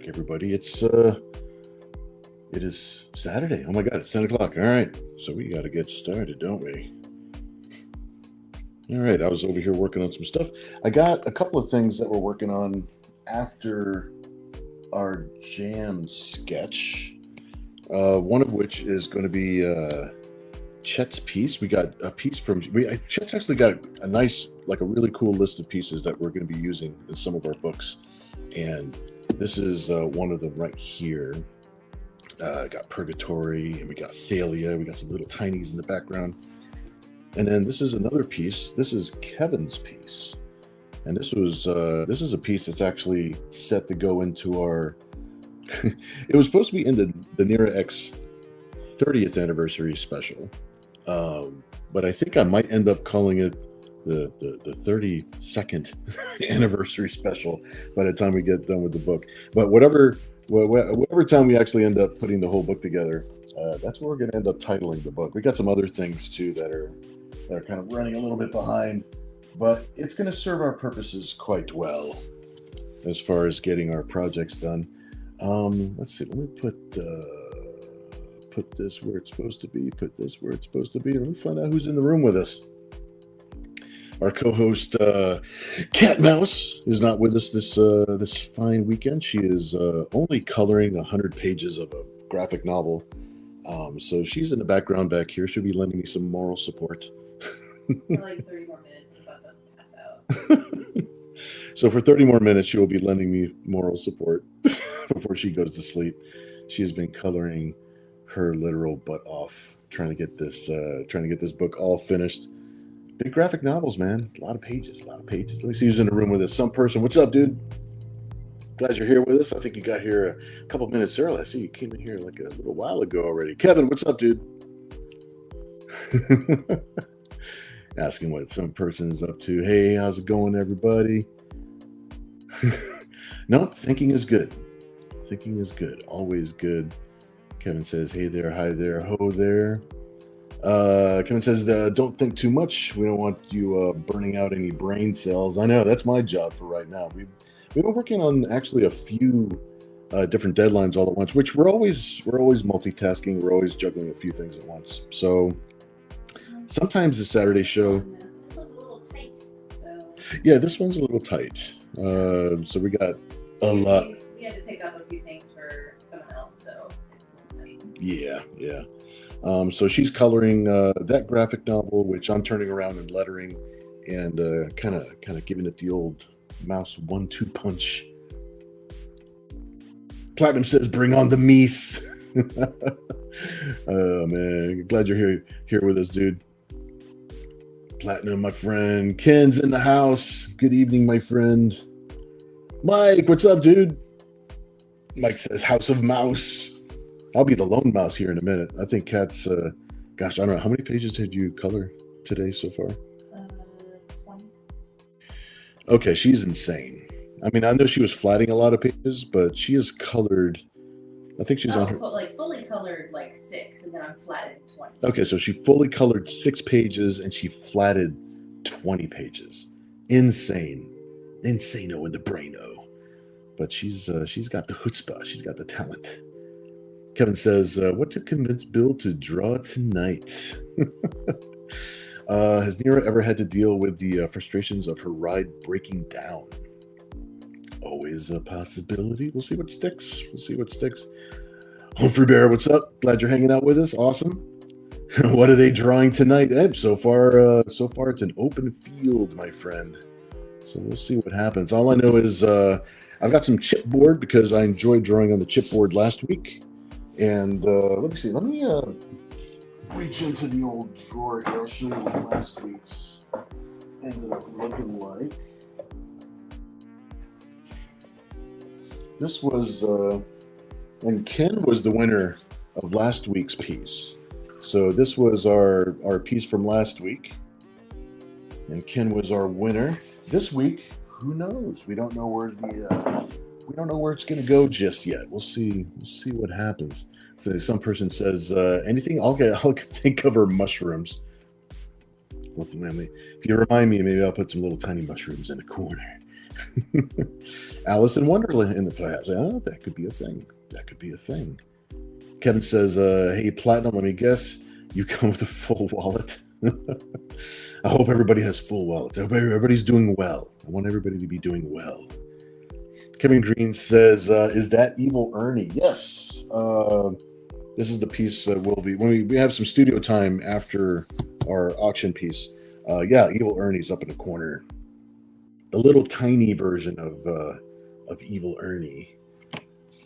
back, everybody. It is Saturday. Oh my God, it's 10 o'clock. All right, so we got to get started, don't we? All right, I was over here working on some stuff. I got a couple of things that we're working on after our jam sketch. One of which is going to be Chet's piece. We got a piece from Chet's actually got a nice, like a really cool list of pieces that we're going to be using in some of our books, and this is one of them right here. Got Purgatory, and we got Thalia. We got some little tinies in the background, and then this is another piece. This is Kevin's piece, and this is a piece that's actually set to go into our. It was supposed to be in the Nira X 30th anniversary special, but I think I might end up calling it the 32nd anniversary special by the time we get done with the book. But whatever time we actually end up putting the whole book together, that's what we're going to end up titling the book. We got some other things too that are kind of running a little bit behind, but it's going to serve our purposes quite well as far as getting our projects done. Let's see. Let me put this where it's supposed to be. Put this where it's supposed to be. Let me find out who's in the room with us. Our co-host Cat Mouse is not with us this fine weekend. She is only coloring 100 pages of a graphic novel. So she's in the background back here. She'll be lending me some moral support. For like 30 more minutes, I'm about to pass out. So for 30 more minutes, she will be lending me moral support before she goes to sleep. She has been coloring her literal butt off, trying to get this book all finished. Big graphic novels, man. A lot of pages. Let me see who's in the room with us. Some person. What's up, dude? Glad you're here with us. I think you got here a couple minutes early. I see you came in here like a little while ago already. Kevin, what's up, dude? Asking what some person is up to. Hey, how's it going, everybody? No, thinking is good. Thinking is good. Always good. Kevin says, hey there, hi there, ho there. Kevin says, don't think too much. We don't want you burning out any brain cells. I know, that's my job for right now. We've been working on actually a few different deadlines all at once, which we're always multitasking. We're always juggling a few things at once. So sometimes the Saturday show. This one's a little tight, so. Yeah, this one's a little tight. So we got a lot. We had to pick up a few things for someone else, so it's a little tight. Yeah. So she's coloring that graphic novel, which I'm turning around and lettering, and kind of giving it the old mouse 1-2 punch. Platinum says, "Bring on the meese." Oh man, glad you're here with us, dude. Platinum, my friend. Ken's in the house. Good evening, my friend. Mike, what's up, dude? Mike says, "House of Mouse." I'll be the lone mouse here in a minute. I think Kat's, gosh, I don't know. How many pages did you color today so far? 20. Okay, she's insane. I mean, I know she was flatting a lot of pages, but she has colored, I think she's on her. Like fully colored like 6, and then I'm flatted 20. Okay, so she fully colored 6 pages, and she flatted 20 pages. Insane. Insano in the braino. But she's got the chutzpah. She's got the talent. Kevin says, what to convince Bill to draw tonight? Has Nira ever had to deal with the frustrations of her ride breaking down? Always a possibility. We'll see what sticks. Humphrey Bear, what's up? Glad you're hanging out with us. Awesome. What are they drawing tonight? So far it's an open field, my friend. So we'll see what happens. All I know is I've got some chipboard because I enjoyed drawing on the chipboard last week. And let me see. Let me reach into the old drawer here. I'll show you what last week's ended up looking like. This was, and Ken was the winner of last week's piece. So this was our piece from last week, and Ken was our winner. This week, who knows? We don't know where it's going to go just yet. We'll see what happens. So some person says, anything? I'll think of her mushrooms. Well, if you remind me, maybe I'll put some little tiny mushrooms in the corner. Alice in Wonderland in the perhaps. Oh, that could be a thing. That could be a thing. Kevin says, hey, Platinum, let me guess. You come with a full wallet. I hope everybody has full wallets. Everybody's doing well. I want everybody to be doing well. Kevin Green says, is that Evil Ernie? Yes. This is the piece that will be, when we have some studio time after our auction piece. Yeah, Evil Ernie's up in the corner. The little tiny version of Evil Ernie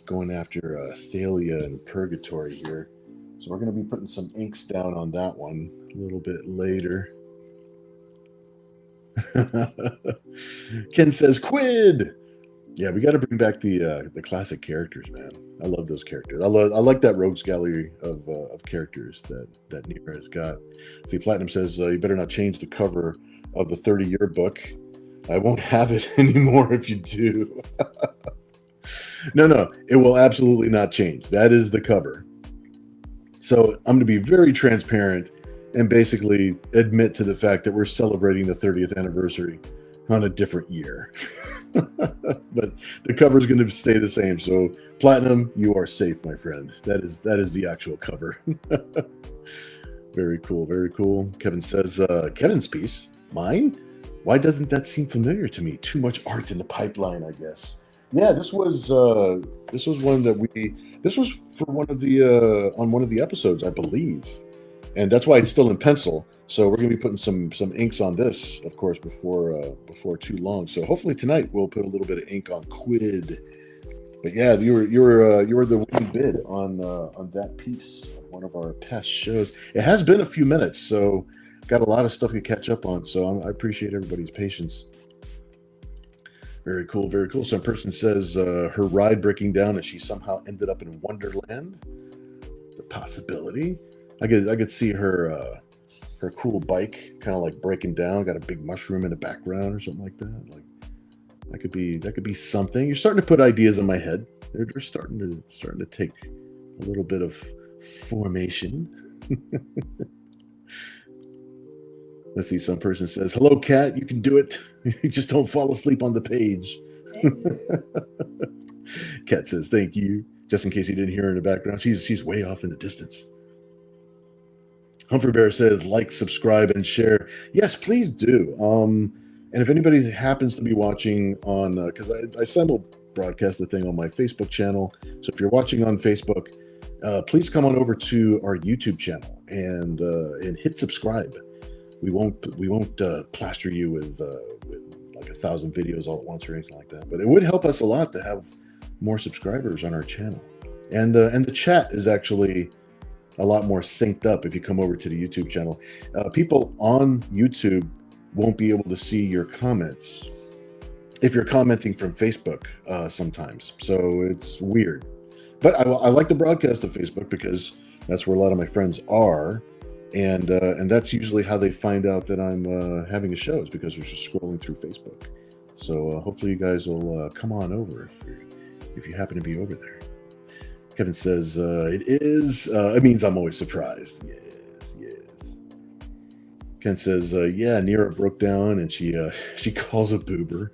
going after Thalia and Purgatory here. So we're going to be putting some inks down on that one a little bit later. Ken says, Quid! Yeah, we got to bring back the classic characters, man. I love those characters. I like that rogues gallery of characters that Nira has got. See, Platinum says, you better not change the cover of the 30-year book. I won't have it anymore if you do. No, it will absolutely not change. That is the cover. So I'm going to be very transparent and basically admit to the fact that we're celebrating the 30th anniversary on a different year. But the cover is going to stay the same. So Platinum, you are safe, my friend. That is the actual cover. Very cool, very cool. Kevin says, Kevin's piece, mine? Why doesn't that seem familiar to me? Too much art in the pipeline, I guess. Yeah, this was one that this was for one of the on one of the episodes, I believe, and that's why it's still in pencil. So we're going to be putting some inks on this, of course, before too long. So hopefully tonight we'll put a little bit of ink on Quid. But yeah, you were the winning bid on that piece of one of our past shows. It has been a few minutes, so got a lot of stuff to catch up on. So I appreciate everybody's patience. Very cool, very cool. Some person says her ride breaking down and she somehow ended up in Wonderland. It's a possibility. I could see her cool bike kind of like breaking down, got a big mushroom in the background or something like that. Like that could be something. You're starting to put ideas in my head. They're starting to take a little bit of formation. Let's see, some person says, hello, Kat, you can do it. You just don't fall asleep on the page. Kat says, thank you. Just in case you didn't hear her in the background, she's way off in the distance. Humphrey Bear says, like, subscribe, and share. Yes, please do. And if anybody happens to be watching on, because I simul broadcast the thing on my Facebook channel. So if you're watching on Facebook, please come on over to our YouTube channel and hit subscribe. We won't plaster you with like 1,000 videos all at once or anything like that. But it would help us a lot to have more subscribers on our channel. And the chat is actually a lot more synced up if you come over to the YouTube channel. People on YouTube won't be able to see your comments if you're commenting from Facebook sometimes. So it's weird. But I like the broadcast of Facebook because that's where a lot of my friends are. And that's usually how they find out that I'm having a show, is because they're just scrolling through Facebook. So hopefully you guys will come on over if you happen to be over there. Kevin says, it means I'm always surprised. Yes. Ken says, yeah, Nira broke down and she calls a boober.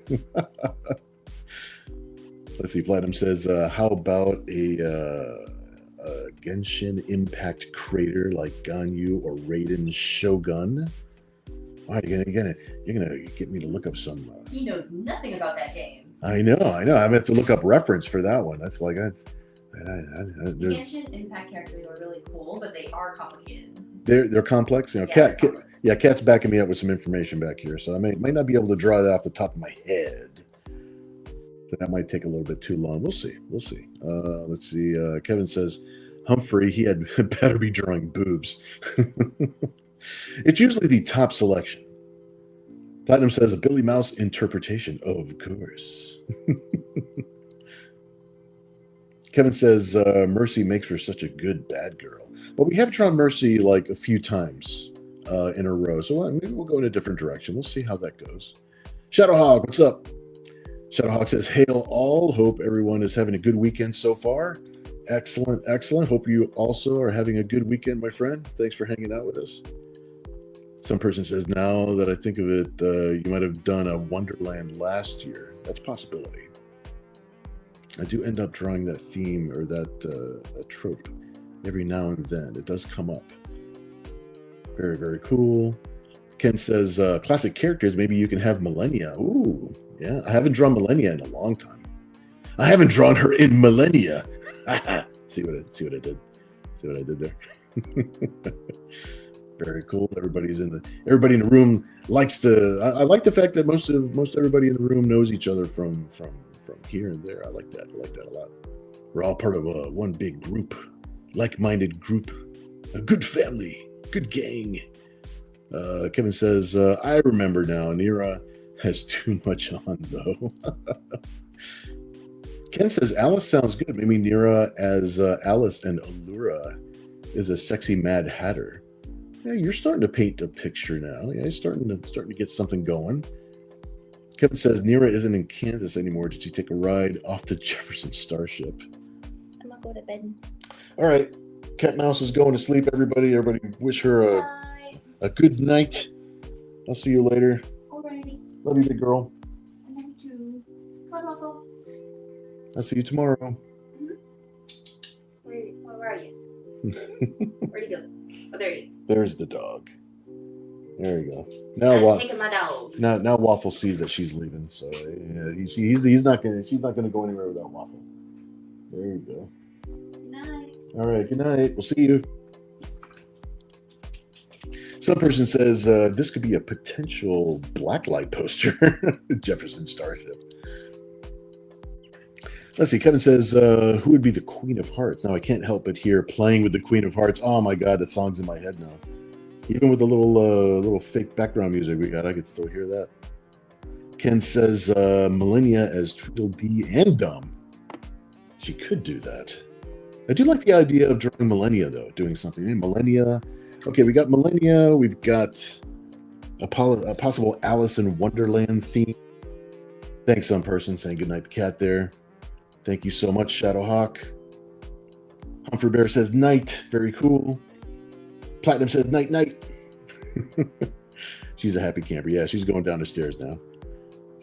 Let's see, Platinum says, how about a Genshin Impact creator like Ganyu or Raiden Shogun? Wow, you're gonna get me to look up some. He knows nothing about that game. I know. I have to look up reference for that one. That's like Genshin Impact characters are really cool, but they are complicated. They're complex. You know, Kat's backing me up with some information back here, so I might not be able to draw that off the top of my head. So that might take a little bit too long. We'll see. Let's see. Kevin says, Humphrey, he had better be drawing boobs. It's usually the top selection. Platinum says, a Billy Mouse interpretation, of course. Kevin says, Mercy makes for such a good bad girl. But we have drawn Mercy like a few times in a row. So maybe we'll go in a different direction. We'll see how that goes. Shadowhog, what's up? Shadowhawk says, hail all. Hope everyone is having a good weekend so far. Excellent. Hope you also are having a good weekend, my friend. Thanks for hanging out with us. Some person says, now that I think of it, you might have done a Wonderland last year. That's a possibility. I do end up drawing that theme or that trope every now and then. It does come up. Very, very cool. Ken says, classic characters, maybe you can have Millennia. Ooh, yeah. I haven't drawn Millennia in a long time. I haven't drawn her in millennia. See what I did? See what I did there? Very cool. Everybody in the room likes to. I like the fact that most everybody in the room knows each other from here and there. I like that. I like that a lot. We're all part of one big group, like-minded group, a good family, good gang. Kevin says, I remember now. Nira has too much on though. Ken says, Alice sounds good. Maybe Nira as Alice and Allura is a sexy Mad Hatter. Yeah, you're starting to paint a picture now. Yeah, you're starting to get something going. Kevin says, Nira isn't in Kansas anymore. Did you take a ride off the Jefferson Starship? I'm gonna go to bed. All right. Cat Mouse is going to sleep, everybody. Everybody wish her a good night. I'll see you later. Alrighty. Love you, big girl. I love you too. Bye, Waffle. I'll see you tomorrow. Mm-hmm. Where are you? Where'd he go? Oh, there he is. There's the dog. There you go. Now, taking my dog. Now Waffle sees that she's leaving, so yeah, she's not gonna go anywhere without Waffle. There you go. Good night. All right. Good night. We'll see you. Some person says this could be a potential blacklight poster. Jefferson Starship. Let's see. Kevin says, who would be the Queen of Hearts? Now, I can't help but hear playing with the Queen of Hearts. Oh, my God. That song's in my head now. Even with the little fake background music we got, I could still hear that. Ken says, Millennia as Tweedledee and Dumb. She could do that. I do like the idea of drawing Millennia, though, doing something. Millennia. Okay, we got Millennia. We've got a possible Alice in Wonderland theme. Thanks, some person saying goodnight to Cat there. Thank you so much, Shadowhawk. Humphrey Bear says night. Very cool. Platinum says night, night. She's a happy camper. Yeah, she's going down the stairs now.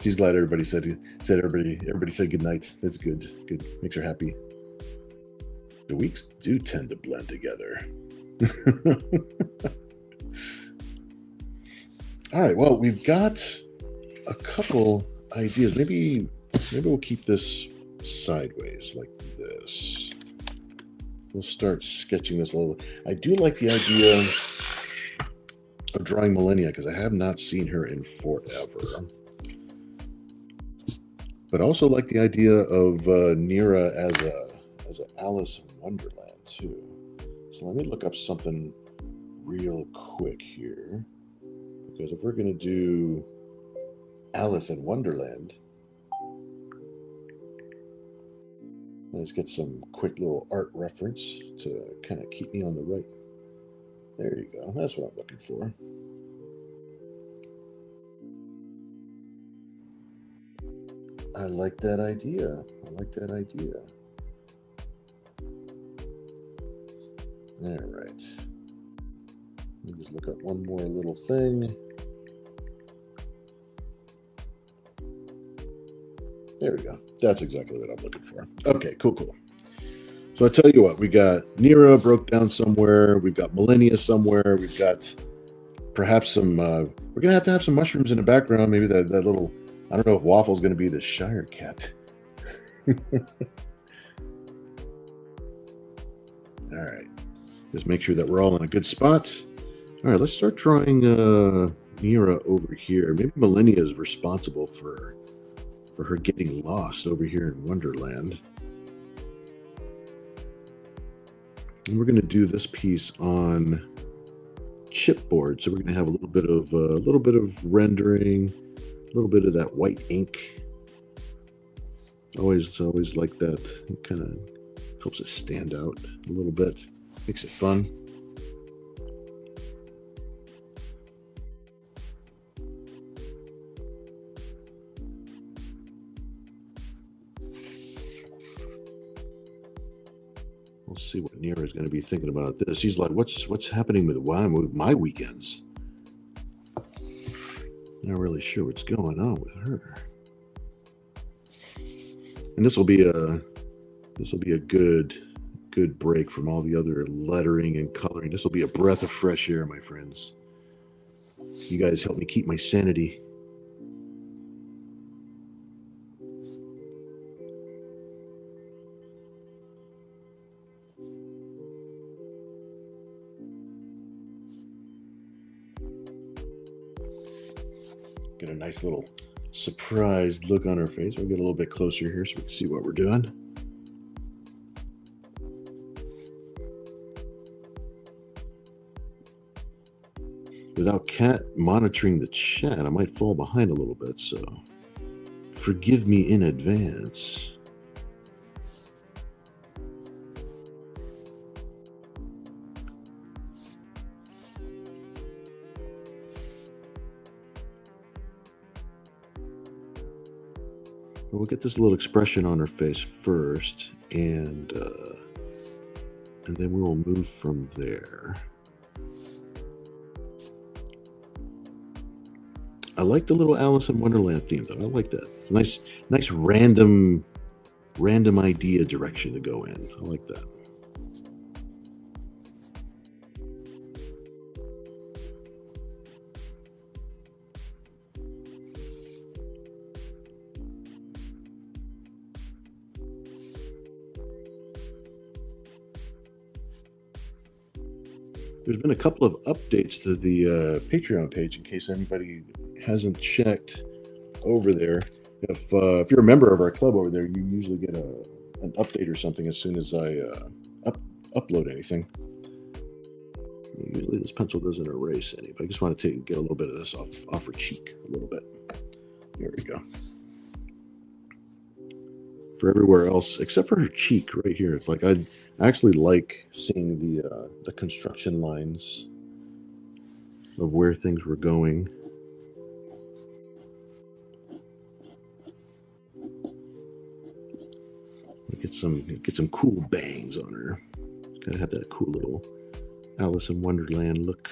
She's glad everybody said everybody said good night. That's good. Good. Makes her happy. The weeks do tend to blend together. All right. Well, we've got a couple ideas. Maybe we'll keep this sideways like this. We'll start sketching this a little. I do like the idea of drawing Millennia because I have not seen her in forever. But I also like the idea of Nira as a Alice in Wonderland too. So let me look up something real quick here, because if we're going to do Alice in Wonderland, let's get some quick little art reference to kind of keep me on the right. There you go. That's what I'm looking for. I like that idea. All right. Let me just look up one more little thing. There we go. That's exactly what I'm looking for. Okay, cool. So I tell you what, we got Nira broke down somewhere. We've got Millennia somewhere. We've got perhaps some, we're going to have some mushrooms in the background. Maybe that little, I don't know if Waffle's going to be the Shire Cat. All right. Just make sure that we're all in a good spot. All right, let's start drawing Nira over here. Maybe Millennia is responsible for her getting lost over here in Wonderland. And we're going to do this piece on chipboard. So we're going to have a little bit of rendering, a little bit of that white ink. Always like that. It kind of helps it stand out a little bit. Makes it fun. We'll see what Nira is going to be thinking about this. She's like, what's happening with my weekends? Not really sure what's going on with her. And this will be a good break from all the other lettering and coloring. This will be a breath of fresh air, my friends. You guys help me keep my sanity. Get a nice little surprised look on her face. We'll get a little bit closer here so we can see what we're doing. Without Kat monitoring the chat, I might fall behind a little bit, so forgive me in advance. We'll get this little expression on her face first, and then we will move from there. I like the little Alice in Wonderland theme, though. I like that. It's a nice random idea direction to go in. I like that. There's been a couple of updates to the Patreon page in case anybody hasn't checked over there. If you're a member of our club over there, you usually get an update or something as soon as I upload anything. Usually this pencil doesn't erase any, but I just want to get a little bit of this off her cheek a little bit. There we go. For everywhere else, except for her cheek right here, it's like I actually like seeing the construction lines of where things were going. Get some cool bangs on her. Gotta have that cool little Alice in Wonderland look.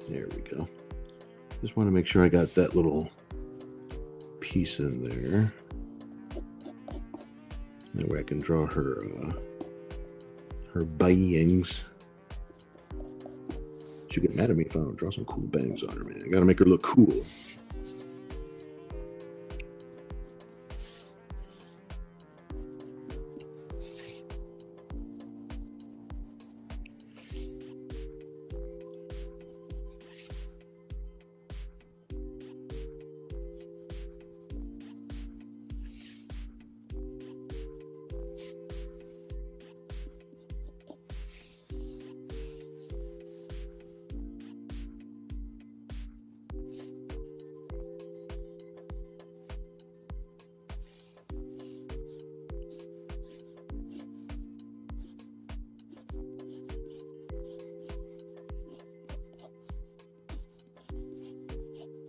There we go. Just want to make sure I got that little piece in there. That way I can draw her bangs. She'll get mad at me if I don't draw some cool bangs on her, man. I gotta make her look cool.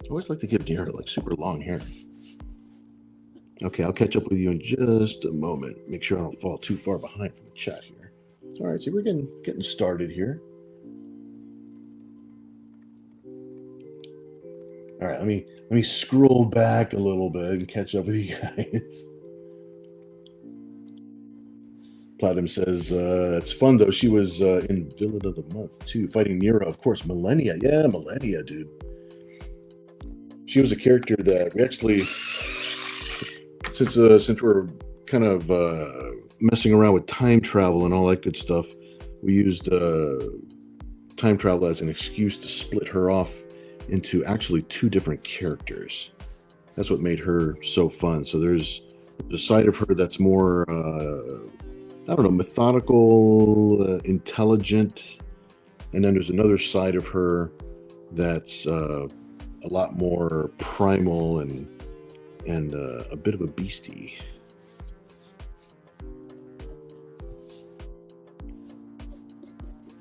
I always like to give the hair like super long hair. Okay, I'll catch up with you in just a moment. Make sure I don't fall too far behind from the chat here. All right, so we're getting started here. All right, let me scroll back a little bit and catch up with you guys. Platinum says, it's fun though. She was in Villain of the Month too, fighting Nero. Of course, Millennia. Yeah, Millennia, dude. She was a character that we actually, since we're kind of messing around with time travel and all that good stuff, we used time travel as an excuse to split her off into actually two different characters. That's what made her so fun. So there's a side of her that's more, I don't know, methodical, intelligent, and then there's another side of her that's a lot more primal and a bit of a beastie.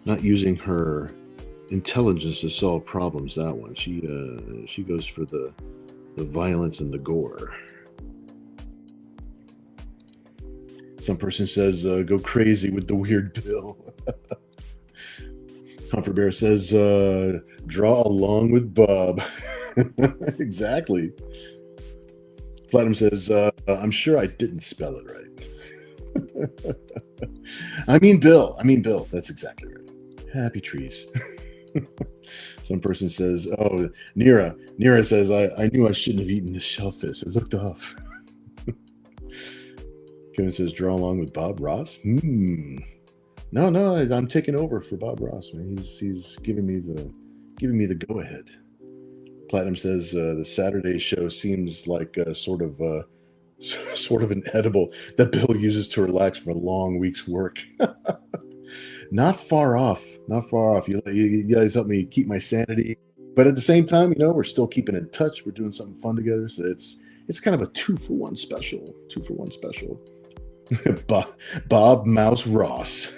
Not using her intelligence to solve problems. That one. She goes for the violence and the gore. Some person says, "Go crazy with the weird bill." Humphrey Bear says, "Draw along with Bob." Exactly. Platinum says, "I'm sure I didn't spell it right." I mean Bill. That's exactly right. Happy trees. Some person says, "Oh, Nira." Nira says, I knew I shouldn't have eaten the shellfish. It looked off." Kevin says, "Draw along with Bob Ross." No, I'm taking over for Bob Ross, man. He's giving me the go ahead. Platinum says, the Saturday show seems like sort of an edible that Bill uses to relax from a long week's work. Not far off. You guys help me keep my sanity, but at the same time, we're still keeping in touch. We're doing something fun together, so it's kind of a 2-for-1 special. 2-for-1 special. Bob Mouse Ross.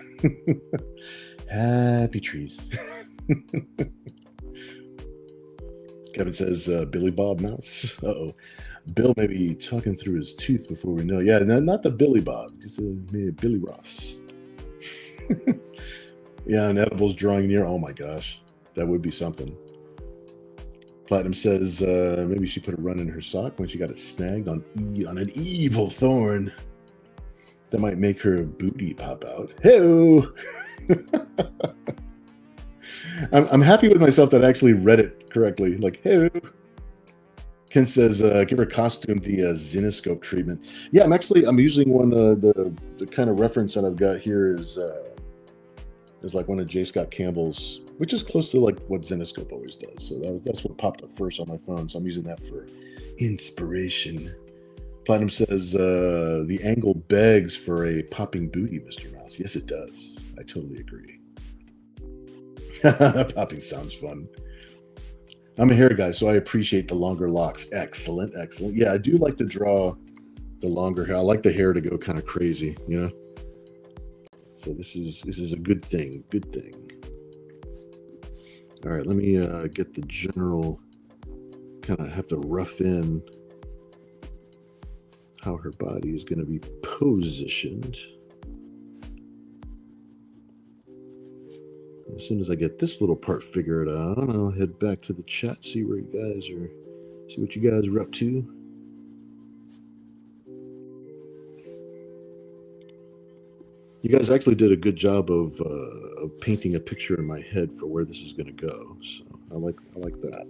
Happy trees. Kevin says, Billy Bob Mouse. Uh-oh. Bill may be talking through his tooth before we know. Yeah, no, not the Billy Bob. Just maybe Billy Ross. Yeah, and edibles drawing near. Oh my gosh. That would be something. Platinum says, maybe she put a run in her sock when she got it snagged on an evil thorn. That might make her booty pop out. Hey-o! I'm happy with myself that I actually read it correctly. Like, hey. Ken says, give her costume the Zenoscope treatment. Yeah, I'm using one. The kind of reference that I've got here is like one of J. Scott Campbell's, which is close to like what Zenoscope always does. So that's what popped up first on my phone. So I'm using that for inspiration. Platinum says, the angle begs for a popping booty, Mr. Mouse. Yes, it does. I totally agree. Popping sounds fun. I'm a hair guy, so I appreciate the longer locks. Excellent. Yeah, I do like to draw the longer hair. I like the hair to go kind of crazy, So this is a good thing. All right, let me get the general. Kind of have to rough in how her body is going to be positioned. As soon as I get this little part figured out, I'll head back to the chat, see what you guys are up to. You guys actually did a good job of painting a picture in my head for where this is going to go. So I like that.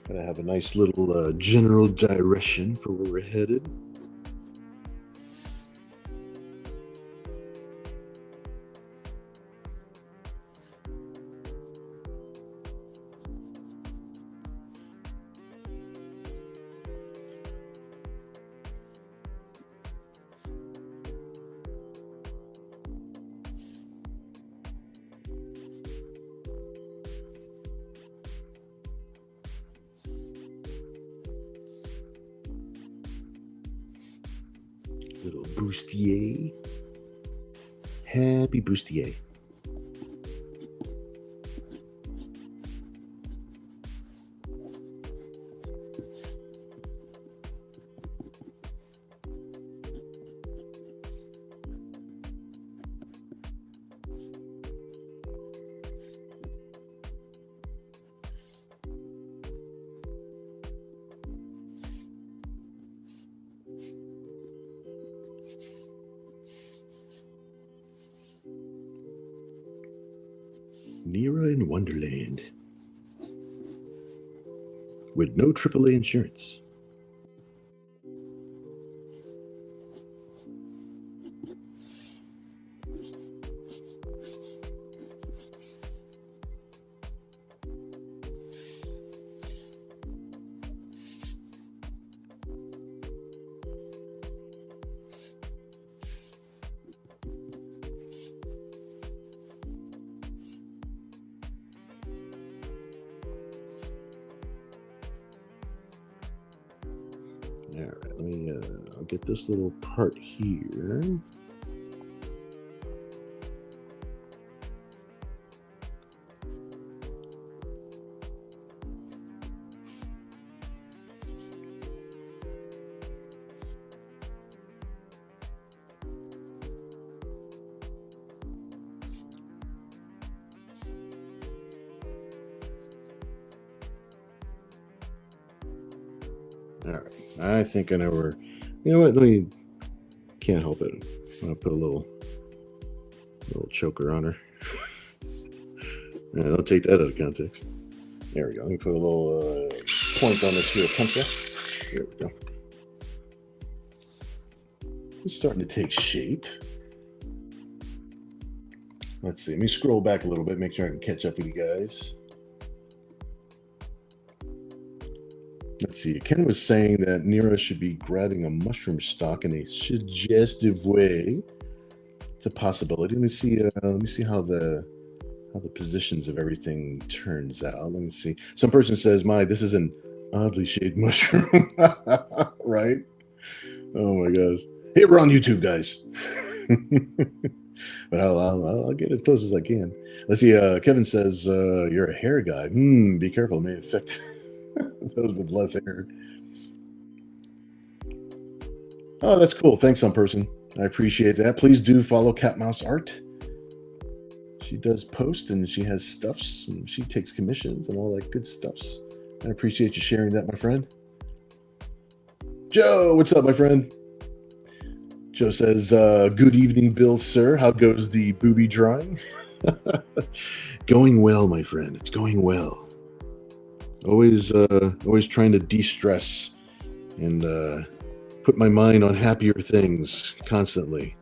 Gotta have a nice little general direction for where we're headed. Little bustier. Happy bustier. Nira in Wonderland. With no AAA insurance. All right, let me, I'll get this little part here. All right, I think I know where. You know what? Can't help it. I'm gonna put a little choker on her. Yeah, don't take that out of context. There we go. Let me put a little point on this here pencil. There we go. It's starting to take shape. Let's see. Let me scroll back a little bit, make sure I can catch up with you guys. Let's see. Ken was saying that Nira should be grabbing a mushroom stalk in a suggestive way. It's a possibility. Let me see. How the positions of everything turns out. Let me see. Some person says, "My, this is an oddly shaped mushroom," right? Oh my gosh! Hey, we're on YouTube, guys. But I'll get as close as I can. Let's see. Kevin says, "You're a hair guy. Be careful. It may affect those with less hair." Oh, that's cool. Thanks, some person. I appreciate that. Please do follow Cat Mouse Art. She does post and she has stuffs and she takes commissions and all that good stuffs. I appreciate you sharing that, my friend. Joe, what's up, my friend? Joe says, good evening, Bill, sir. How goes the booby drawing? Going well, my friend. It's going well. Always trying to de-stress and put my mind on happier things constantly.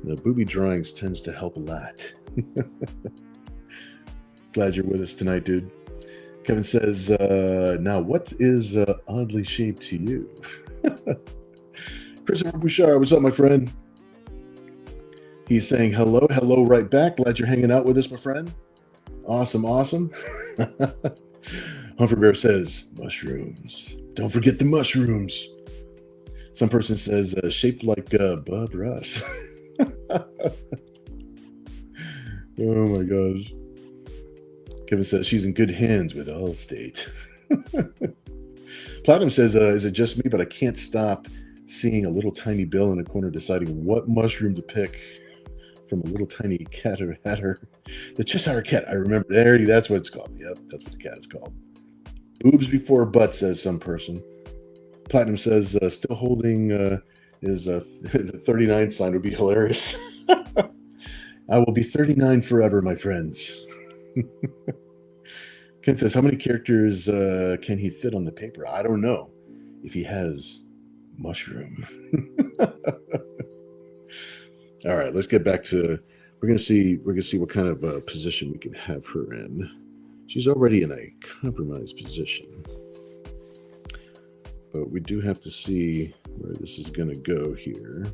The booby drawings tends to help a lot. Glad you're with us tonight, dude. Kevin says, now what is oddly shaped to you? Christopher Bouchard, what's up, my friend? He's saying hello right back. Glad you're hanging out with us, my friend. Awesome. Humphrey Bear says, mushrooms. Don't forget the mushrooms. Some person says, shaped like Bud Russ. Oh my gosh. Kevin says she's in good hands with Allstate. Platinum says, is it just me, but I can't stop seeing a little tiny Bill in a corner deciding what mushroom to pick from a little tiny cat or hatter. The Cheshire Cat, I remember. That's what it's called. Yep, that's what the cat is called. Boobs before butt, says some person. Platinum says, still holding his the 39 sign would be hilarious. I will be 39 forever, my friends. Ken says, how many characters can he fit on the paper? I don't know. If he has mushroom. All right, let's get back to. We're gonna see what kind of position we can have her in. She's already in a compromised position, but we do have to see where this is gonna go here.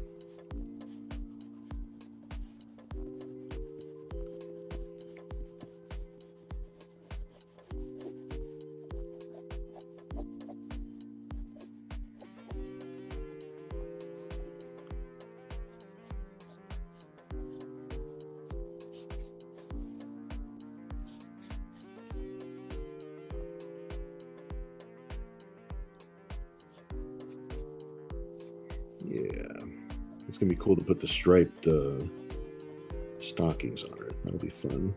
Yeah, it's gonna be cool to put the striped stockings on her. That'll be fun.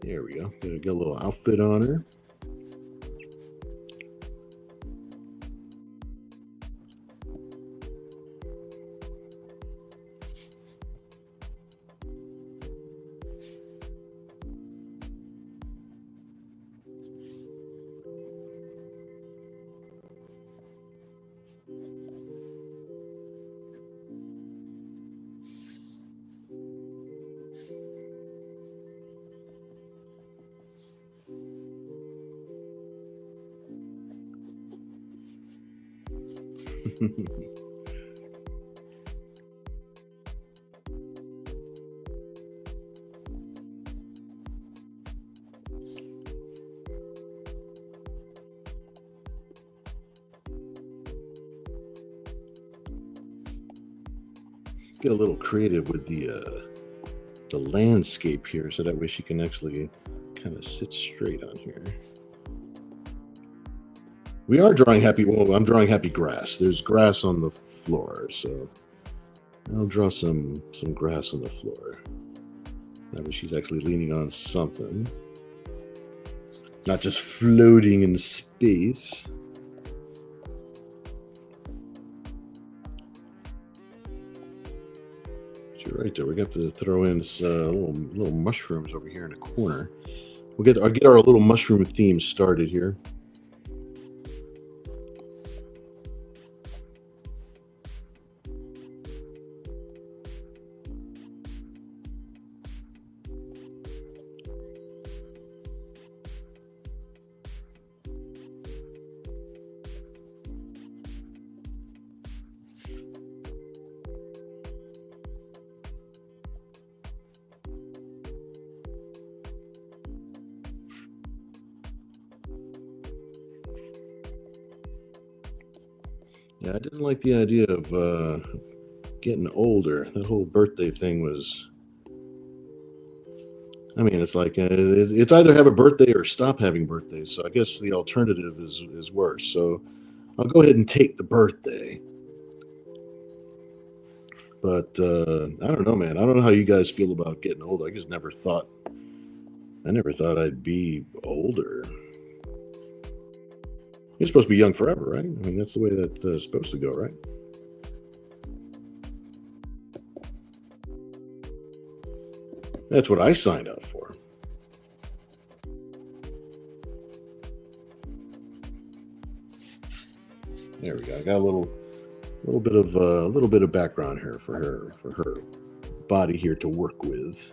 There we go. Gonna get a little outfit on her. Get a little creative with the landscape here, so that way she can actually kind of sit straight on here. We are drawing happy. Well, I'm drawing happy grass. There's grass on the floor, so I'll draw some grass on the floor. That way she's actually leaning on something, not just floating in space. You're right there. We got to throw in little mushrooms over here in the corner. I'll get our little mushroom theme started here. Yeah, I didn't like the idea of getting older. That whole birthday thing was. I mean, it's like it's either have a birthday or stop having birthdays. So I guess the alternative is worse. So I'll go ahead and take the birthday. But I don't know, man. I don't know how you guys feel about getting older. I just never thought I'd be older. You're supposed to be young forever, right? I mean, that's the way that's supposed to go, right? That's what I signed up for. There we go. I got a little bit of background here for her body here to work with.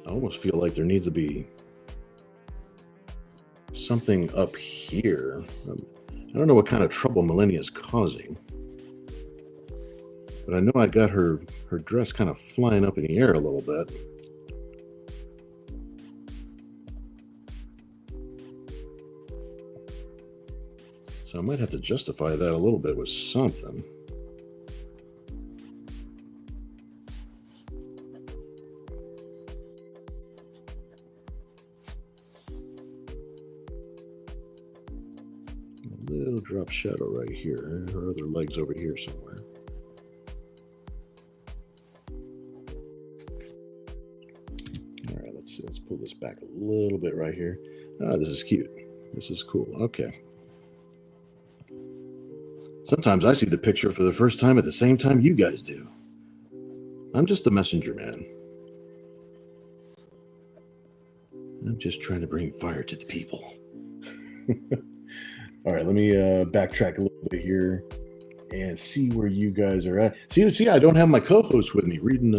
I almost feel like there needs to be something up here. I don't know what kind of trouble Millennia's causing, but I know I got her dress kind of flying up in the air a little bit. So I might have to justify that a little bit with something. Little drop shadow right here. Her other leg's over here somewhere. All right, let's pull this back a little bit right here. Ah, this is cute. This is cool. Okay. Sometimes I see the picture for the first time at the same time you guys do. I'm just the messenger man. I'm just trying to bring fire to the people. All right, let me backtrack a little bit here and see where you guys are at. See, I don't have my co-host with me reading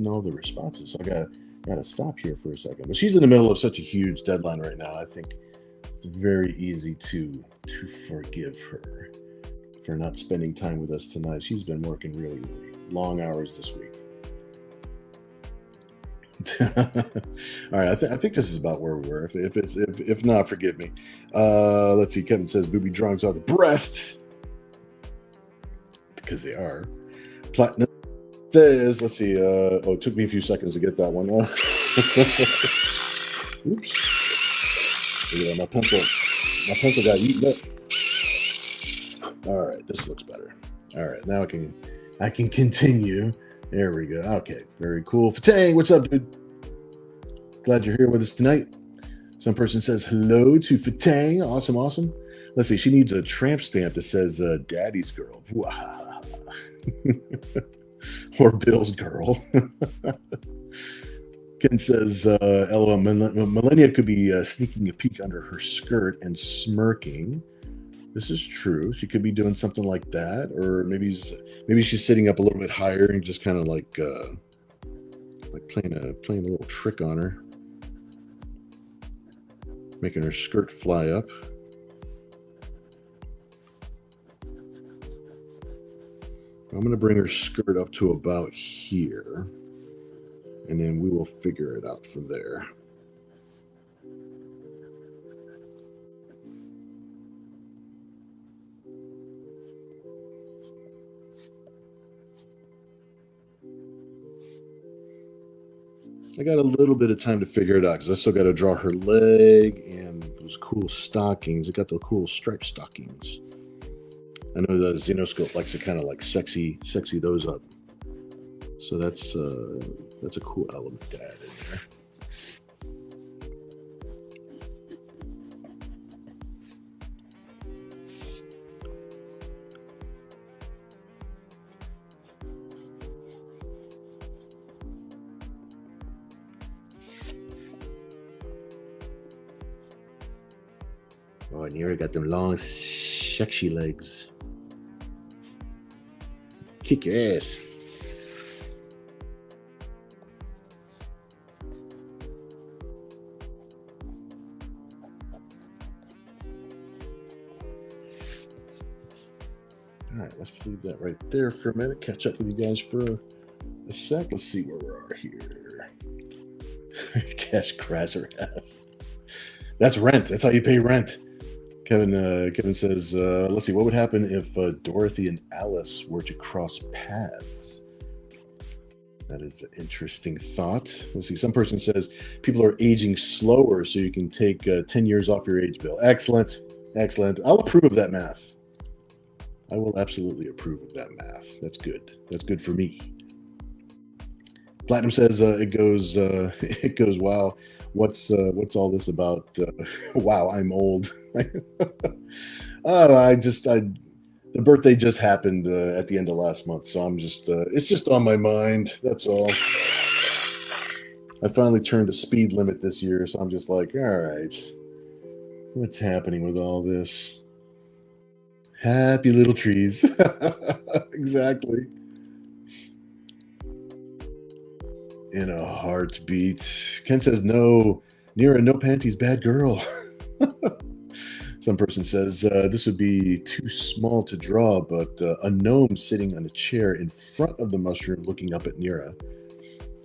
all the responses. So I gotta stop here for a second. But she's in the middle of such a huge deadline right now. I think it's very easy to forgive her for not spending time with us tonight. She's been working really, really long hours this week. All right, I think this is about where we were. If not, forgive me. Let's see. Kevin says booby drawings are the breast because they are. Platinum says, let's see. It took me a few seconds to get that one. Oops. Yeah, my pencil got eaten up. All right, this looks better. All right, now I can continue. There we go. Okay, very cool. Fatang, what's up, dude? Glad you're here with us tonight. Some person says hello to Fatang. Awesome. Let's see. She needs a tramp stamp that says Daddy's Girl. Or Bill's Girl. Ken says, LOL, Millennia could be sneaking a peek under her skirt and smirking. This is true. She could be doing something like that, or maybe she's sitting up a little bit higher and just kind of like playing a little trick on her, making her skirt fly up. I'm going to bring her skirt up to about here, and then we will figure it out from there. I got a little bit of time to figure it out because I still got to draw her leg and those cool stockings. I got the cool striped stockings. I know the Xenoscope likes to kind of like sexy those up. So that's a cool element to add in there. Oh, and Nira got them long, sexy legs. Kick your ass. All right, let's leave that right there for a minute. Catch up with you guys for a sec. Let's see where we are here. Cash grasser ass. That's rent. That's how you pay rent. Kevin says, let's see, what would happen if Dorothy and Alice were to cross paths? That is an interesting thought. Let's see, some person says people are aging slower so you can take 10 years off your age bill. Excellent. I'll approve of that math. I will absolutely approve of that math. That's good. That's good for me. Platinum says it goes, wow. What's all this about? Wow, I'm old. The birthday just happened at the end of last month, so I'm just it's just on my mind. That's all. I finally turned the speed limit this year, so I'm just like, all right, what's happening with all this? Happy little trees. Exactly. In a heartbeat. Ken says, no, Nira, no panties, bad girl. Some person says, this would be too small to draw, but a gnome sitting on a chair in front of the mushroom looking up at Nira.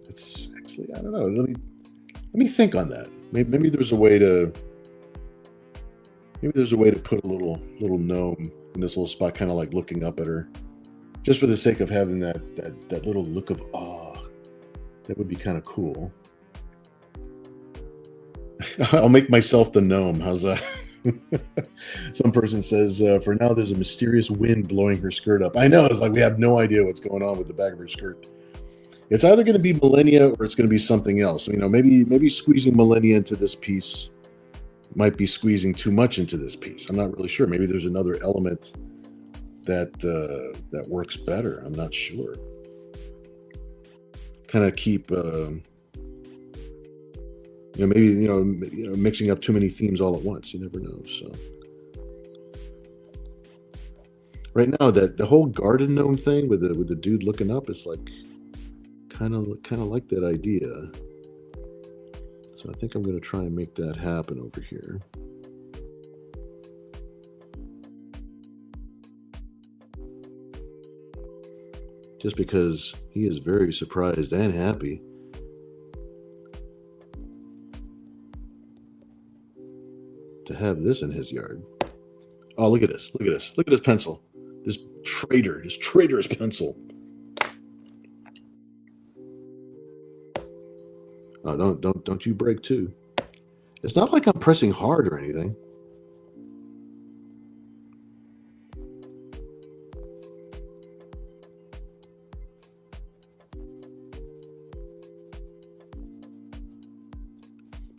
It's actually, I don't know. Let me think on that. Maybe there's a way to put a little gnome in this little spot, kind of like looking up at her, just for the sake of having that little look of awe. That would be kind of cool. I'll make myself the gnome. How's that? Some person says, for now, there's a mysterious wind blowing her skirt up. I know. It's like we have no idea what's going on with the back of her skirt. It's either going to be Millennia or it's going to be something else. You know, maybe squeezing Millennia into this piece might be squeezing too much into this piece. I'm not really sure. Maybe there's another element that works better. I'm not sure. Kind of keep, maybe mixing up too many themes all at once. You never know. So right now, the whole garden gnome thing with the dude looking up is like kind of like that idea. So I think I'm going to try and make that happen over here. Just because he is very surprised and happy. To have this in his yard. Oh, look at this. Look at this pencil. This traitorous pencil. Oh, don't you break too. It's not like I'm pressing hard or anything.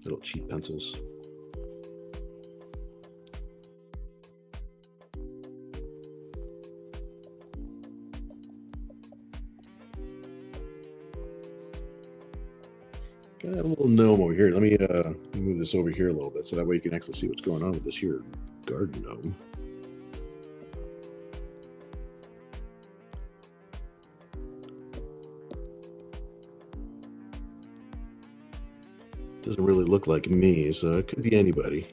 Little cheap pencils. Got a little gnome over here. Let me move this over here a little bit so that way you can actually see what's going on with this here garden gnome. Doesn't really look like me, so it could be anybody.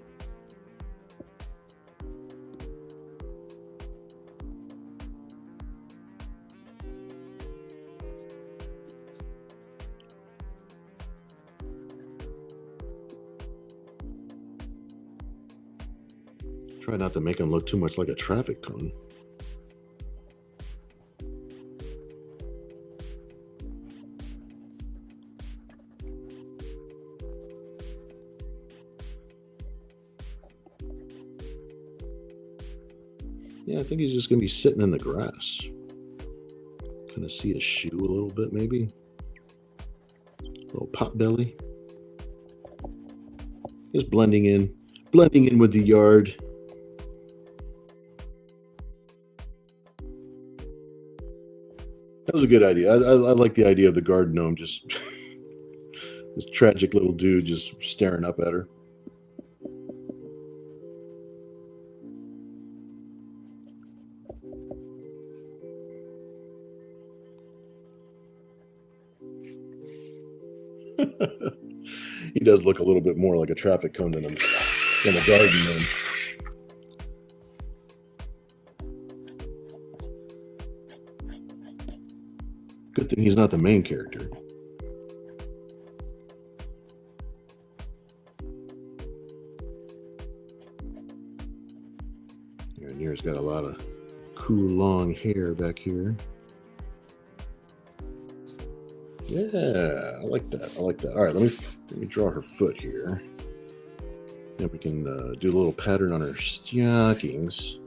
Try not to make him look too much like a traffic cone. Yeah, I think he's just going to be sitting in the grass. Kind of see his shoe a little bit, maybe. Little pot belly. Just blending in with the yard. That was a good idea. I like the idea of the garden gnome, just this tragic little dude just staring up at her. He does look a little bit more like a traffic cone than a garden gnome. Good thing he's not the main character. Rainier's got a lot of cool long hair back here. Yeah, I like that. I like that. All right, let me draw her foot here. Then we can do a little pattern on her stockings.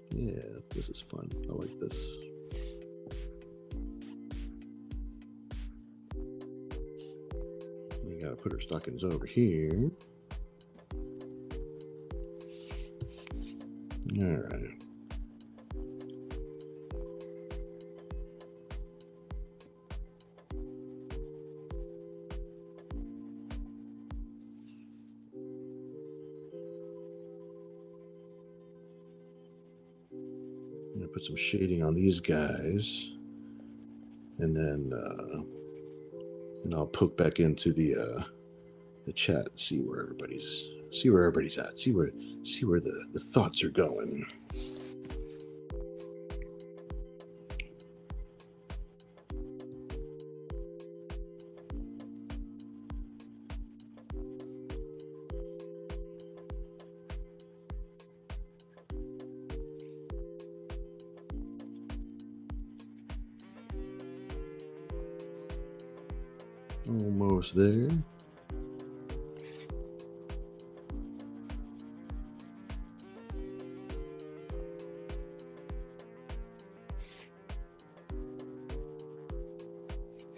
Yeah, this is fun. I like this. We gotta put her stockings over here. All right. Put some shading on these guys, and then I'll poke back into the chat and see where everybody's at, see where the thoughts are going. Almost there.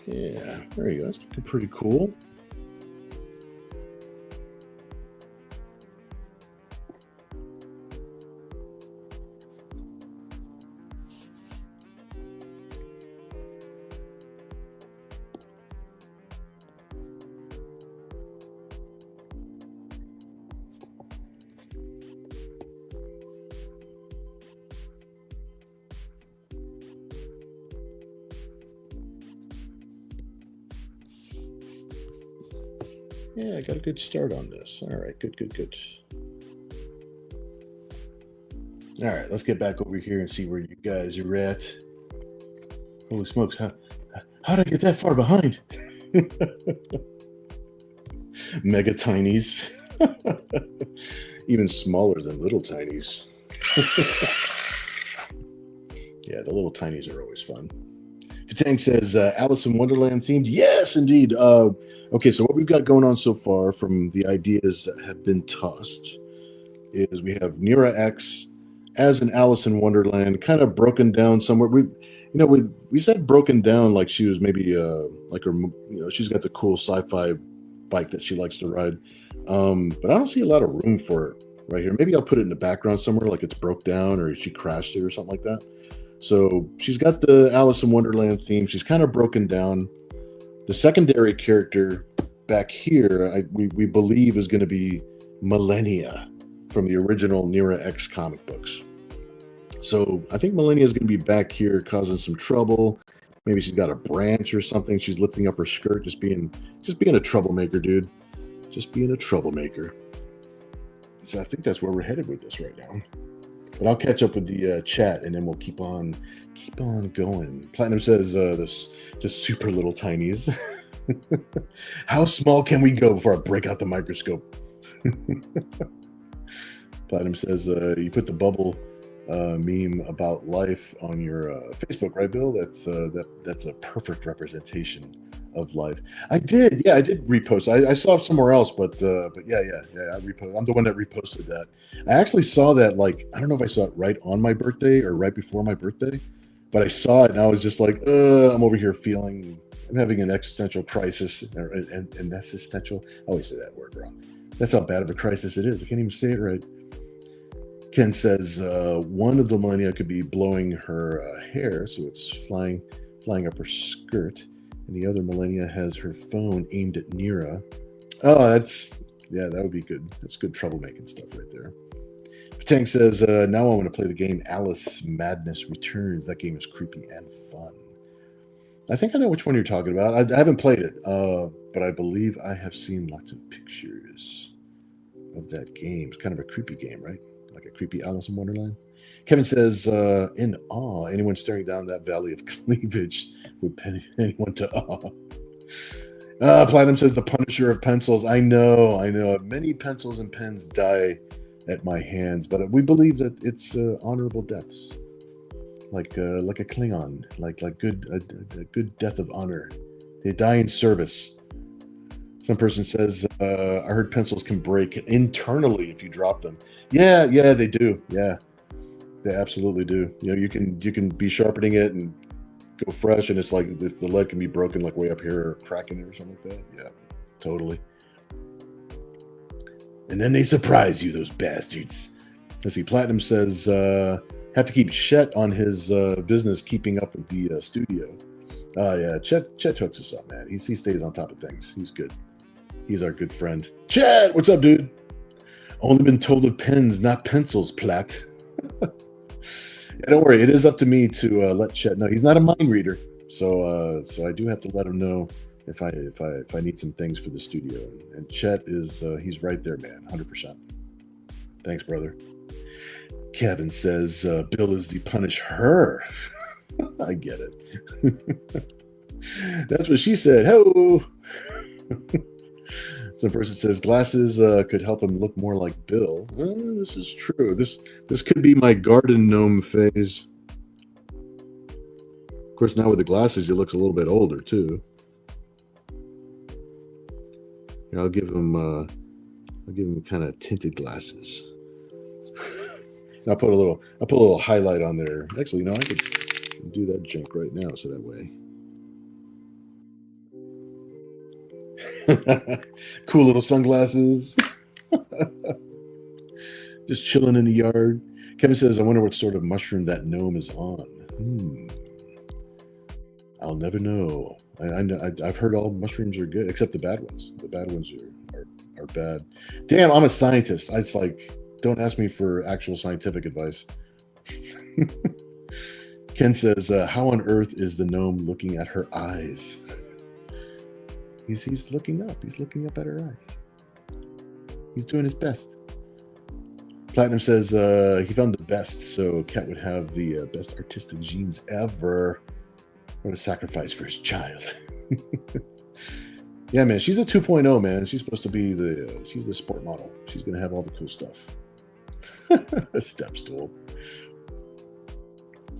Yeah, there you go. That's looking pretty cool. Yeah, I got a good start on this. All right, good. All right, let's get back over here and see where you guys are at. Holy smokes, how'd I get that far behind? Mega tinies. Even smaller than little tinies. Yeah, the little tinies are always fun. Katang says, Alice in Wonderland themed. Yes, indeed. Okay, so what we've got going on so far from the ideas that have been tossed is we have Nira X as an Alice in Wonderland, kind of broken down somewhere. We said broken down like she was maybe like her, she's got the cool sci-fi bike that she likes to ride, but I don't see a lot of room for it right here. Maybe I'll put it in the background somewhere, like it's broke down or she crashed it or something like that. So she's got the Alice in Wonderland theme. She's kind of broken down. The secondary character back here, we believe, is going to be Millennia from the original Nira X comic books. So I think Millennia is going to be back here causing some trouble. Maybe she's got a branch or something. She's lifting up her skirt, just being a troublemaker, dude. Just being a troublemaker. So I think that's where we're headed with this right now. But I'll catch up with the chat, and then we'll keep on going. Platinum says the super little tinies. How small can we go before I break out the microscope? Platinum says you put the bubble meme about life on your Facebook, right, Bill? That's a perfect representation of life. I did repost. I saw it somewhere else, but yeah, I reposted. I'm the one that reposted that. I actually saw that, like, I don't know if I saw it right on my birthday or right before my birthday, but I saw it and I was just like, I'm over here I'm having an existential crisis, or an existential. I always say that word wrong. That's how bad of a crisis it is. I can't even say it right. Ken says one of the Millennia could be blowing her hair, so it's flying up her skirt, and the other Millennia has her phone aimed at Nira. Oh, that would be good. That's good troublemaking stuff right there. Tank says, now I want to play the game Alice Madness Returns. That game is creepy and fun. I think I know which one you're talking about. I haven't played it, but I believe I have seen lots of pictures of that game. It's kind of a creepy game, right? Like a creepy Alice in Wonderland. Kevin says, in awe, anyone staring down that valley of cleavage would pin anyone to awe. Platinum says, the Punisher of pencils. I know. Many pencils and pens die at my hands, but we believe that it's honorable deaths. Like a Klingon, like a good death of honor. They die in service. Some person says, I heard pencils can break internally if you drop them. Yeah, they do. Yeah, they absolutely do. You can be sharpening it and go fresh, and it's like the lead can be broken like way up here or cracking it or something like that. Yeah, totally. And then they surprise you, those bastards. Let's see. Platinum says, have to keep Chet on his business, keeping up with the studio. Oh yeah, Chet hooks us up, man. He stays on top of things. He's good. He's our good friend. Chet, what's up, dude? Only been told of pens, not pencils, Platt. Yeah, don't worry. It is up to me to let Chet know. He's not a mind reader, so I do have to let him know if I need some things for the studio. And Chet is he's right there, man, 100%. Thanks, brother. Kevin says Bill is the punish her. I get it. That's what she said. Ho. Some person says glasses could help him look more like Bill. This is true. This could be my garden gnome phase. Of course, now with the glasses, he looks a little bit older too. Here, I'll give him kind of tinted glasses. And I'll put a little highlight on there. Actually, I could do that junk right now, so that way. Cool little sunglasses. Just chilling in the yard. Kevin says, I wonder what sort of mushroom that gnome is on. I'll never know. I've heard all mushrooms are good, except the bad ones. The bad ones are bad. Damn, I'm a scientist. It's like, don't ask me for actual scientific advice. Ken says, how on earth is the gnome looking at her eyes? He's looking up. He's looking up at her eyes. He's doing his best. Platinum says he found the best, so Cat would have the best artistic genes ever. What a sacrifice for his child. Yeah, man, she's a 2.0, man. She's supposed to be she's the sport model. She's going to have all the cool stuff. A step stool.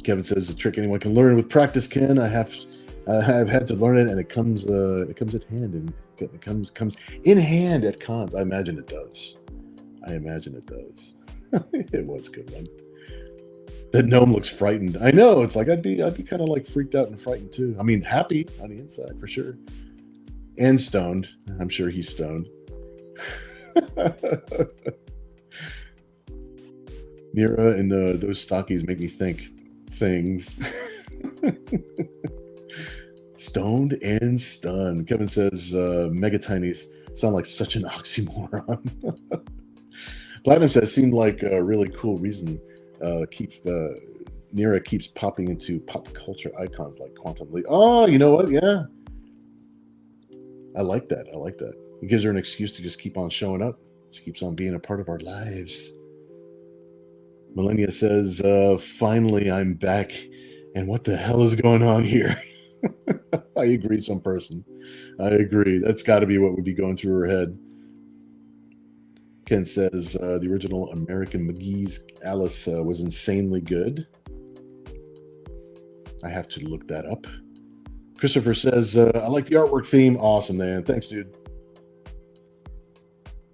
Kevin says, a trick anyone can learn with practice, Ken. I have had to learn it, and it comes at hand, and it comes in hand at cons. I imagine it does. It was a good one. That gnome looks frightened. I know. It's like I'd be kind of like freaked out and frightened too. I mean, happy on the inside for sure, and stoned. I'm sure he's stoned. Mira and those stockies make me think things. Stoned and stunned. Kevin says megatinies sound like such an oxymoron. Platinum says seemed like a really cool reason. Nira keeps popping into pop culture icons like Quantum Leap. Oh, you know what? Yeah. I like that. It gives her an excuse to just keep on showing up. She keeps on being a part of our lives. Millennia says, finally, I'm back. And what the hell is going on here? I agree, some person. I agree. That's got to be what would be going through her head. Ken says, the original American McGee's Alice was insanely good. I have to look that up. Christopher says, I like the artwork theme. Awesome, man. Thanks, dude.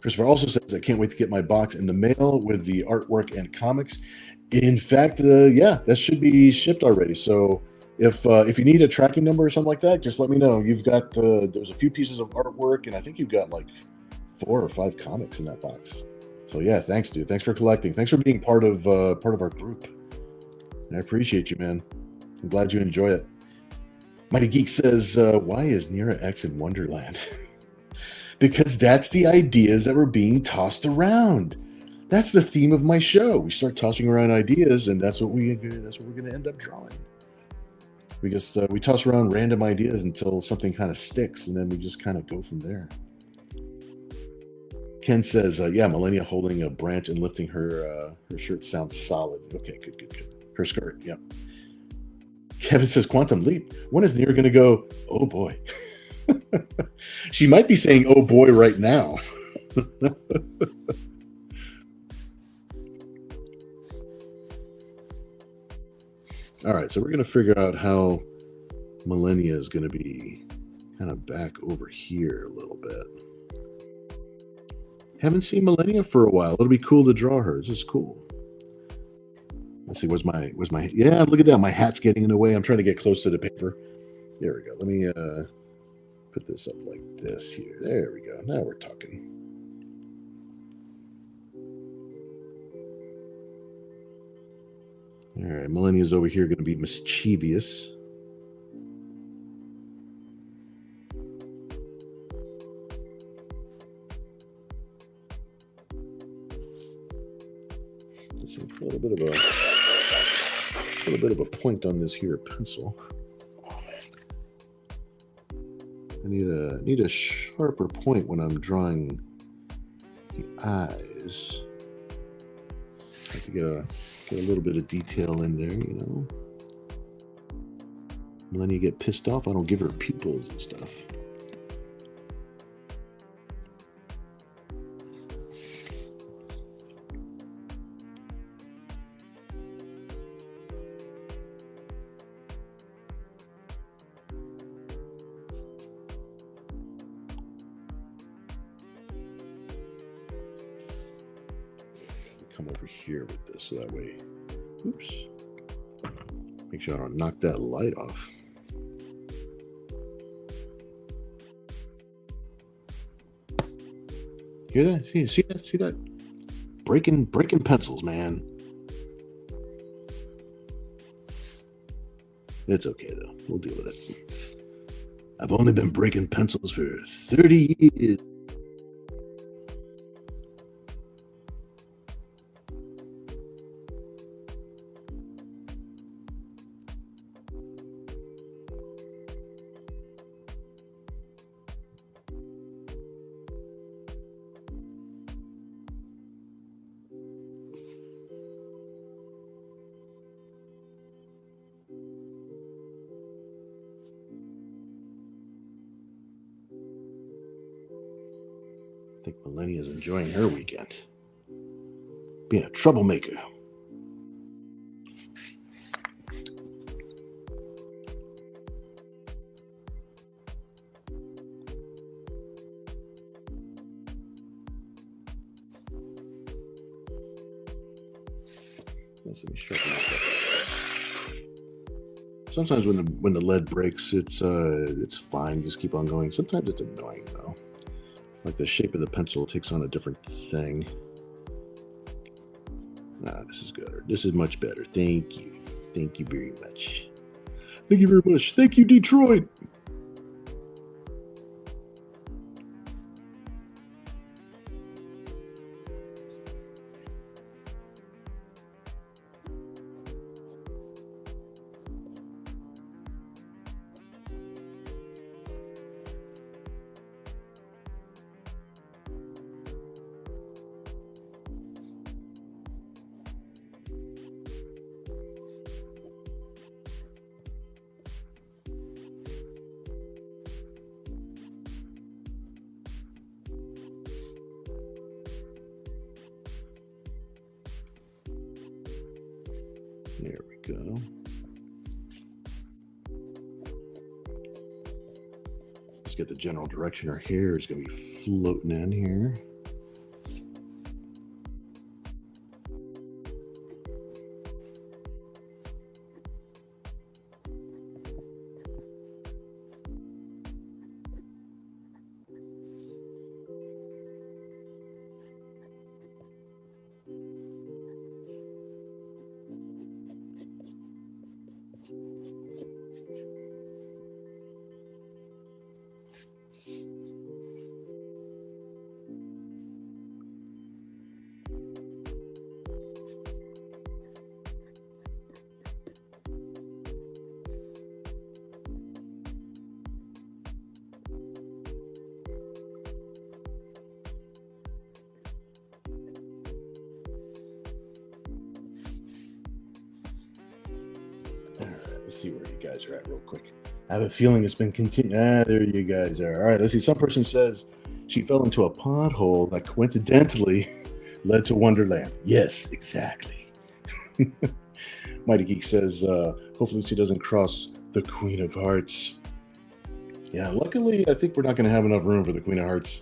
Christopher also says, I can't wait to get my box in the mail with the artwork and comics. In fact, yeah, that should be shipped already. So if you need a tracking number or something like that, just let me know. You've got, there's a few pieces of artwork, and I think you've got like 4 or 5 comics in that box. So yeah, thanks, dude. Thanks for collecting. Thanks for being part of our group. I appreciate you, man. I'm glad you enjoy it. Mighty Geek says, why is Nira X in Wonderland? Because that's the ideas that were being tossed around. That's the theme of my show. We start tossing around ideas, and that's what we're going to end up drawing. We just we toss around random ideas until something kind of sticks, and then we just kind of go from there. Ken says, yeah, Millennia holding a branch and lifting her shirt sounds solid. Okay, good. Her skirt, yep. Kevin says, Quantum Leap. When is Nira going to go, oh boy? She might be saying, oh boy, right now. All right, so we're going to figure out how Millennia is going to be kind of back over here a little bit. Haven't seen Millennia for a while. It'll be cool to draw her. This is cool. Let's see, where's my yeah, look at that. My hat's getting in the way. I'm trying to get close to the paper. There we go. Let me put this up like this here. There we go. Now we're talking. All right, Millennia's over here going to be mischievous. Let's see, a little bit of a point on this here pencil. I need a sharper point when I'm drawing the eyes. I have to get a little bit of detail in there, you know. Millennia get pissed off. I don't give her pupils and stuff. Come over here with this so that way, oops, make sure I don't knock that light off. Hear that? See that? Breaking pencils, man. It's okay though. We'll deal with it. I've only been breaking pencils for 30 years. I think Millennia's enjoying her weekend. Being a troublemaker. Let me sharpen this up. Sometimes when the lead breaks, it's fine. Just keep on going. Sometimes it's annoying though. Like the shape of the pencil takes on a different thing. This is good. This is much better. Thank you. Thank you very much. Thank you very much. Thank you, Detroit. There we go. Let's get the general direction. Our hair is going to be floating in here. Let's see where you guys are at real quick. I have a feeling it's been continuing. There you guys are. All right, let's see. Some person says she fell into a pothole that coincidentally led to Wonderland. Yes, exactly. Mighty Geek says, hopefully she doesn't cross the Queen of Hearts. Yeah, luckily, I think we're not going to have enough room for the Queen of Hearts.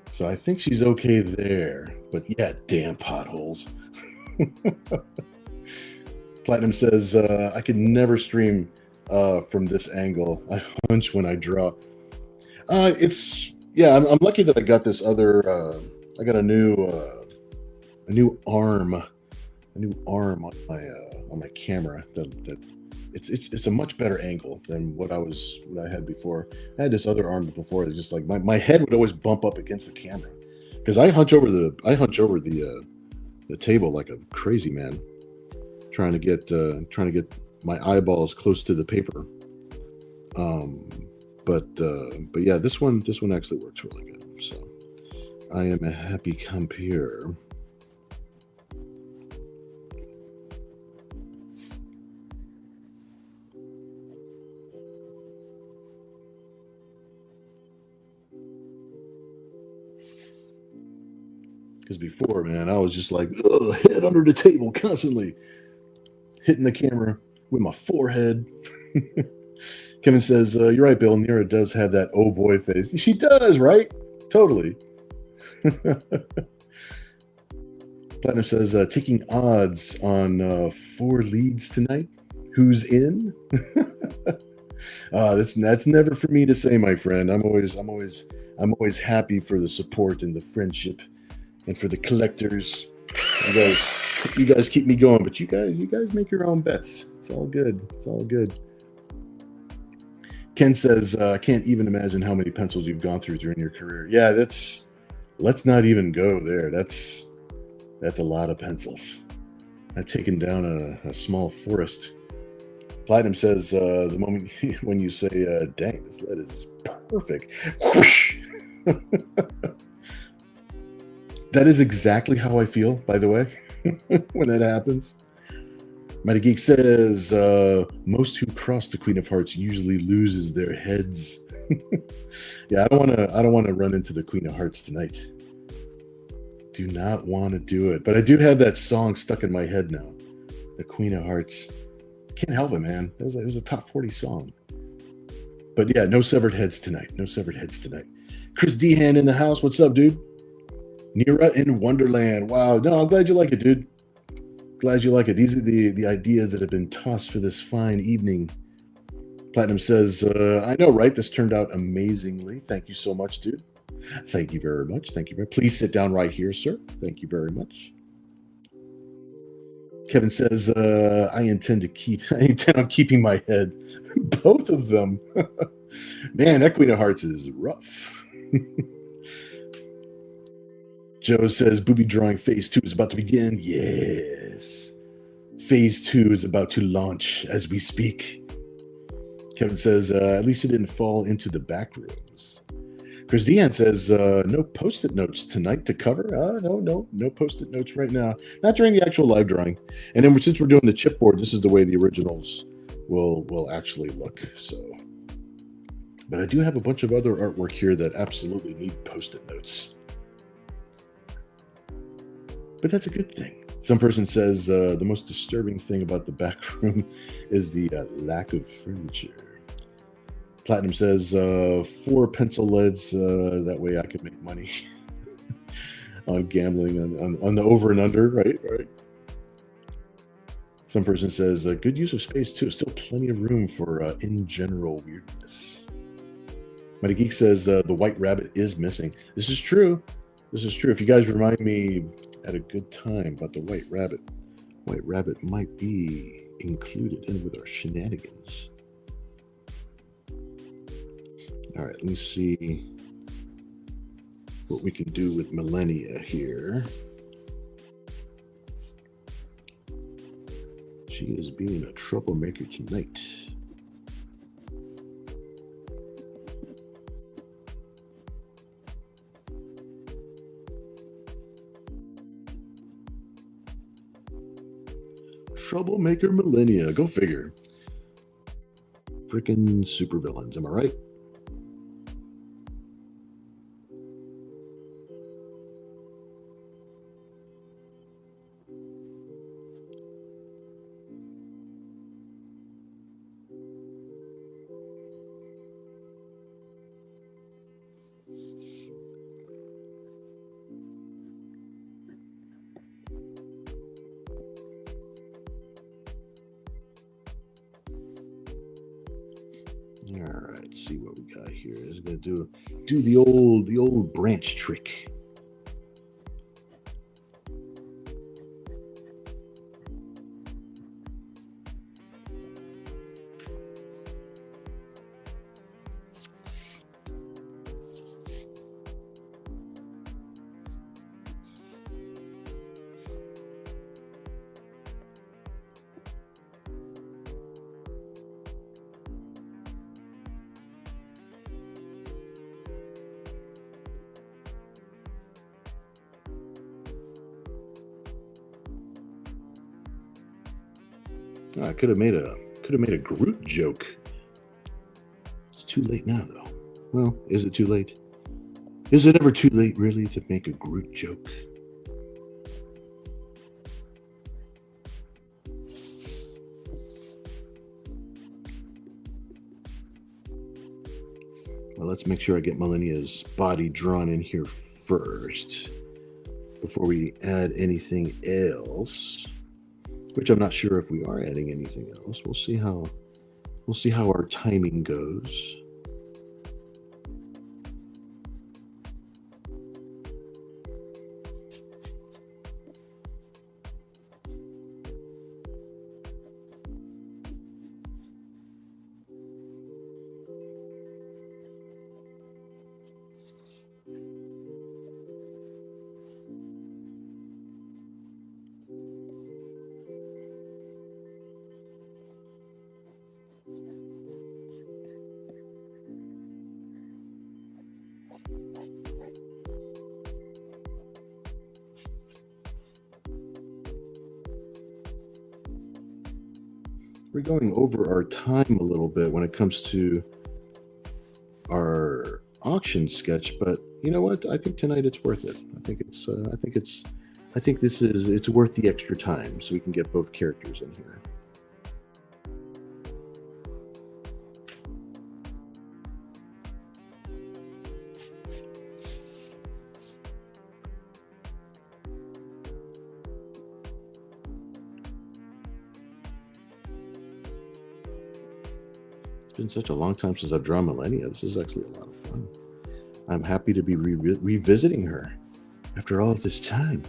So I think she's okay there. But yeah, damn potholes. Platinum says, I can never stream from this angle. I hunch when I draw. I'm lucky that I got this other, I got a new arm on my camera that it's a much better angle than what I had before. I had this other arm before. It's just like my head would always bump up against the camera because I hunch over the table like a crazy man, trying to get my eyeballs close to the paper. But yeah, this one actually works really good. So I am a happy camper. Because before, man, I was just like, head under the table constantly, hitting the camera with my forehead. Kevin says, you're right, Bill. Nira does have that oh boy face. She does, right? Totally. Platinum says, taking odds on 4 leads tonight. Who's in? That's never for me to say, my friend. I'm always happy for the support and the friendship. And for the collectors, you guys keep me going. But you guys make your own bets. It's all good. It's all good. Ken says, I can't even imagine how many pencils you've gone through during your career. Yeah, let's not even go there. That's a lot of pencils. I've taken down a small forest. Platinum says, the moment when you say, dang, this lead is perfect. Whoosh! That is exactly how I feel, by the way, when that happens. Mighty Geek says, most who cross the Queen of Hearts usually loses their heads. Yeah, I don't want to run into the Queen of Hearts tonight. Do not want to do it. But I do have that song stuck in my head now. The Queen of Hearts. Can't help it, man. It was a top 40 song. But yeah, no severed heads tonight. No severed heads tonight. Chris Dehan in the house. What's up, dude? Nira in Wonderland. Wow. No, I'm glad you like it, dude. Glad you like it. These are the ideas that have been tossed for this fine evening. Platinum says, I know, right? This turned out amazingly. Thank you so much, dude. Thank you very much. Thank you very much. Please sit down right here, sir. Thank you very much. Kevin says, I intend on keeping my head. Both of them. Man, that Queen of Hearts is rough. Joe says, booby drawing phase 2 is about to begin. Yes. Phase 2 is about to launch as we speak. Kevin says, at least it didn't fall into the back rooms. Chris Dehan says, no post-it notes tonight to cover. No post-it notes right now. Not during the actual live drawing. And then since we're doing the chipboard, this is the way the originals will actually look. So, but I do have a bunch of other artwork here that absolutely need post-it notes. But that's a good thing. Some person says the most disturbing thing about the back room is the lack of furniture. Platinum says 4 pencil leads. That way I can make money on gambling on the over and under, right? Some person says good use of space too. Still plenty of room for in general weirdness. Mighty Geek says the white rabbit is missing. This is true. This is true. If you guys remind me at a good time about the white rabbit might be included in with our shenanigans. All right, let me see what we can do with Millennia here. She is being a troublemaker tonight. Troublemaker Millennia. Go figure. Freaking supervillains, am I right? All right, see what we got here. It's gonna do the old branch trick. I could have made a Groot joke. It's too late now, though. Well, is it too late? Is it ever too late, really, to make a Groot joke? Well, let's make sure I get Millennia's body drawn in here first before we add anything else. Which I'm not sure if we are adding anything else. We'll see how our timing goes. We're going over our time a little bit when it comes to our auction sketch, but you know what? I think tonight it's worth it. I think it's worth the extra time so we can get both characters in here. been such a long time since I've drawn Millennia. This is actually a lot of fun. I'm happy to be revisiting her after all of this time.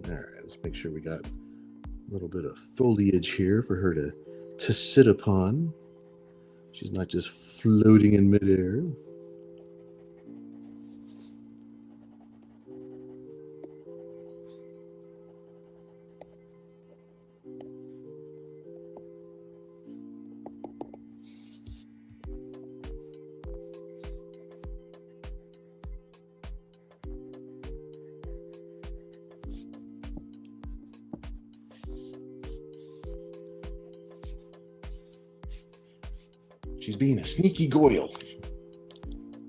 All right, let's make sure we got a little bit of foliage here for her to sit upon. She's not just floating in midair. She's being a sneaky Goyle.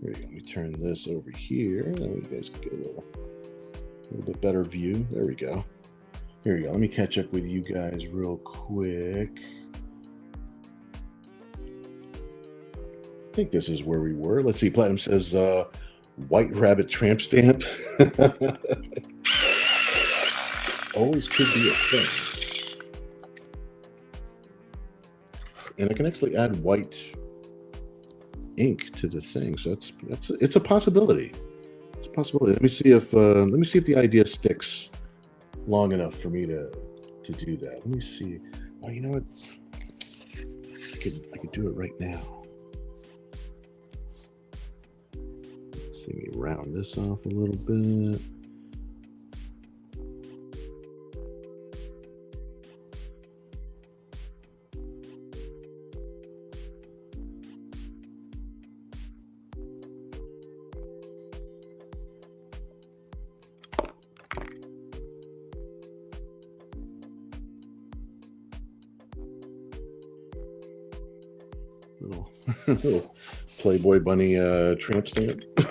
There you go. Let me turn this over here. Then you guys can get a little bit better view. There we go. Here we go. Let me catch up with you guys real quick. I think this is where we were. Let's see. Platinum says White Rabbit tramp stamp. Always could be a thing. And I can actually add white ink to the thing, so it's a possibility. It's a possibility. Let me see if the idea sticks long enough for me to do that. Let me see. Oh, you know what? I could do it right now. See me round this off a little bit. Little Playboy bunny tramp stamp. I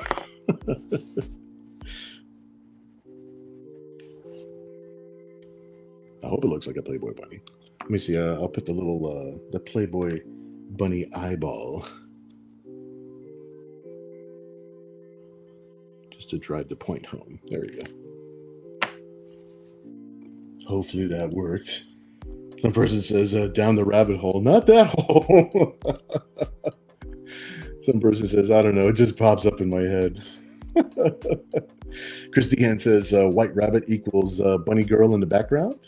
hope it looks like a Playboy bunny. Let me see. I'll put the little the Playboy bunny eyeball just to drive the point home. There we go. Hopefully that worked. Some person says, down the rabbit hole. Not that hole. Some person says, I don't know. It just pops up in my head. Christy Ann says, White Rabbit equals Bunny Girl in the background.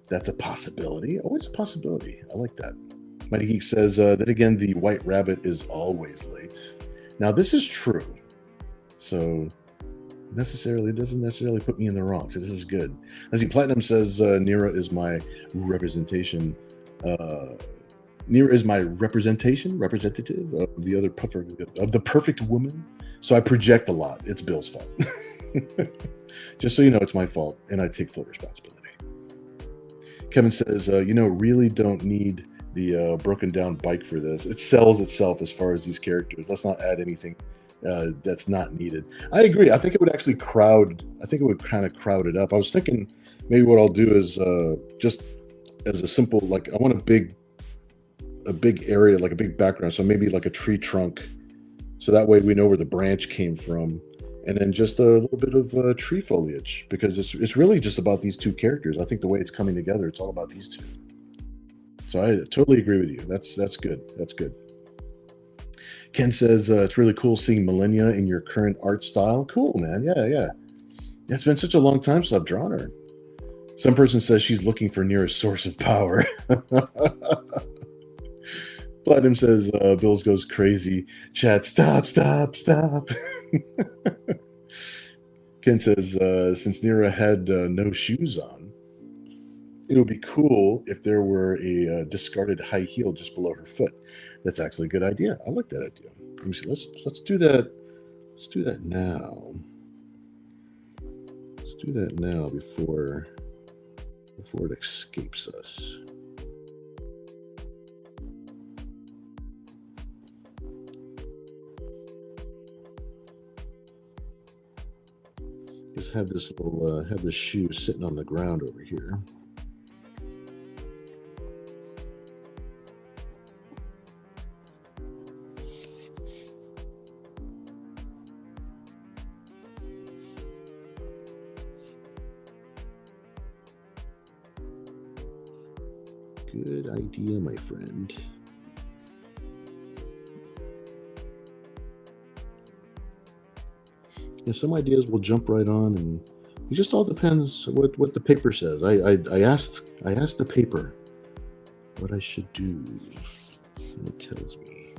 That's a possibility. Oh, it's a possibility. I like that. Mighty Geek says, then again, the White Rabbit is always late. Now, this is true. So, it doesn't necessarily put me in the wrong. So this is good. As he Platinum says, Nira is my representation. Nira is my representative of the other of the perfect woman. So I project a lot. It's Bill's fault. Just so you know, it's my fault, and I take full responsibility. Kevin says, really don't need the broken down bike for this. It sells itself as far as these characters. Let's not add anything that's not needed. I agree. I think it would actually kind of crowd it up. I was thinking maybe what I'll do is just as a simple, like, I want a big area, like a big background. So maybe like a tree trunk. So that way we know where the branch came from. And then just a little bit of tree foliage, because it's really just about these two characters. I think the way it's coming together, it's all about these two. So I totally agree with you. That's good. That's good. Ken says, it's really cool seeing Millennia in your current art style. Cool, man. Yeah. It's been such a long time since I've drawn her. Some person says she's looking for nearest source of power. Platinum says, Bills goes crazy. Chat, stop. Ken says, since Nira had no shoes on, it would be cool if there were a discarded high heel just below her foot. That's actually a good idea. I like that idea. Let me see. Let's do that. Let's do that now. Let's do that now before it escapes us. Just have this little have this shoe sitting on the ground over here. Good idea, my friend. Yeah, some ideas will jump right on, and it just all depends what the paper says. I asked the paper what I should do, and it tells me.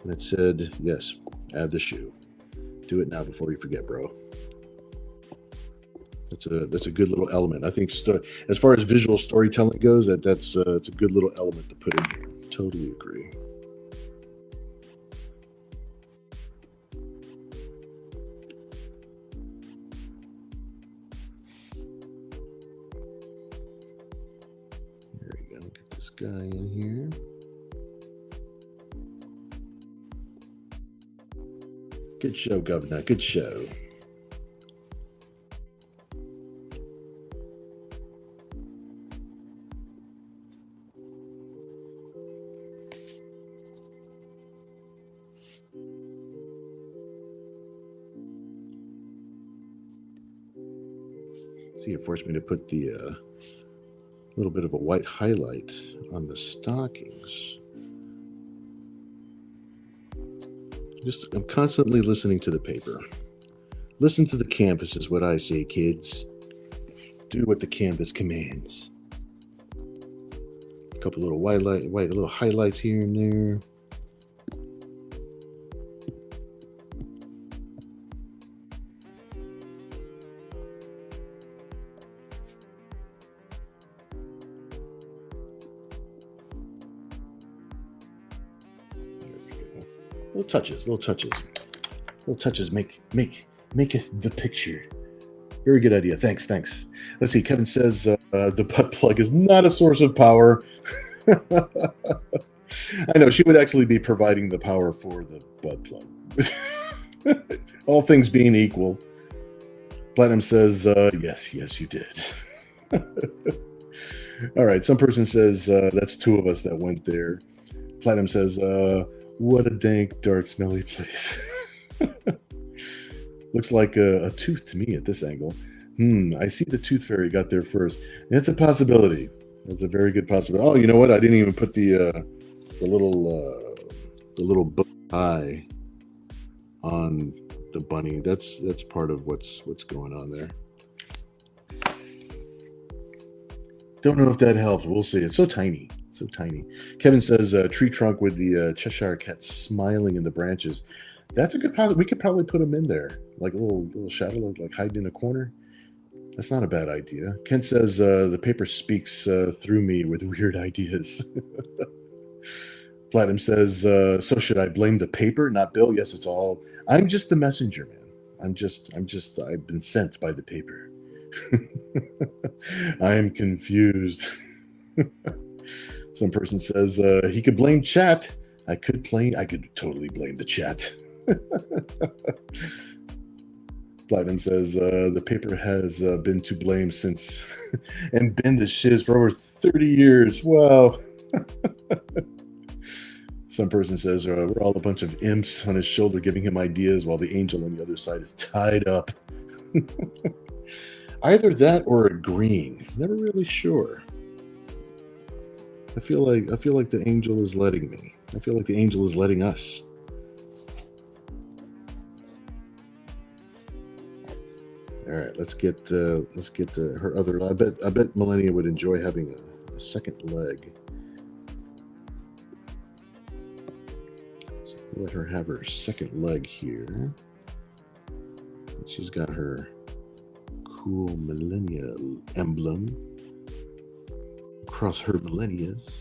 And it said, yes, add the shoe. Do it now before you forget, bro. That's a good little element. I think as far as visual storytelling goes, it's a good little element to put in here. Totally agree. There we go. Get this guy in here. Good show, Governor. Good show. See, it forced me to put the little bit of a white highlight on the stockings. I'm constantly listening to the paper. Listen to the canvas is what I say, kids. Do what the canvas commands. A couple little white little highlights here and there. Little touches maketh the picture. Very good idea. Thanks. Let's see. Kevin says the butt plug is not a source of power. I know she would actually be providing the power for the butt plug. All things being equal. Platinum says, yes, you did. All right. Some person says that's two of us that went there. Platinum says, what a dank, dark, smelly place. Looks like a tooth to me at this angle. I see the tooth fairy got there first. It's a possibility. It's a very good possibility. Oh, you know what? I didn't even put the little bow tie on the bunny. That's part of what's going on there. Don't know if that helps. We'll see. It's so tiny. Kevin says tree trunk with the Cheshire cat smiling in the branches. That's a good possibility. We could probably put him in there, like a little shadow, like hiding in a corner. That's not a bad idea. Kent says the paper speaks through me with weird ideas. Platinum says, so should I blame the paper, not Bill? Yes, it's all. I'm just the messenger, man. I've been sent by the paper. I am confused. Some person says he could blame chat. I could totally blame the chat. Platinum says the paper has been to blame since and been the shiz for over 30 years. Wow. Some person says we're all a bunch of imps on his shoulder giving him ideas while the angel on the other side is tied up. Either that or agreeing. Never really sure. I feel like the angel is letting me. I feel like the angel is letting us. All right, let's get her other. I bet Millennia would enjoy having a second leg. So let her have her second leg here. She's got her cool Millennia emblem across her millennias.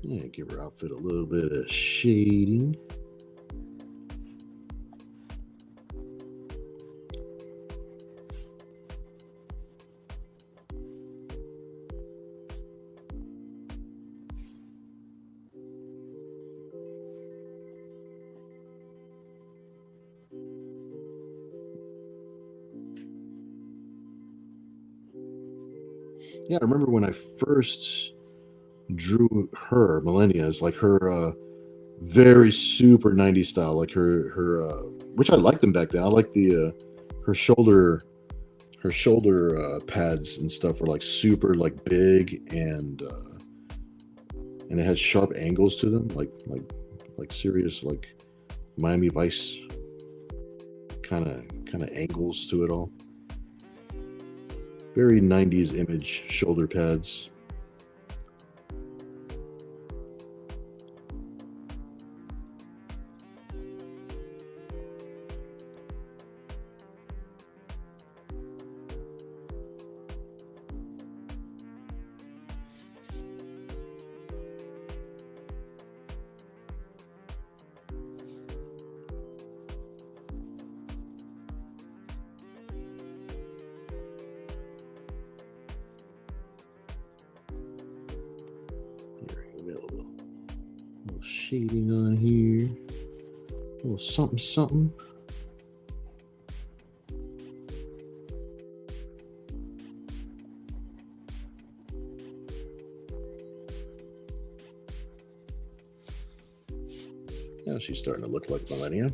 Yeah, give her outfit a little bit of shading. Yeah, I remember when I first drew her, Millennia, as like her very super 90s style, like her which I liked them back then. I like the her shoulder pads and stuff were like super like big and it has sharp angles to them, like serious like Miami Vice kind of angles to it all. Very 90s image shoulder pads. Little shading on here. A little something, something. Now she's starting to look like Millennia.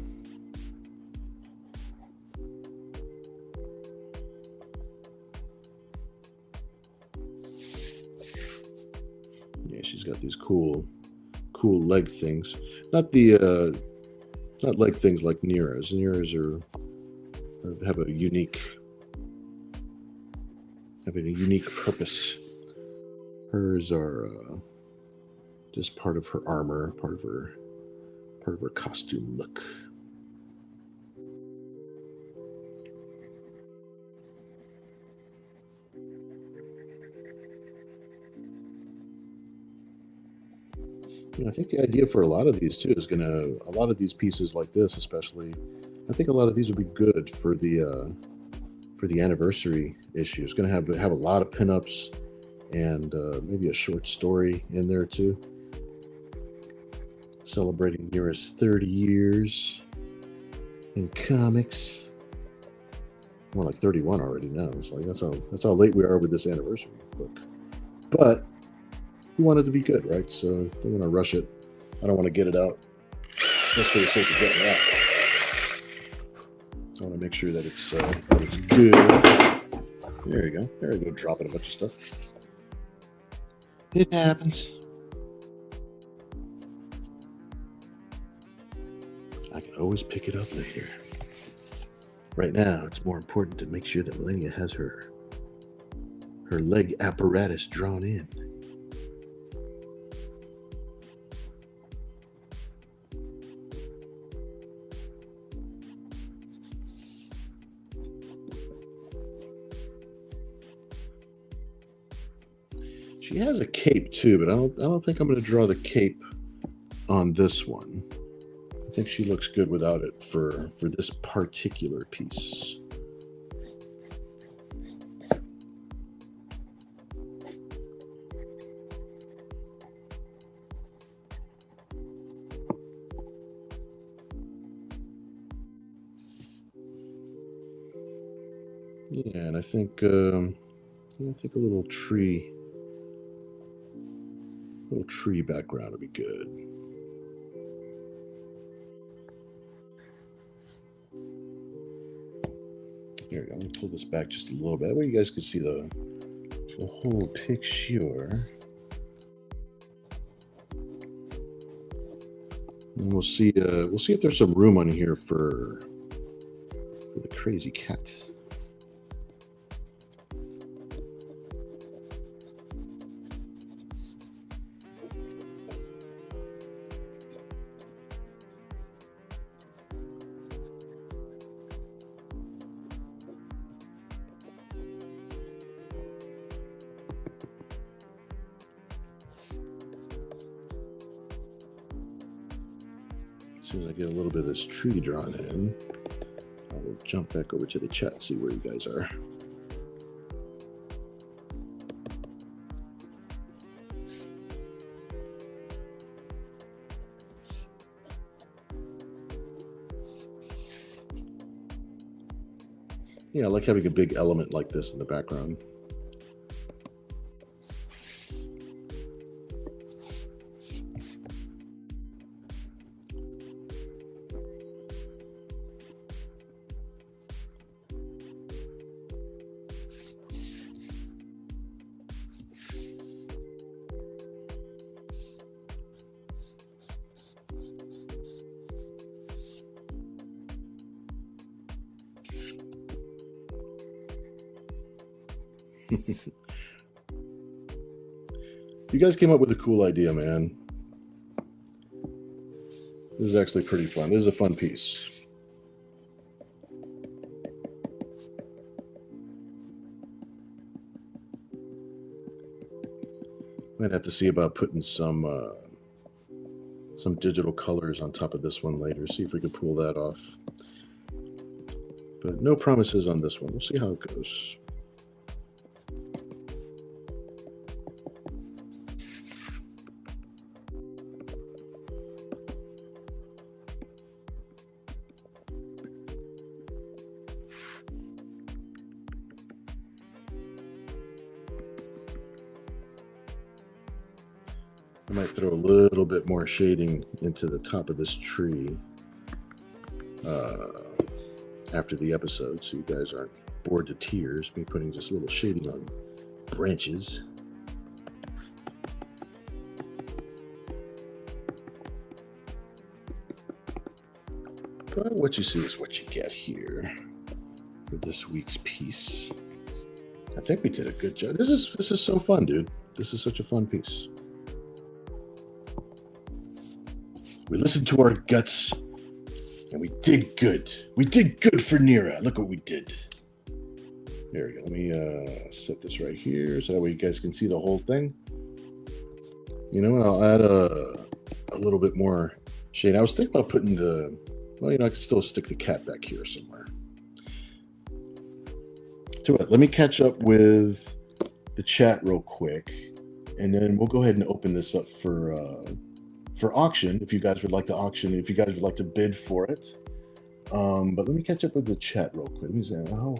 Yeah, she's got these cool leg things. Not leg things like Nira's. Nira's have a unique purpose. Hers are just part of her armor, part of her costume look. I think the idea for a lot of these too is a lot of these pieces like this, especially, I think a lot of these would be good for the anniversary issue. It's going to have a lot of pinups and maybe a short story in there too, celebrating Nira's 30 years in comics. More like 31 already now. It's like that's how late we are with this anniversary book. But we want it to be good, right? So don't want to rush it. I don't want to get it out just for the sake of getting it out. I want to make sure that it's good. There you go. There you go. Dropping a bunch of stuff. It happens. I can always pick it up later. Right now, it's more important to make sure that Millennia has her leg apparatus drawn in. She has a cape too, but I don't think I'm going to draw the cape on this one. I think she looks good without it for this particular piece. Yeah, and I think a little tree background would be good. Here we go. Let me pull this back just a little bit. That way you guys can see the whole picture. And we'll see if there's some room on here for the crazy cat. soon as I get a little bit of this tree drawn in, I will jump back over to the chat and see where you guys are. Yeah, I like having a big element like this in the background. You guys came up with a cool idea, man. This is actually pretty fun. This is a fun piece. Might have to see about putting some digital colors on top of this one later. See if we can pull that off. But no promises on this one. We'll see how it goes. I might throw a little bit more shading into the top of this tree after the episode, so you guys aren't bored to tears. Me putting just a little shading on branches. But what you see is what you get here for this week's piece. I think we did a good job. This is so fun, dude. This is such a fun piece. We listened to our guts, and we did good. We did good for Nira. Look what we did. There we go. Let me set this right here so that way you guys can see the whole thing. You know, I'll add a little bit more shade. I was thinking about putting I could still stick the cat back here somewhere. So let me catch up with the chat real quick, and then we'll go ahead and open this up for auction, if you guys would like to auction, if you guys would like to bid for it. But let me catch up with the chat real quick. Let me say, how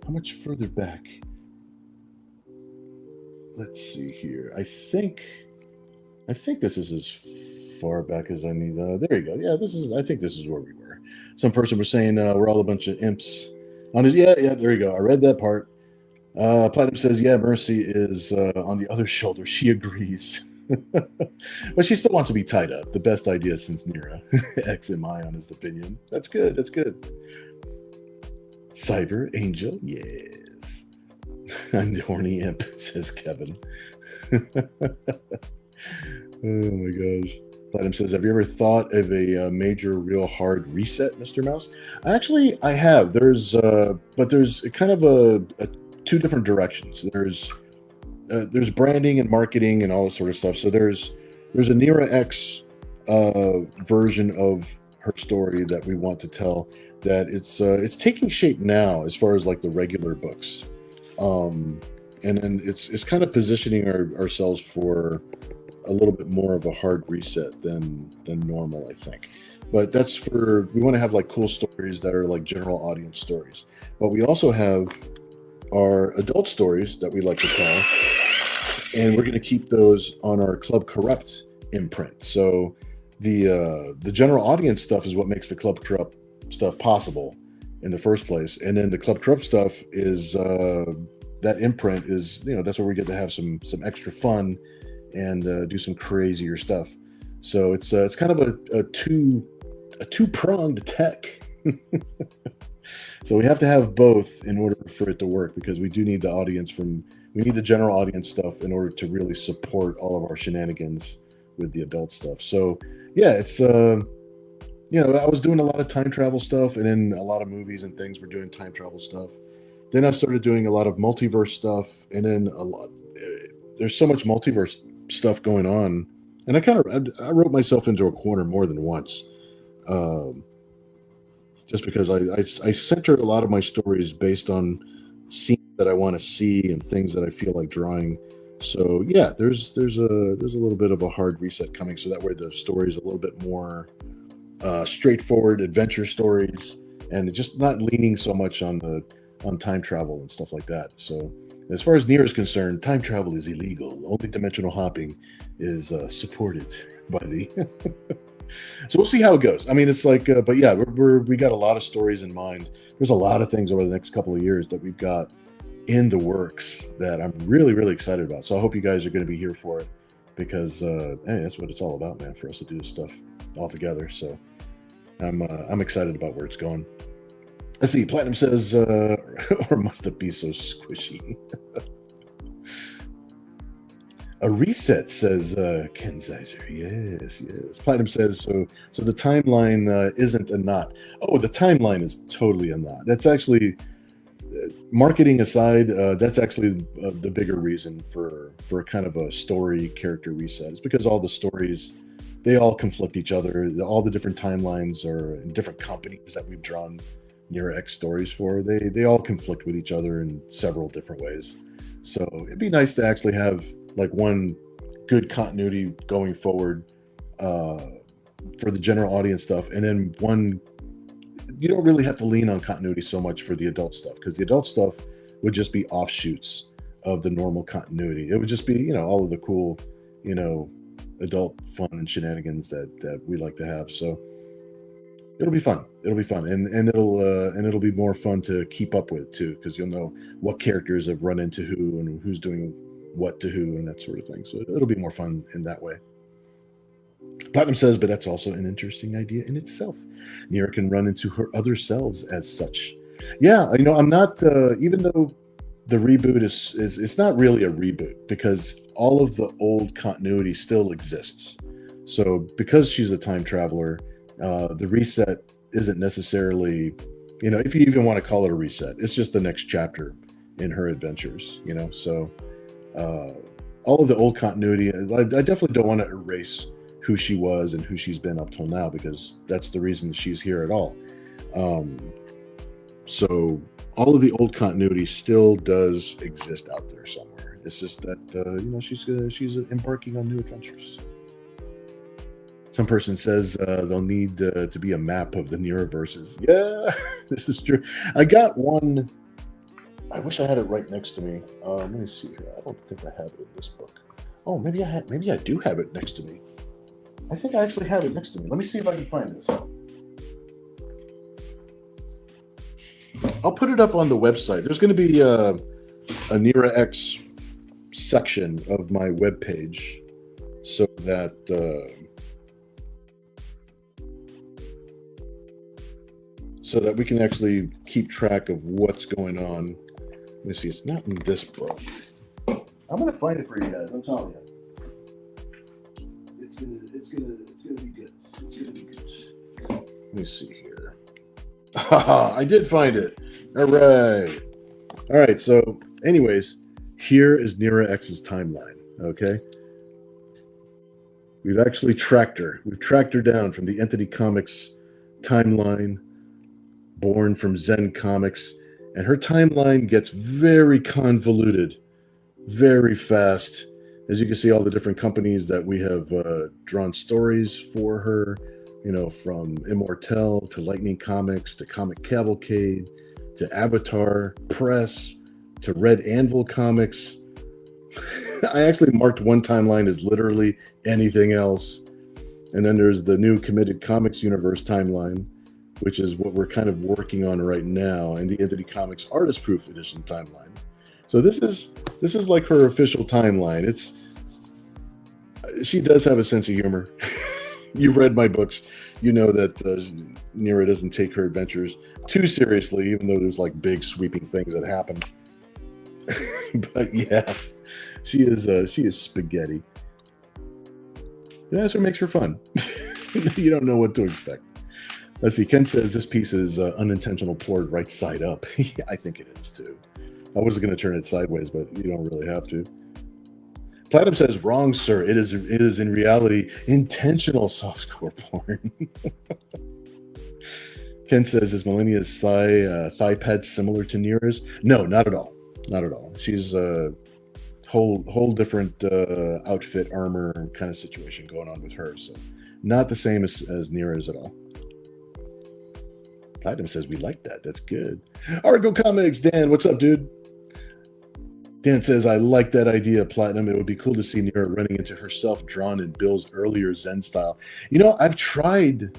much further back? Let's see here. I think this is as far back as I need. There you go. Yeah, I think this is where we were. Some person was saying we're all a bunch of imps. Yeah, there you go. I read that part. Platinum says, yeah, Mercy is on the other shoulder. She agrees. But she still wants to be tied up. The best idea since Nira. X in my honest opinion. That's good. That's good. Cyber Angel, yes. I'm the horny imp, says Kevin. Oh my gosh. Platinum says, have you ever thought of a major real hard reset, Mr. Mouse? Actually, I have. There's kind of a two different directions. There's branding and marketing and all this sort of stuff. So there's a Nira X version of her story that we want to tell, that it's taking shape now as far as like the regular books, and then it's kind of positioning ourselves for a little bit more of a hard reset than normal, I think. But we want to have like cool stories that are like general audience stories. But we also have our adult stories that we like to tell, and we're going to keep those on our Club Corrupt imprint. So the general audience stuff is what makes the Club Corrupt stuff possible in the first place, and then the Club Corrupt stuff is that imprint is, that's where we get to have some extra fun and do some crazier stuff. So it's kind of a two-pronged tech. So we have to have both in order for it to work, because we do need we need the general audience stuff in order to really support all of our shenanigans with the adult stuff. So yeah, it's I was doing a lot of time travel stuff, and then a lot of movies and things were doing time travel stuff. Then I started doing a lot of multiverse stuff, and then there's so much multiverse stuff going on. And I wrote myself into a corner more than once, um, just because I center a lot of my stories based on scenes that I want to see and things that I feel like drawing. So yeah, there's a little bit of a hard reset coming, so that way the story is a little bit more straightforward adventure stories, and just not leaning so much on time travel and stuff like that. So as far as Nier is concerned, time travel is illegal. Only dimensional hopping is supported by the. So we'll see how it goes. I mean, it's like, but yeah, we got a lot of stories in mind. There's a lot of things over the next couple of years that we've got in the works that I'm really, really excited about. So I hope you guys are going to be here for it, because hey, that's what it's all about, man, for us to do this stuff all together. So I'm excited about where it's going. Let's see. Platinum says, or must it be so squishy? A reset, says Ken Zeiser. Yes. Platinum says, so the timeline isn't a knot. Oh, the timeline is totally a knot. That's actually, marketing aside, that's actually the bigger reason for kind of a story character reset. It's because all the stories, they all conflict each other. All the different timelines are in different companies that we've drawn Near X stories for. They all conflict with each other in several different ways. So it'd be nice to actually have like one good continuity going forward for the general audience stuff, and then one, you don't really have to lean on continuity so much for the adult stuff, because the adult stuff would just be offshoots of the normal continuity. It would just be, all of the cool, adult fun and shenanigans that we like to have. So it'll be fun. And it'll be more fun to keep up with too, because you'll know what characters have run into who and who's doing what to who and that sort of thing. So it'll be more fun in that way. Platinum says, but that's also an interesting idea in itself. Nira can run into her other selves as such. Yeah, I'm not, even though the reboot is it's not really a reboot, because all of the old continuity still exists. So because she's a time traveler, the reset isn't necessarily, if you even want to call it a reset, it's just the next chapter in her adventures, so all of the old continuity, I definitely don't want to erase who she was and who she's been up till now, because that's the reason she's here at all. So all of the old continuity still does exist out there somewhere. It's just that she's embarking on new adventures. Some person says they'll need to be a map of the Neroverses. Yeah, this is true. I got one. I wish I had it right next to me. Let me see here. I don't think I have it in this book. Oh, maybe I do have it next to me. I think I actually have it next to me. Let me see if I can find this. I'll put it up on the website. There's going to be a Nira X section of my webpage, so that we can actually keep track of what's going on. Let me see. It's not in this book. I'm going to find it for you guys. I'm telling you. It's gonna be good. It's gonna be good. Let me see here. I did find it. All right. So, anyways, here is Nira X's timeline. Okay. We've actually tracked her. We've tracked her down from the Entity Comics timeline, born from Zen Comics, and her timeline gets very convoluted very fast. As you can see, all the different companies that we have drawn stories for her, from Immortel to Lightning Comics to Comic Cavalcade to Avatar Press to Red Anvil Comics. I actually marked one timeline as literally anything else. And then there's the new Committed Comics Universe timeline, which is what we're kind of working on right now, and the Entity Comics Artist Proof Edition timeline. So this is like her official timeline. She does have a sense of humor. You've read my books. You know that Nira doesn't take her adventures too seriously, even though there's like big sweeping things that happen. But yeah, she is spaghetti. That's what makes her fun. You don't know what to expect. Let's see. Ken says this piece is unintentional poured right side up. I think it is too. I was going to turn it sideways, but you don't really have to. Platinum says, wrong, sir. It is in reality intentional softcore porn. Ken says, is Millennia's thigh pad similar to Nira's? No, not at all. Not at all. She's a whole different outfit, armor kind of situation going on with her. So not the same as Nira's at all. Platinum says, we like that. That's good. Argo Comics, Dan, what's up, dude? Dan says, I like that idea, Platinum. It would be cool to see Nira running into herself drawn in Bill's earlier Zen style. You know, I've tried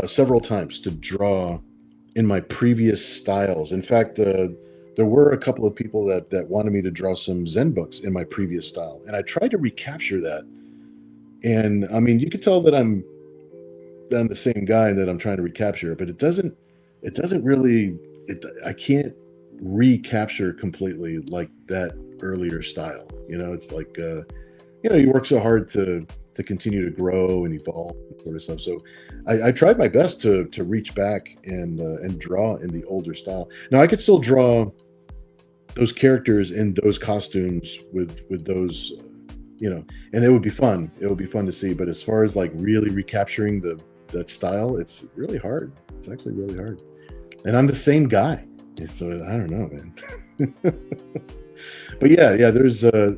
several times to draw in my previous styles. In fact, there were a couple of people that wanted me to draw some Zen books in my previous style. And I tried to recapture that. And I mean, you could tell that I'm the same guy that I'm trying to recapture, but it doesn't really, I can't recapture completely like that earlier style. You know, it's like, you know, you work so hard to continue to grow and evolve and sort of stuff. So I tried my best to reach back and draw in the older style. Now I could still draw those characters in those costumes with those, you know, and it would be fun. It would be fun to see. But as far as like really recapturing that style, it's really hard. It's actually really hard. And I'm the same guy. So I don't know, man. But yeah, there's a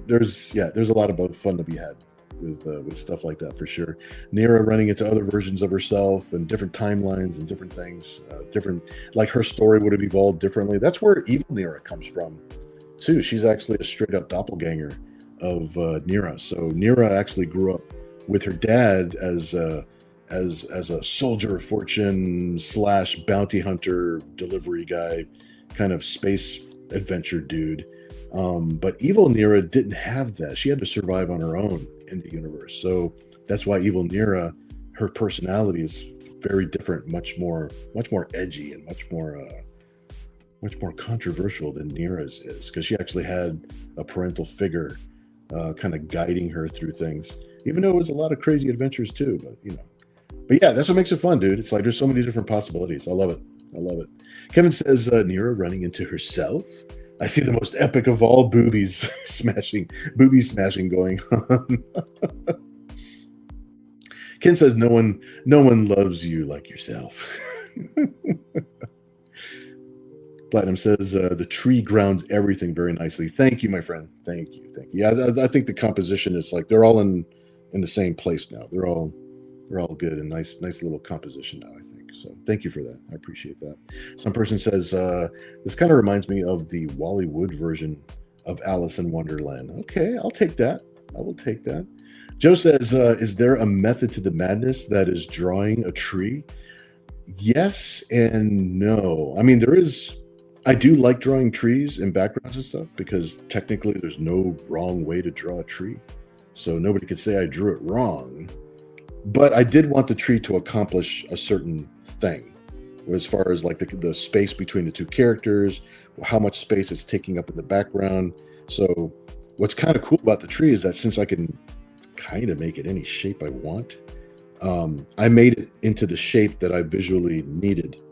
lot of fun to be had with stuff like that for sure. Nira running into other versions of herself and different timelines and different things, like her story would have evolved differently. That's where Evil Nira comes from, too. She's actually a straight up doppelganger of Nira. So Nira actually grew up with her dad as a soldier of fortune / bounty hunter delivery guy, kind of space adventure dude. But Evil Nira didn't have that. She had to survive on her own in the universe. So that's why Evil Nira, her personality is very different, much more edgy and much more controversial than Nira's is, because she actually had a parental figure kind of guiding her through things, even though it was a lot of crazy adventures too. But you know. But yeah, that's what makes it fun, dude. It's like there's so many different possibilities. I love it. Kevin says, Nira running into herself. I see the most epic of all booby smashing going on. Ken says, no one loves you like yourself. Platinum says, the tree grounds everything very nicely. Thank you, my friend. Thank you. Yeah, I think the composition is like they're all in the same place now. They're all good and nice little composition now, I think. So thank you for that. I appreciate that. Some person says, this kind of reminds me of the Wally Wood version of Alice in Wonderland. Okay, I'll take that. I will take that. Joe says, is there a method to the madness that is drawing a tree? Yes and no. I mean, there is. I do like drawing trees and backgrounds and stuff because technically there's no wrong way to draw a tree. So nobody could say I drew it wrong. But I did want the tree to accomplish a certain thing as far as like the space between the two characters, how much space it's taking up in the background. So what's kind of cool about the tree is that since I can kind of make it any shape I want, I made it into the shape that I visually needed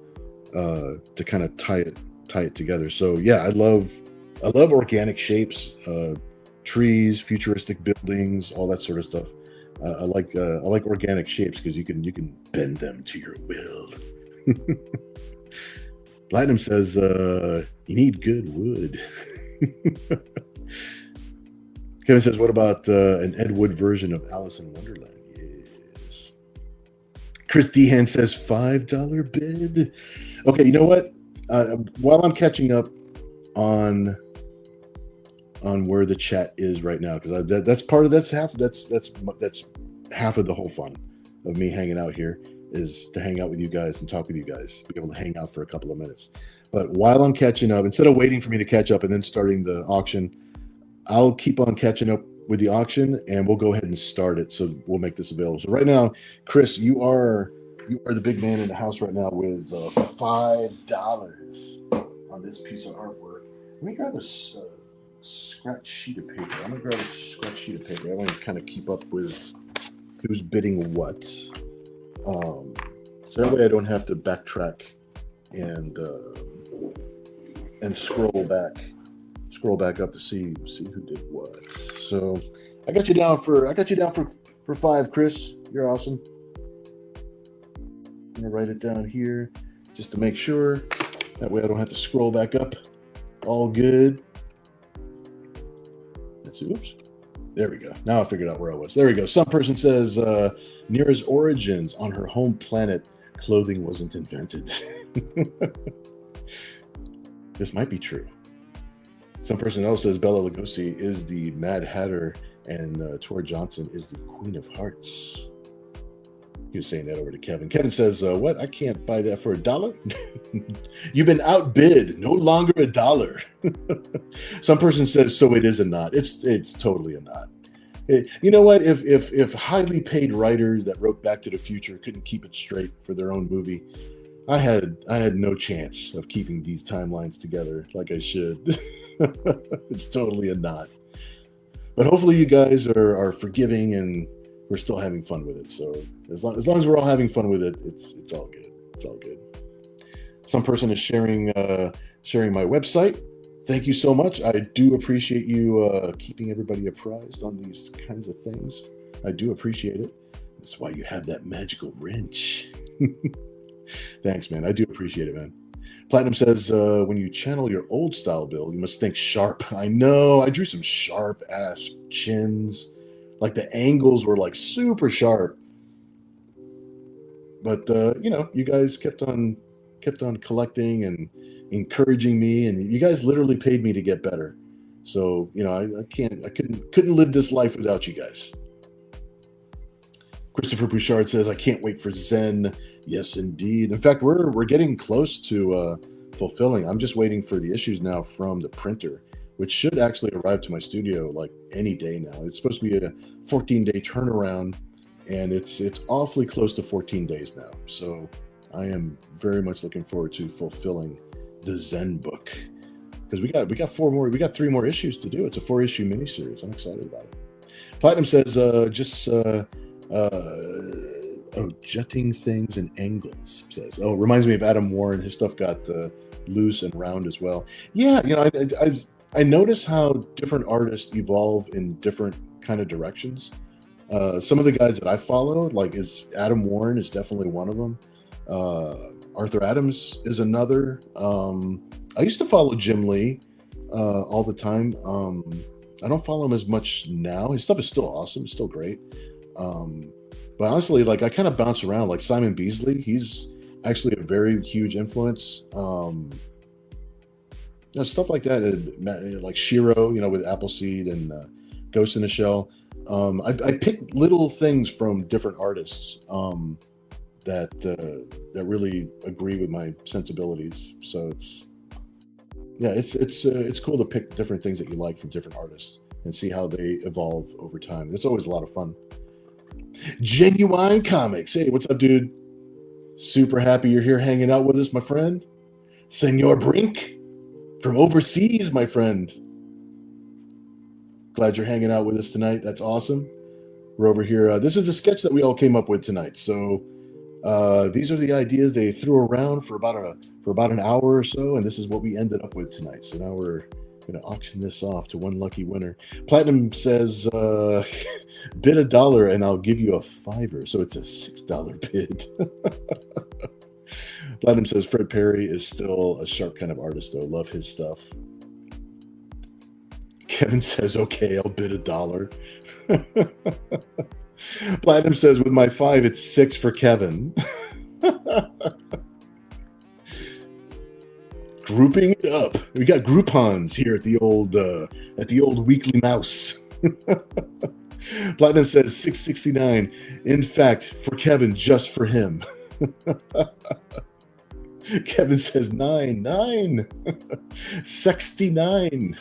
to kind of tie it together. So yeah, I love organic shapes, trees, futuristic buildings, all that sort of stuff. I like organic shapes because you can bend them to your will. Platinum says you need good wood. Kevin says, what about an Ed Wood version of Alice in Wonderland? Yes. Chris Dehan says $5 bid. Okay, you know what? While I'm catching up on where the chat is right now, because that's half of the whole fun of me hanging out here is to hang out with you guys and talk with you guys, be able to hang out for a couple of minutes. But while I'm catching up, instead of waiting for me to catch up and then starting the auction, I'll keep on catching up with the auction and we'll go ahead and start it. So we'll make this available. So right now, Chris, you are the big man in the house right now with $5 on this piece of artwork. Let me grab a scratch sheet of paper. I'm gonna grab a scratch sheet of paper. I want to kind of keep up with who's bidding what. So that way I don't have to backtrack and scroll back scroll back up to see who did what. So I got you down for 5, Chris. You're awesome. I'm gonna write it down here just to make sure. That way I don't have to scroll back up. All good. Let's see. Oops. There we go. Now I figured out where I was. There we go. Some person says Nira's origins on her home planet, clothing wasn't invented. This might be true. Some person else says Bela Lugosi is the Mad Hatter and Tor Johnson is the Queen of Hearts. He was saying that over to Kevin. Kevin says, what? I can't buy that for $1? You've been outbid. No longer $1. Some person says, so it is a knot. It's totally a knot. You know what? If highly paid writers that wrote Back to the Future couldn't keep it straight for their own movie, I had no chance of keeping these timelines together like I should. It's totally a knot. But hopefully you guys are forgiving and we're still having fun with it. So as long as we're all having fun with it, it's all good. It's all good. Some person is sharing my website. Thank you so much. I do appreciate you keeping everybody apprised on these kinds of things. I do appreciate it. That's why you have that magical wrench. Thanks, man. I do appreciate it, man. Platinum says, when you channel your old style build, you must think sharp. I know. I drew some sharp ass chins. Like the angles were like super sharp. But you guys kept on collecting and encouraging me, and you guys literally paid me to get better. So, I couldn't live this life without you guys. Christopher Bouchard says, I can't wait for Zen. Yes, indeed. In fact, we're getting close to fulfilling. I'm just waiting for the issues now from the printer, which should actually arrive to my studio like any day now. It's supposed to be a 14-day turnaround, and it's awfully close to 14 days now. So I am very much looking forward to fulfilling the Zen book, because we got 3 more issues to do. It's a 4-issue miniseries. I'm excited about it. Platinum says jutting things and angles. Says, reminds me of Adam Warren. His stuff got loose and round as well. Yeah, I notice how different artists evolve in different kind of directions. Some of the guys that I follow, like Adam Warren is definitely one of them. Arthur Adams is another. I used to follow Jim Lee all the time. I don't follow him as much now. His stuff is still awesome, still great. But honestly, like I kind of bounce around. Like Simon Beasley, he's actually a very huge influence. Stuff like that, like Shiro, with Appleseed and Ghost in the Shell. I pick little things from different artists that really agree with my sensibilities. So it's cool to pick different things that you like from different artists and see how they evolve over time. It's always a lot of fun. Genuine Comics. Hey, what's up, dude? Super happy you're here hanging out with us, my friend. Senor Brink from overseas, my friend. Glad you're hanging out with us tonight. That's awesome. We're over here. This is a sketch that we all came up with tonight. So these are the ideas they threw around for about an hour or so, and this is what we ended up with tonight. So now we're going to auction this off to one lucky winner. Platinum says, bid $1 and I'll give you a $5. So it's a $6 bid. Platinum says Fred Perry is still a sharp kind of artist, though. Love his stuff. Kevin says, okay, I'll bid $1. Platinum says, with my 5, it's 6 for Kevin. Grouping it up. We got Groupons here at the old Weekly Mouse. Platinum says $6.69. In fact, for Kevin, just for him. Kevin says 9. 69.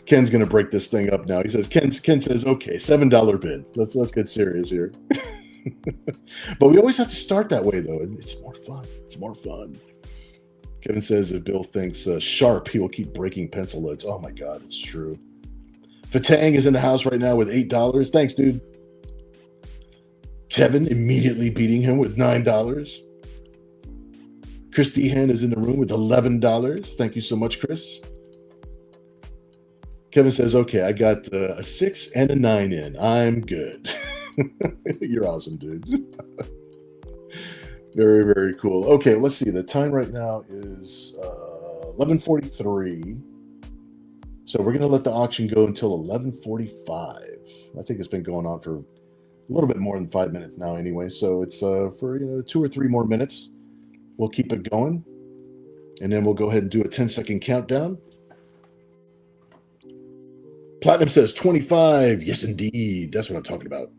Ken's gonna break this thing up now. He says Ken says, okay, $7 bid. Let's get serious here. But we always have to start that way, though. It's more fun. It's more fun. Kevin says if Bill thinks sharp, he will keep breaking pencil leads. Oh my God, it's true. Fatang is in the house right now with $8. Thanks, dude. Kevin immediately beating him with $9. Chris Dehan is in the room with $11. Thank you so much, Chris. Kevin says, okay, I got a 6 and a 9 in. I'm good. You're awesome, dude. Very, very cool. Okay, let's see. The time right now is 11:43. So we're going to let the auction go until 11:45. I think it's been going on for a little bit more than 5 minutes now anyway. So it's for 2 or 3 more minutes. We'll keep it going. And then we'll go ahead and do a 10-second countdown. Platinum says 25. Yes, indeed. That's what I'm talking about.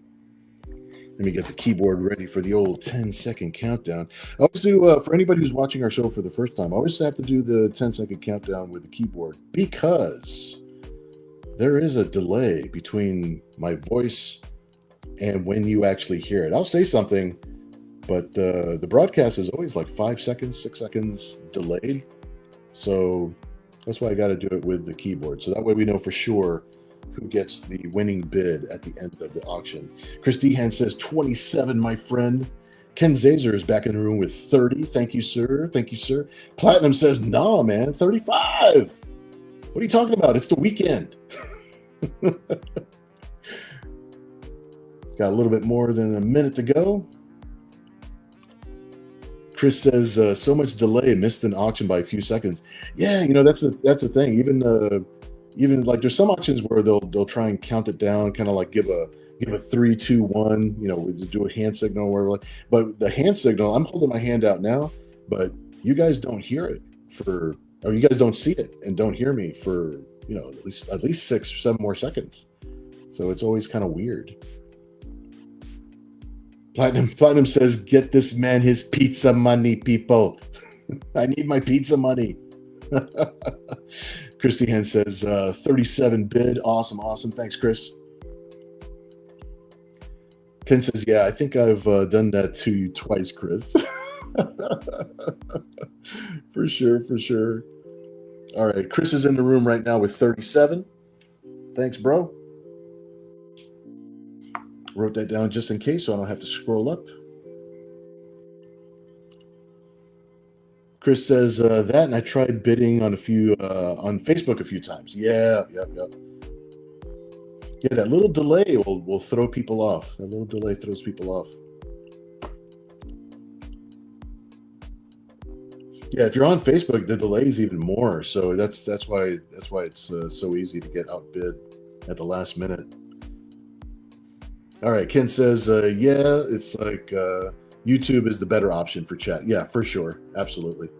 Let me get the keyboard ready for the old 10-second countdown. I always do, for anybody who's watching our show for the first time, I always have to do the 10-second countdown with the keyboard because there is a delay between my voice and when you actually hear it. I'll say something, but the broadcast is always like 5 seconds, 6 seconds delayed. So that's why I got to do it with the keyboard. So that way we know for sure who gets the winning bid at the end of the auction. Chris Dehan says 27, my friend. Ken Zazer is back in the room with 30. Thank you, sir. Thank you, sir. Platinum says, nah, man, 35. What are you talking about? It's the weekend. Got a little bit more than a minute to go. Chris says, so much delay, missed an auction by a few seconds. Yeah, that's the thing. Even like there's some auctions where they'll try and count it down, kind of like give a 3, 2, 1, we do a hand signal or whatever. But the hand signal, I'm holding my hand out now, but you guys don't hear it or you guys don't see it and don't hear me for at least 6 or 7 more seconds. So it's always kind of weird. Platinum says, get this man his pizza money, people. I need my pizza money. Christy Hen says 37 bid. Awesome. Thanks, Chris. Ken says, yeah, I think I've done that to you twice, Chris. For sure. All right, Chris is in the room right now with 37. Thanks, bro. Wrote that down just in case so I don't have to scroll up. Chris says that, and I tried bidding on on Facebook a few times. Yeah. Yeah, that little delay will throw people off. That little delay throws people off. Yeah, if you're on Facebook, the delay is even more. So that's why it's so easy to get outbid at the last minute. All right, Ken says, yeah, it's like YouTube is the better option for chat. Yeah, for sure. Absolutely.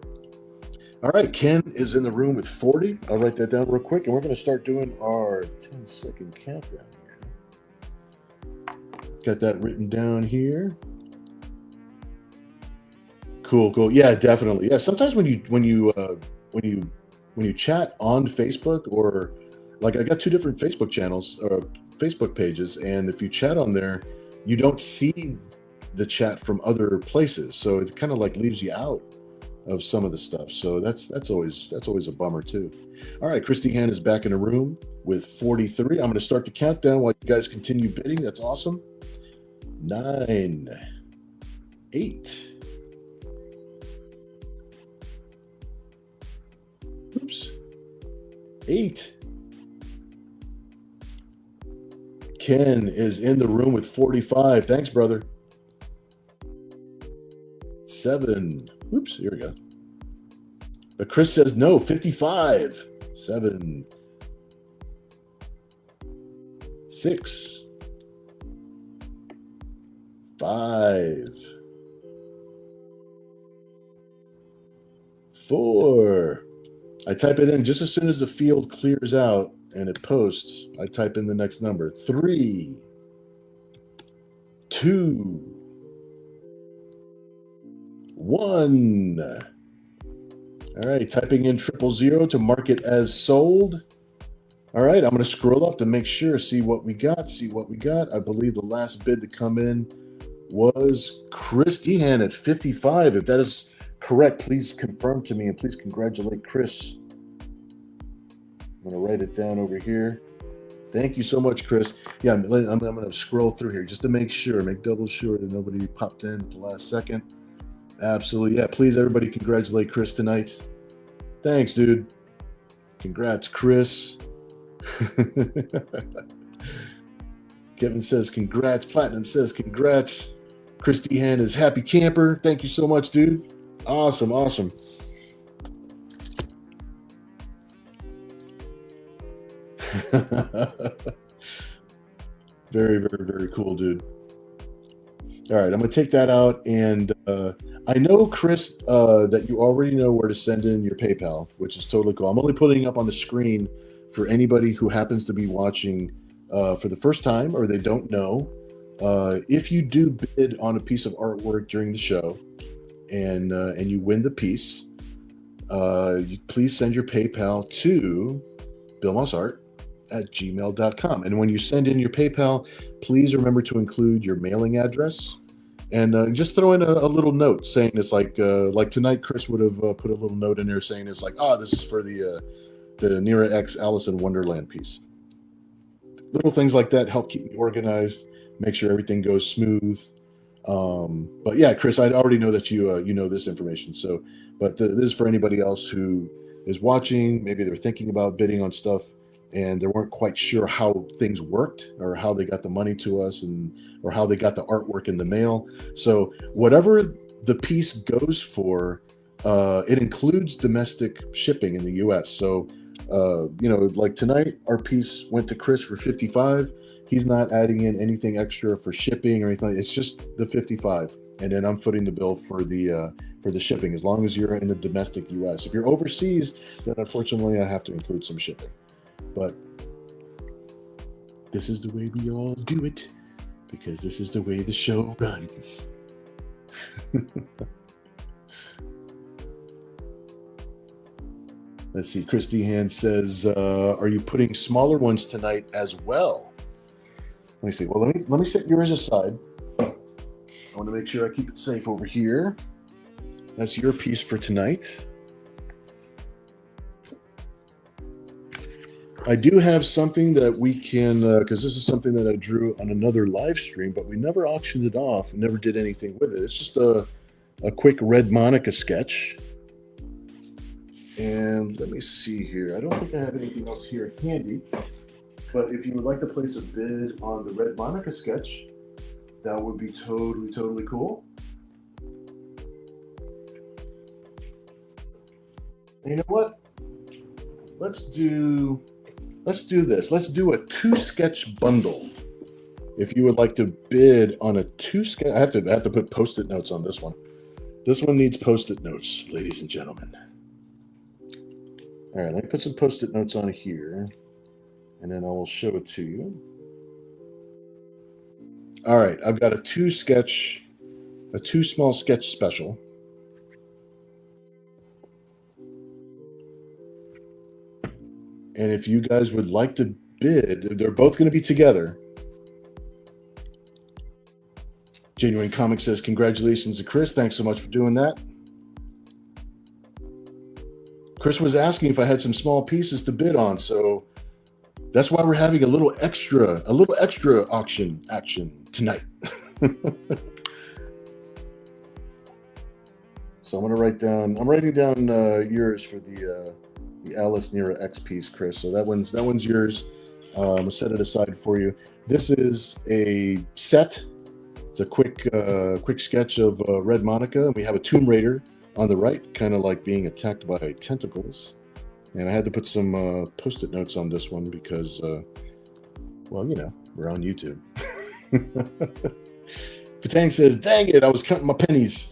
All right, Ken is in the room with 40. I'll write that down real quick, and we're going to start doing our 10-second countdown here. Got that written down here. Cool. Yeah, definitely. Yeah, sometimes when you chat on Facebook, or like I got 2 different Facebook channels or Facebook pages, and if you chat on there, you don't see the chat from other places, so it kind of like leaves you out of some of the stuff. So that's always a bummer too. All right, Christy Han is back in the room with 43. I'm going to start the countdown while you guys continue bidding. That's awesome. 9, 8. Oops. 8. Ken is in the room with 45. Thanks, brother. 7. Oops, here we go. But Chris says no, 55. 7. 6. 5. 4. I type it in just as soon as the field clears out and it posts. I type in the next number. 3. 2. 1. All right, typing in 000 to mark it as sold. All right, I'm going to scroll up to make sure, see what we got. I believe the last bid to come in was Chris Dehan at 55. If that is correct, please confirm to me and please congratulate Chris. I'm going to write it down over here. Thank you so much, Chris. Yeah, I'm going to scroll through here just to make double sure that nobody popped in at the last second. Absolutely. Yeah, please, everybody, congratulate Chris tonight. Thanks, dude. Congrats, Chris. Kevin says congrats. Platinum says congrats. Chris Dehan is happy camper. Thank you so much, dude. Awesome, awesome. Very, very, very cool, dude. All right, I'm going to take that out. And I know, Chris, that you already know where to send in your PayPal, which is totally cool. I'm only putting up on the screen for anybody who happens to be watching for the first time or they don't know. If you do bid on a piece of artwork during the show and you win the piece, you please send your PayPal to billmossart@gmail.com. And when you send in your PayPal, please remember to include your mailing address and just throw in a little note saying it's like tonight, Chris would have put a little note in there saying it's like, this is for the Nira X Alice in Wonderland piece. Little things like that help keep me organized, make sure everything goes smooth. But yeah, Chris, I already know that you know this information. So, but this is for anybody else who is watching. Maybe they're thinking about bidding on stuff and they weren't quite sure how things worked or how they got the money to us or how they got the artwork in the mail. So whatever the piece goes for, it includes domestic shipping in the US. So, like tonight, our piece went to Chris for $55. He's not adding in anything extra for shipping or anything. It's just the $55, and then I'm footing the bill for the shipping. As long as you're in the domestic U.S. If you're overseas, then unfortunately I have to include some shipping. But this is the way we all do it, because this is the way the show runs. Let's see. Chris Dehan says, "Are you putting smaller ones tonight as well?" Let me see. Well, let me set yours aside. I want to make sure I keep it safe over here. That's your piece for tonight. I do have something that we can, because this is something that I drew on another live stream, but we never auctioned it off, never did anything with it. It's just a quick Red Monica sketch. And let me see here. I don't think I have anything else here handy. But if you would like to place a bid on the Red Monica sketch, that would be totally, totally cool. And you know what? Let's do this. Let's do a 2-sketch bundle. If you would like to bid on a 2-sketch, I have to put Post-it notes on this one. This one needs Post-it notes, ladies and gentlemen. All right, let me put some Post-it notes on here, and then I will show it to you. All right, I've got a 2 small sketch special. And if you guys would like to bid, they're both going to be together. Genuine Comic says, congratulations to Chris. Thanks so much for doing that. Chris was asking if I had some small pieces to bid on, so that's why we're having a little extra auction action tonight. So I'm writing down yours for the Alice Nira X piece, Chris. So that one's yours. I'm gonna set it aside for you. This is a set. It's a quick sketch of Red Monica. We have a Tomb Raider on the right, kind of like being attacked by tentacles. And I had to put some Post-it notes on this one because, we're on YouTube. Fatang says, dang it, I was counting my pennies.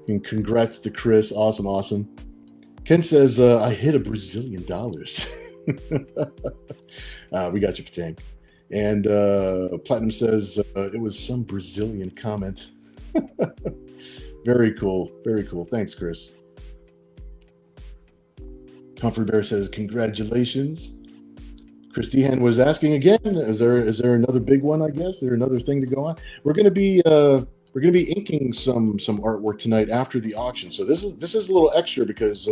And congrats to Chris. Awesome. Ken says, I hit $1 Brazilian. We got you, Fatang. And Platinum says, it was some Brazilian comment. Very cool. Thanks, Chris. Humphrey Bear says, congratulations. Chris Dehan was asking again, is there another big one, I guess? Is there another thing to go on? We're gonna be inking some artwork tonight after the auction. So this is a little extra because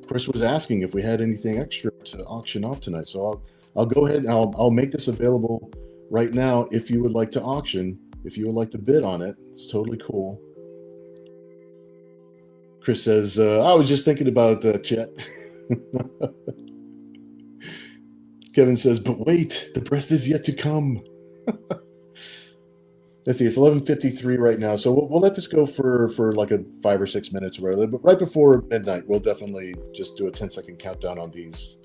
Chris was asking if we had anything extra to auction off tonight. So I'll go ahead and I'll make this available right now if you would like to auction, if you would like to bid on it. It's totally cool. Chris says, I was just thinking about Chet. Kevin says, but wait, the breast is yet to come. Let's see, it's 11:53 right now, so we'll let this go for like a 5 or 6 minutes or whatever. But right before midnight, we'll definitely just do a 10-second countdown on these,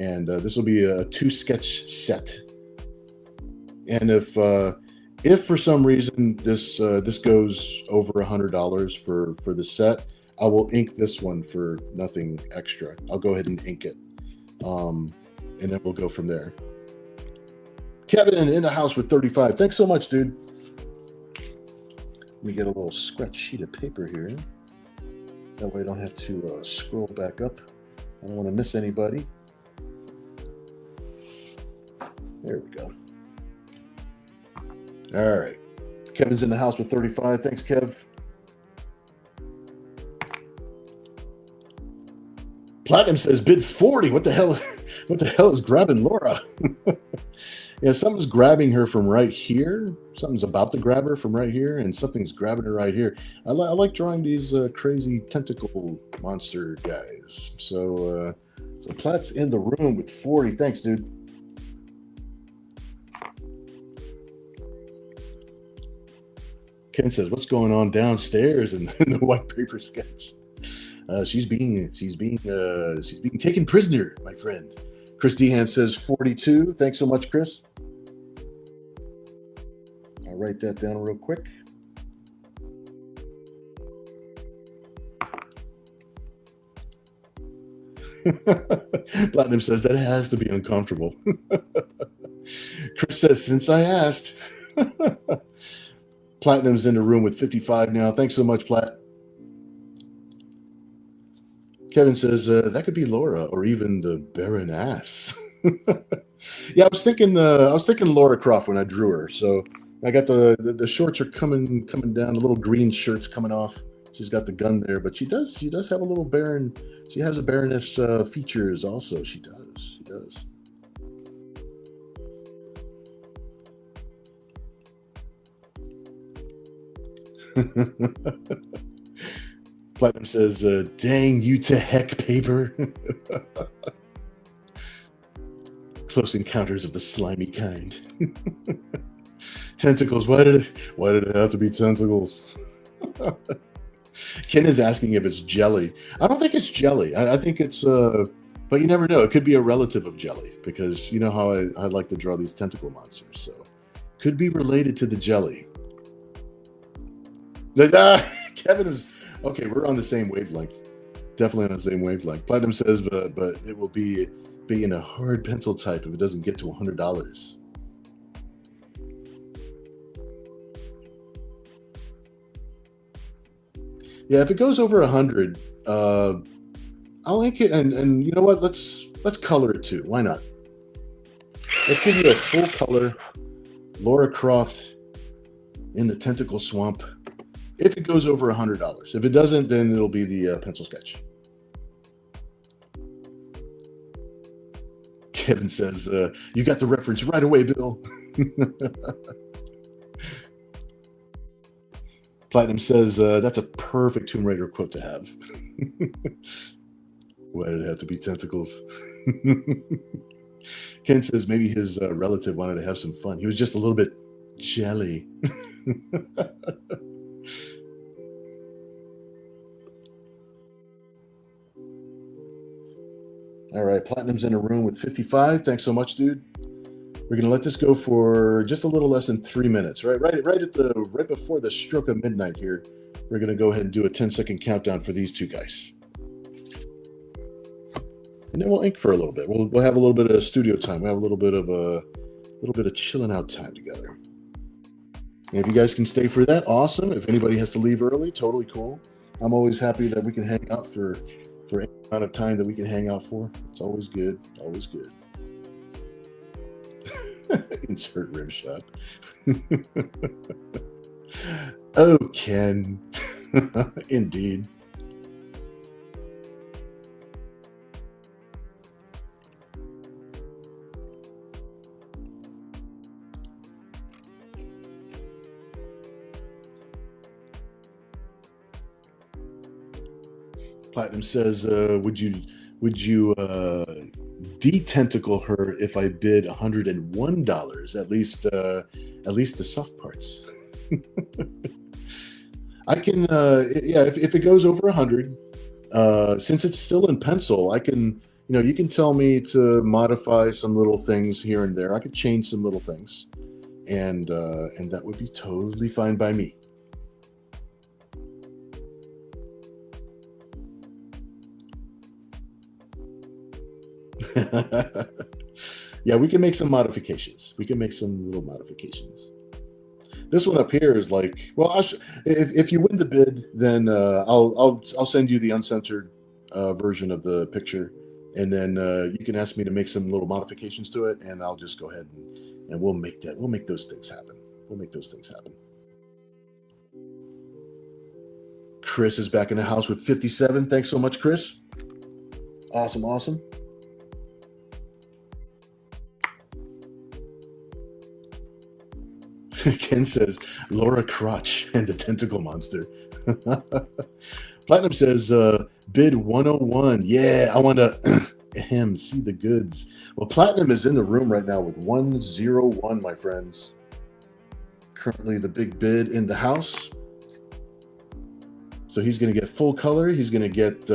and this will be a 2-sketch set. And if for some reason this goes over $100 for the set, I will ink this one for nothing extra. I'll go ahead and ink it, and then we'll go from there. Kevin in the house with 35. Thanks so much, dude. Let me get a little scratch sheet of paper here. That way I don't have to scroll back up. I don't want to miss anybody. There we go. All right. Kevin's in the house with 35. Thanks, Kev. Platinum says bid 40. What the hell? What the hell is grabbing Laura? Yeah, something's grabbing her from right here. Something's about to grab her from right here, and something's grabbing her right here. I like drawing these crazy tentacle monster guys. So Platt's in the room with 40. Thanks, dude. Ken says, "What's going on downstairs in the white paper sketch?" She's being taken prisoner, my friend. Chris Dehan says 42. Thanks so much, Chris. I'll write that down real quick. Platinum says that has to be uncomfortable. Chris says, since I asked. Platinum's in the room with 55 now. Thanks so much, Plat. Kevin says that could be Laura or even the Baroness. Yeah, I was thinking Laura Croft when I drew her. So I got the shorts are coming down. The little green shirts coming off. She's got the gun there, but she does have a little Baron. She has a Baroness features also. She does. Platinum says, dang you to heck, paper. Close encounters of the slimy kind. Tentacles. Why did it have to be tentacles? Ken is asking if it's jelly. I don't think it's jelly. I think it's but you never know. It could be a relative of jelly, because you know how I like to draw these tentacle monsters. So could be related to the jelly. Kevin is okay. We're on the same wavelength. Definitely on the same wavelength. Platinum says, but it will be in a hard pencil type if it doesn't get to $100. Yeah, if it goes over 100, I'll ink it, and you know what? Let's color it too. Why not? Let's give you a full color Laura Croft in the tentacle swamp. If it goes over $100, if it doesn't, then it'll be the pencil sketch. Kevin says, "You got the reference right away, Bill." Platinum says, "That's a perfect Tomb Raider quote to have." Why did it have to be tentacles? Ken says maybe his relative wanted to have some fun. He was just a little bit jelly. All right, Platinum's in a room with 55. Thanks so much, dude. We're gonna let this go for just a little less than 3 minutes, right before the stroke of midnight here. We're gonna go ahead and do a 10-second countdown for these two guys, and then we'll ink for a little bit. We'll have a little bit of studio time. We'll have a little bit of chilling out time together. And if you guys can stay for that, awesome. If anybody has to leave early, totally cool. I'm always happy that we can hang out for any amount of time that we can hang out for. It's always good. Always good. Insert rim shot. Oh, Ken. Indeed. Platinum says, would you detentacle her if I bid $101? At least the soft parts. I can, yeah. If it goes over 100, since it's still in pencil, I can, you can tell me to modify some little things here and there. I could change some little things, and that would be totally fine by me. Yeah, we can make some modifications. We can make some little modifications. This one up here is like, well, if you win the bid, then I'll send you the uncensored version of the picture, and then you can ask me to make some little modifications to it, and I'll just go ahead and we'll make those things happen. We'll make those things happen. Chris is back in the house with 57. Thanks so much, Chris. Awesome. Ken says, Laura Crotch and the Tentacle Monster. Platinum says, bid 101. Yeah, I want to see the goods. Well, Platinum is in the room right now with 101, my friends. Currently the big bid in the house. So he's going to get full color. He's going to get,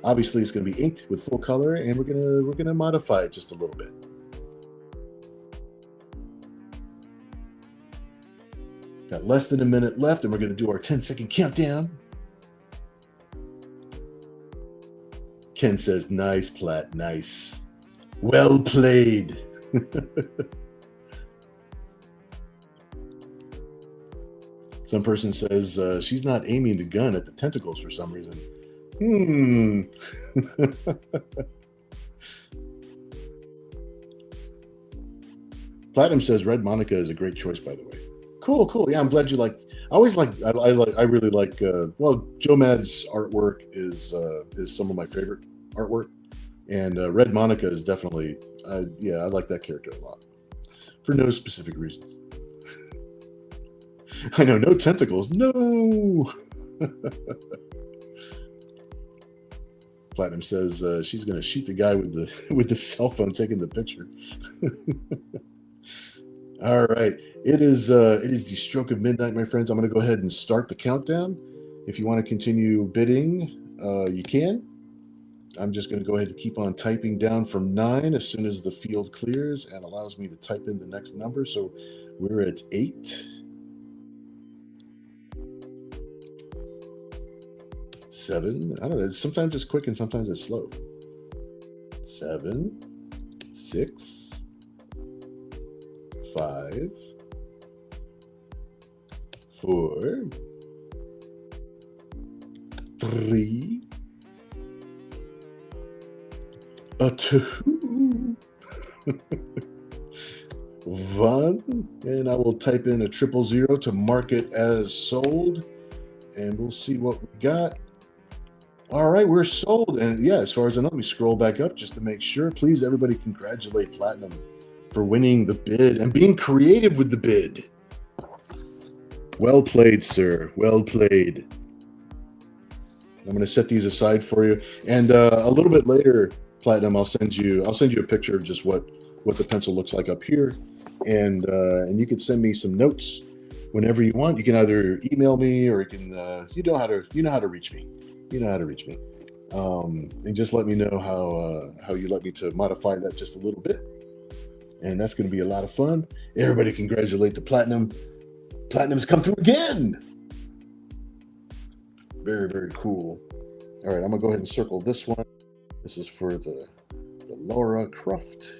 obviously it's going to be inked with full color, and we're going to modify it just a little bit. Got less than a minute left, and we're going to do our 10-second countdown. Ken says, nice, Plat, nice. Well played. Some person says she's not aiming the gun at the tentacles for some reason. Platinum says Red Monica is a great choice, by the way. Cool. Yeah, I'm glad you like. I really like. Joe Mad's artwork is some of my favorite artwork, and Red Monica is definitely. I like that character a lot, for no specific reasons. I know, no tentacles, no. Platinum says she's going to shoot the guy with the cell phone taking the picture. All right, it is the stroke of midnight, my friends. I'm going to go ahead and start the countdown. If you want to continue bidding, you can. I'm just going to go ahead and keep on typing down from 9 as soon as the field clears and allows me to type in the next number. So we're at 8, 7. I don't know. Sometimes it's quick and sometimes it's slow. 7, 6. 5, 4, 3, 2, 1, and I will type in a 000 to mark it as sold, and we'll see what we got. All right, we're sold, and yeah, as far as I know, let me scroll back up just to make sure. Please, everybody, congratulate Platinum for winning the bid and being creative with the bid. Well played, sir. Well played. I'm going to set these aside for you, and a little bit later, Platinum, I'll send you a picture of just what the pencil looks like up here, and you can send me some notes whenever you want. You can either email me or you can you know how to reach me. And just let me know how you like me to modify that just a little bit. And that's going to be a lot of fun. Everybody congratulate the Platinum. Platinum's come through again. Very, very cool. All right, I'm going to go ahead and circle this one. This is for the Laura Croft.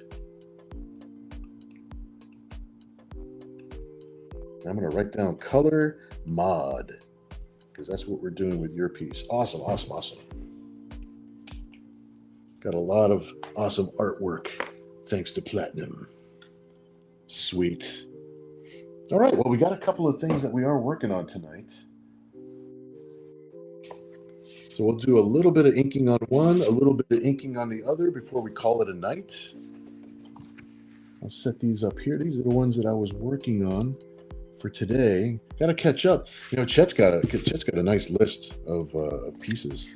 I'm going to write down color mod, because that's what we're doing with your piece. Awesome. Got a lot of awesome artwork thanks to Platinum. Sweet. All right, well, we got a couple of things that we are working on tonight. So we'll do a little bit of inking on one, a little bit of inking on the other before we call it a night. I'll set these up here. These are the ones that I was working on for today. Got to catch up. Chet's got a nice list of pieces.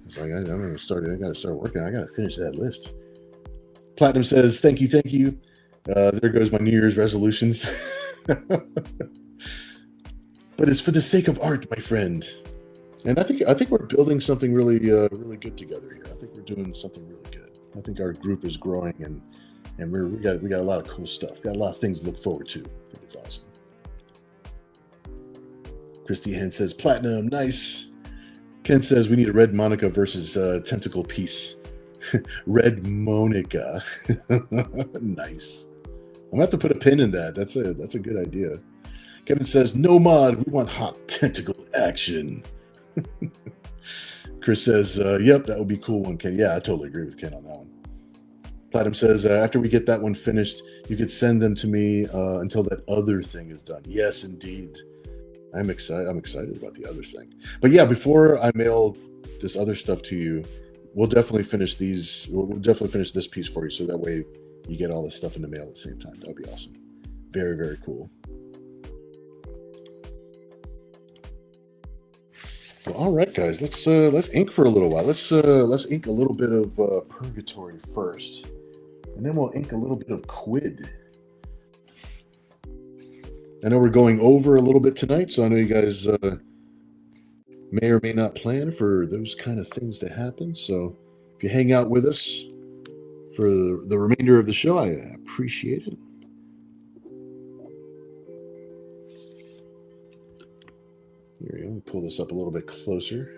It's like I'm gonna start. I gotta start working. I gotta finish that list. Platinum says, "Thank you, thank you." There goes my New Year's resolutions. But it's for the sake of art, my friend. And I think we're building something really really good together here. I think we're doing something really good. I think our group is growing, and we got a lot of cool stuff. Got a lot of things to look forward to. I think it's awesome. Christy Hen says, "Platinum, nice." Ken says we need a Red Monica versus Tentacle piece. Red Monica, nice. I'm gonna have to put a pin in that. That's a good idea. Kevin says, "No mod, we want hot tentacle action." Chris says, "Yep, that would be cool one, Ken." Yeah, I totally agree with Ken on that one. Platinum says, "After we get that one finished, you could send them to me until that other thing is done." Yes, indeed. I'm excited about the other thing. But yeah, before I mail this other stuff to you, we'll definitely finish these. We'll definitely finish this piece for you, so that way you get all this stuff in the mail at the same time. That would be awesome. Very, very cool. Well, all right, guys, let's ink for a little while. Let's ink a little bit of Purgatory first, and then we'll ink a little bit of Quid. I know we're going over a little bit tonight, so I know you guys may or may not plan for those kind of things to happen. So if you hang out with us for the remainder of the show, I appreciate it. Here we go. Let me pull this up a little bit closer.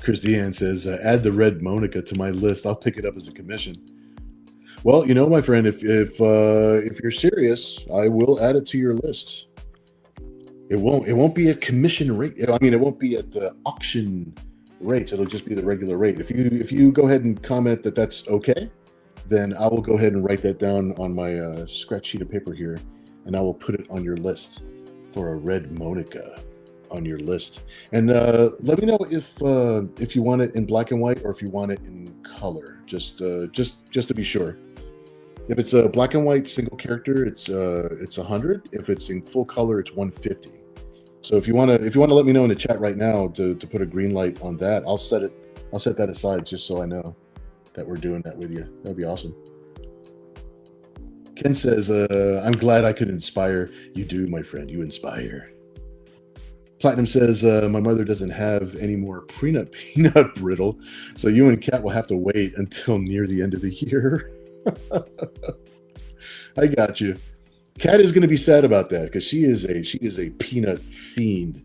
Chris Deanne says, "Add the Red Monica to my list. I'll pick it up as a commission." Well, you know, my friend, if you're serious, I will add it to your list. It won't be a commission rate. I mean, it won't be at the auction rates. It'll just be the regular rate. If you go ahead and comment that that's okay, then I will go ahead and write that down on my scratch sheet of paper here, and I will put it on your list for a Red Monica on your list. And let me know if you want it in black and white or if you want it in color. Just to be sure. If it's a black and white single character, it's 100. If it's in full color, it's 150. So if you want to let me know in the chat right now to put a green light on that, I'll set that aside just so I know that we're doing that with you. That'd be awesome. Ken says, "I'm glad I could inspire." You do, my friend. You inspire. Platinum says, "My mother doesn't have any more peanut brittle, so you and Kat will have to wait until near the end of the year." I got you. Kat is going to be sad about that because she is a peanut fiend.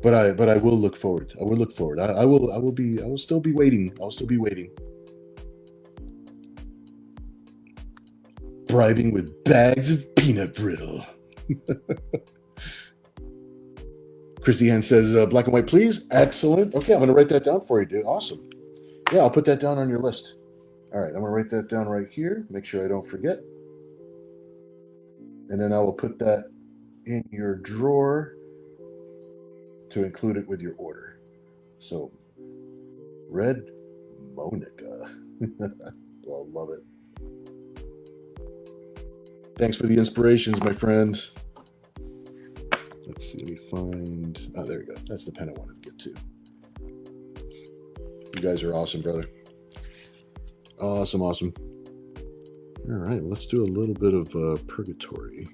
But I will look forward. I will look forward. I will still be waiting. I'll still be waiting. Bribing with bags of peanut brittle. Christy Ann says, "Black and white, please." Excellent. Okay, I'm going to write that down for you, dude. Awesome. Yeah, I'll put that down on your list. All right, I'm going to write that down right here. Make sure I don't forget. And then I will put that in your drawer to include it with your order. So, Red Monica. I'll love it. Thanks for the inspirations, my friend. Let's see, let me find... Oh, there we go. That's the pen I wanted to get to. You guys are awesome, brother. Awesome. All right, let's do a little bit of Purgatory.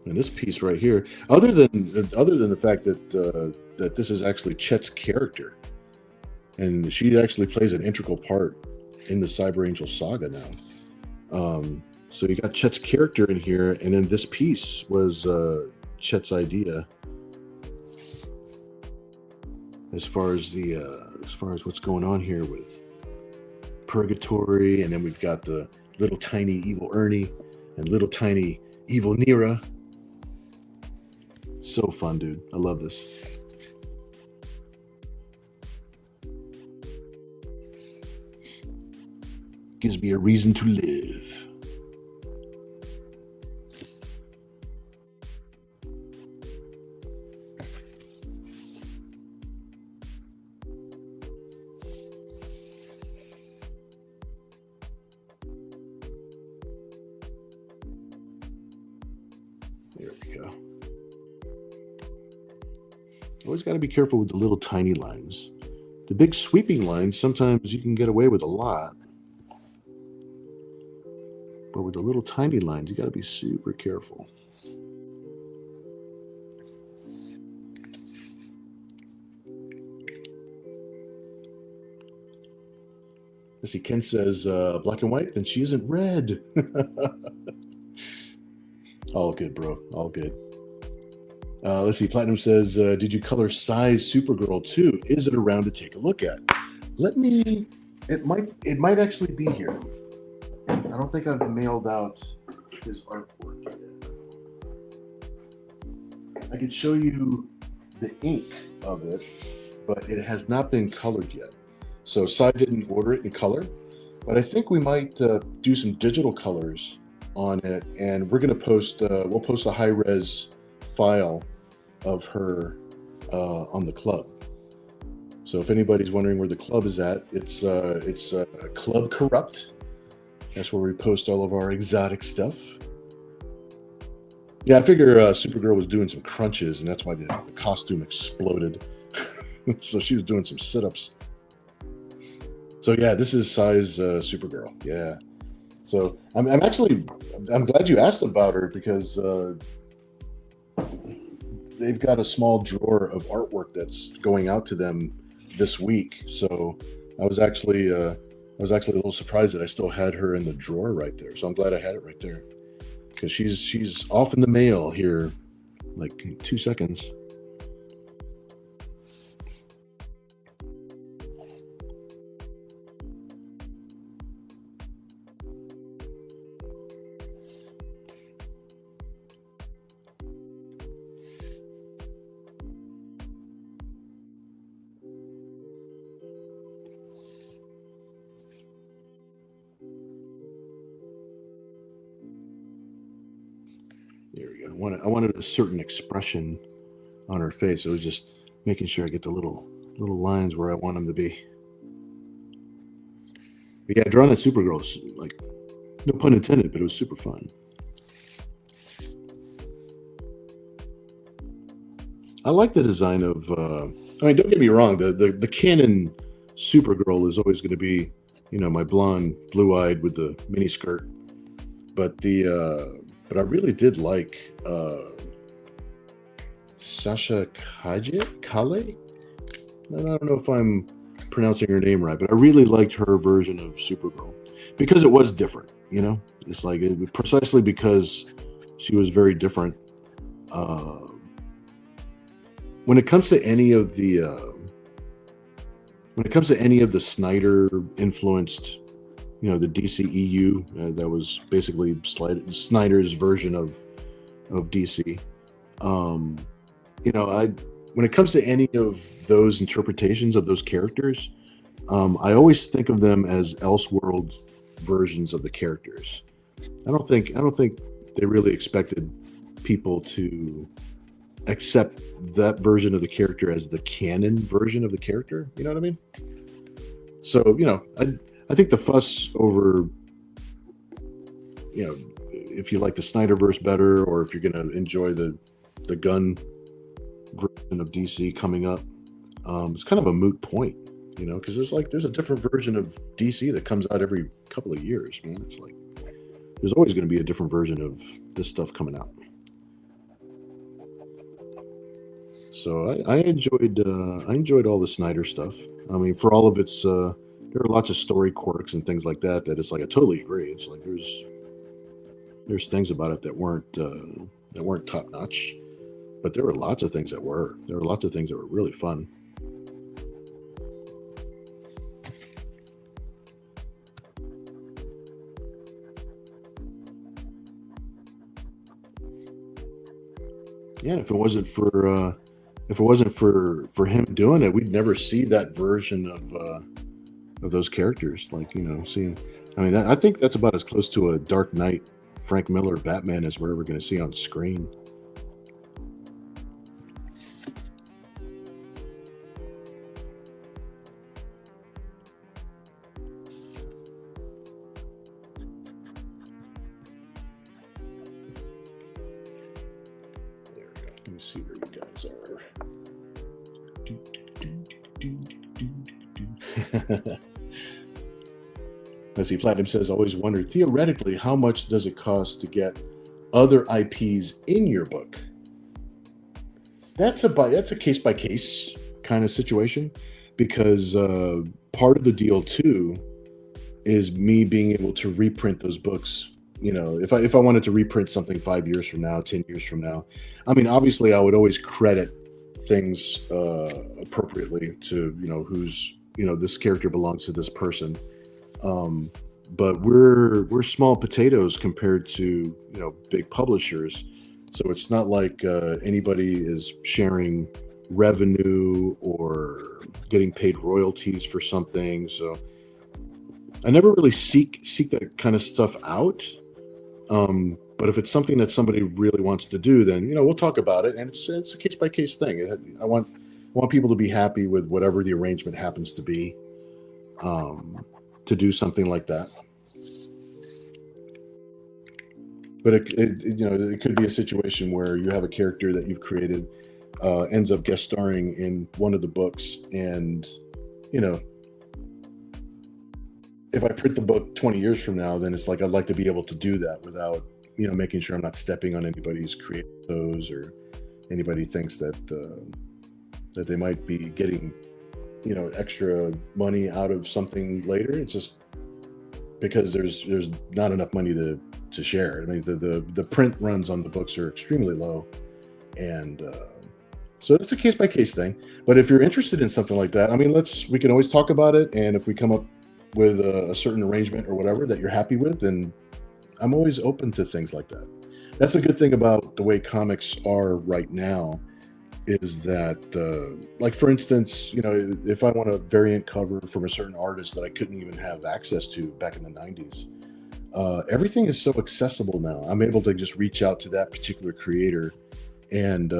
And this piece right here, other than the fact that this is actually Chet's character, and she actually plays an integral part in the Cyber Angel saga now. So you got Chet's character in here, and then this piece was Chet's idea as far as what's going on here with Purgatory, and then we've got the little tiny evil Ernie and little tiny evil Nira. So fun, dude. I love this. Gives me a reason to live. Always got to be careful with the little tiny lines. The big sweeping lines, sometimes you can get away with a lot. But with the little tiny lines, you got to be super careful. Let's see, Ken says black and white, then she isn't red. All good, bro. All good. Let's see, Platinum says, did you color size Supergirl too? Is it around to take a look at? It might actually be here. I don't think I've mailed out his artwork yet. I could show you the ink of it, but it has not been colored yet. So Cy didn't order it in color, but I think we might do some digital colors on it, and we're going to post. We'll post a high-res file of her on the club. So if anybody's wondering where the club is at, it's Club Corrupt. That's where we post all of our exotic stuff. Yeah, I figure Supergirl was doing some crunches, and that's why the costume exploded. So she was doing some sit-ups. So yeah, this is size Supergirl. Yeah. So I'm glad you asked about her, because they've got a small drawer of artwork that's going out to them this week. So I was actually a little surprised that I still had her in the drawer right there. So I'm glad I had it right there, because she's off in the mail here, like in 2 seconds. There we go. I wanted a certain expression on her face. It was just making sure I get the little lines where I want them to be. But yeah, drawing that Supergirl is, like, no pun intended, but it was super fun. I like the design of. I mean, don't get me wrong. The canon Supergirl is always going to be, my blonde, blue-eyed with the mini skirt. But but I really did like Sasha Kale. I don't know if I'm pronouncing her name right, but I really liked her version of Supergirl because it was different. It's like precisely because she was very different. When it comes to any of the Snyder influenced, the DCEU, that was basically Snyder's version of DC. When it comes to any of those interpretations of those characters, I always think of them as Elseworld versions of the characters. I don't think they really expected people to accept that version of the character as the canon version of the character. You know what I mean? So, I think the fuss over, if you like the Snyderverse better, or if you're going to enjoy the gun version of DC coming up, it's kind of a moot point, because there's a different version of DC that comes out every couple of years, man. It's like there's always going to be a different version of this stuff coming out. So I enjoyed all the Snyder stuff. I mean, for all of its, there are lots of story quirks and things like that. That it's like I totally agree. It's like there's things about it that weren't top notch, but there were lots of things that were. There were lots of things that were really fun. Yeah, if it wasn't for him doing it, we'd never see that version of those characters. Like, seeing. I mean, I think that's about as close to a Dark Knight, Frank Miller Batman as we're ever going to see on screen. There we go. Let me see where you guys are. Let's see. Platinum says, always wondered, theoretically, how much does it cost to get other IPs in your book? That's a case by case kind of situation, because part of the deal too is me being able to reprint those books. If I wanted to reprint something 5 years from now, 10 years from now, I mean, obviously I would always credit things appropriately to who's this character belongs to this person. But we're small potatoes compared to big publishers, so it's not like anybody is sharing revenue or getting paid royalties for something. So I never really seek that kind of stuff out. But if it's something that somebody really wants to do, then we'll talk about it, and it's a case by case thing. I want people to be happy with whatever the arrangement happens to be, to do something like that. But it could be a situation where you have a character that you've created ends up guest starring in one of the books, and if I print the book 20 years from now, then it's like I'd like to be able to do that without making sure I'm not stepping on anybody's creative toes, or anybody thinks that they might be getting extra money out of something later. It's just because there's not enough money to share. I mean, the print runs on the books are extremely low, and so it's a case by case thing. But if you're interested in something like that, I mean, we can always talk about it, and if we come up with a certain arrangement or whatever that you're happy with, then I'm always open to things like that. That's a good thing about the way comics are right now, is that like, for instance, if I want a variant cover from a certain artist that I couldn't even have access to back in the 90s, everything is so accessible now. I'm able to just reach out to that particular creator and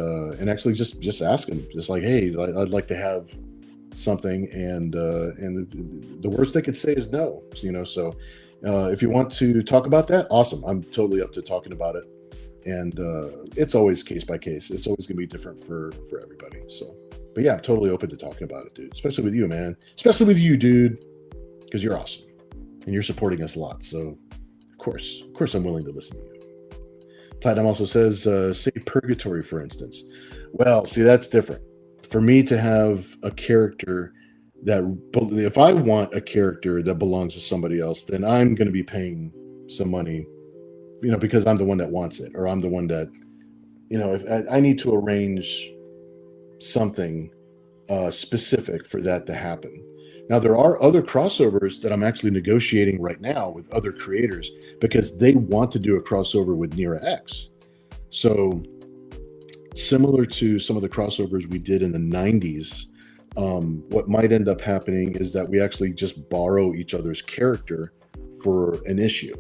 actually just ask them, just like, hey, I'd like to have something, and the worst they could say is no. So if you want to talk about that, awesome. I'm totally up to talking about it, and it's always case by case. It's always gonna be different for everybody. So, but yeah, I'm totally open to talking about it, dude. Especially with you, man. Especially with you, dude, because you're awesome and you're supporting us a lot. So, of course, I'm willing to listen to you. Platinum also says, say Purgatory, for instance. Well, see, that's different. For me to have a character if I want a character that belongs to somebody else, then I'm going to be paying some money, because I'm the one that wants it, or I'm the one that, if I need to arrange something specific for that to happen. Now, there are other crossovers that I'm actually negotiating right now with other creators, because they want to do a crossover with Nira X. So, similar to some of the crossovers we did in the 90s, what might end up happening is that we actually just borrow each other's character for an issue,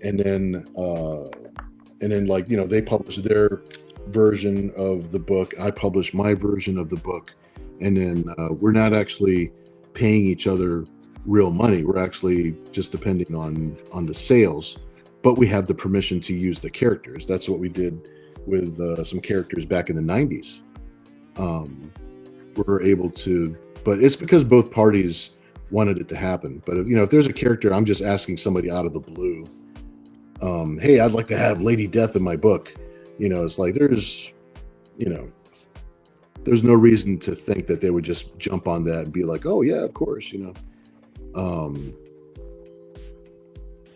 and then like, they publish their version of the book, I publish my version of the book, and then we're not actually paying each other real money. We're actually just depending on the sales, but we have the permission to use the characters. That's what we did with some characters back in the 90s. We're able to, but it's because both parties wanted it to happen. But if there's a character, I'm just asking somebody out of the blue, hey, I'd like to have Lady Death in my book. It's like there's no reason to think that they would just jump on that and be like, oh yeah, of course,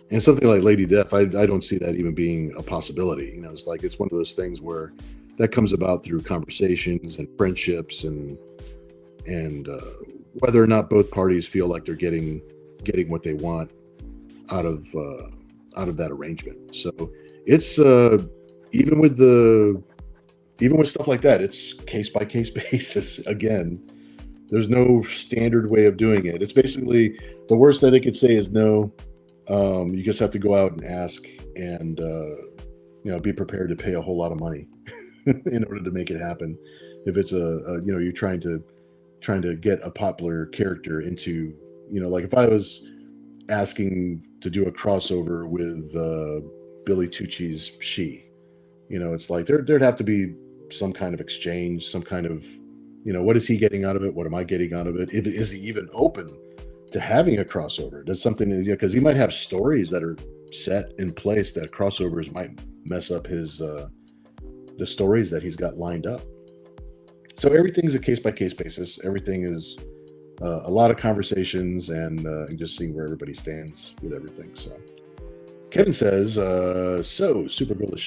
and something like Lady Death, I don't see that even being a possibility. It's like, it's one of those things where that comes about through conversations and friendships, and whether or not both parties feel like they're getting what they want out of that arrangement. So it's even with stuff like that, it's case by case basis. Again, there's no standard way of doing it. It's basically, the worst that they could say is no. You just have to go out and ask, and be prepared to pay a whole lot of money in order to make it happen. If it's you're trying to get a popular character into, like if I was asking to do a crossover with Billy Tucci's She, it's like there'd have to be some kind of exchange, some kind of what is he getting out of it? What am I getting out of it? Is he even open to having a crossover? That's something, because he might have stories that are set in place that crossovers might mess up his the stories that he's got lined up. So everything's a case-by-case basis. Everything is a lot of conversations and just seeing where everybody stands with everything. So Kevin says, so Supergirl is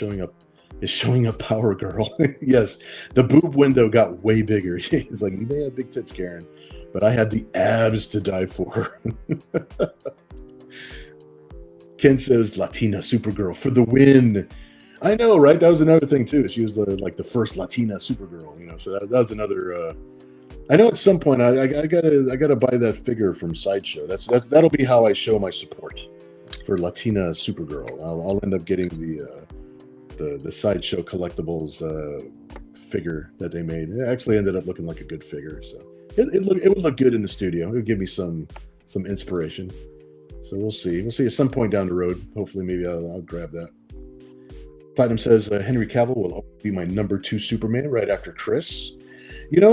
showing up Power Girl. Yes, the boob window got way bigger. He's like, you may have big tits, Karen, but I had the abs to die for. Ken says, Latina Supergirl for the win. I know, right? That was another thing too. She was like the first Latina Supergirl, so that was another. I know at some point I gotta buy that figure from Sideshow. That'll be how I show my support for Latina Supergirl. I'll end up getting the Sideshow Collectibles figure that they made. It actually ended up looking like a good figure, so it would look good in the studio. It would give me some inspiration. So we'll see. We'll see at some point down the road. Hopefully, maybe I'll grab that. Platinum says Henry Cavill will be my number 2 Superman right after Chris.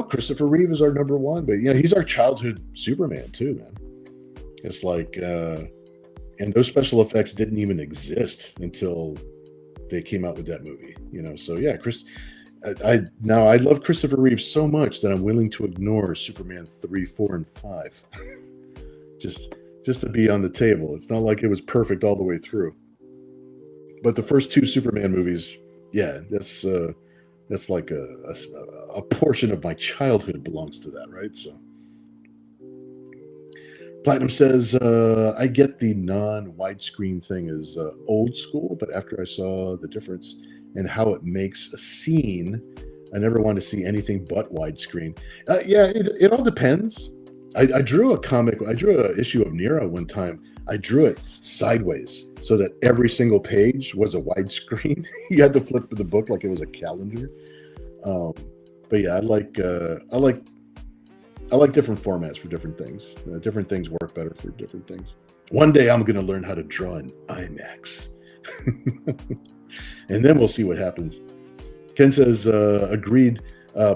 Christopher Reeve is our number 1, but he's our childhood Superman too, man. It's like, and those special effects didn't even exist until they came out with that movie. So yeah, I love Christopher Reeve so much that I'm willing to ignore Superman 3, 4, and 5, just to be on the table. It's not like it was perfect all the way through. But the first 2 Superman movies, yeah, that's like a portion of my childhood belongs to that, right? So Platinum says, I get the non-widescreen thing is old school, but after I saw the difference in how it makes a scene, I never want to see anything but widescreen. Yeah, it all depends. I drew an issue of Nero one time. I drew it sideways so that every single page was a widescreen. You had to flip the book like it was a calendar. But yeah, I like different formats for different things. Different things work better for different things. One day I'm going to learn how to draw in IMAX, and then we'll see what happens. Ken says, agreed,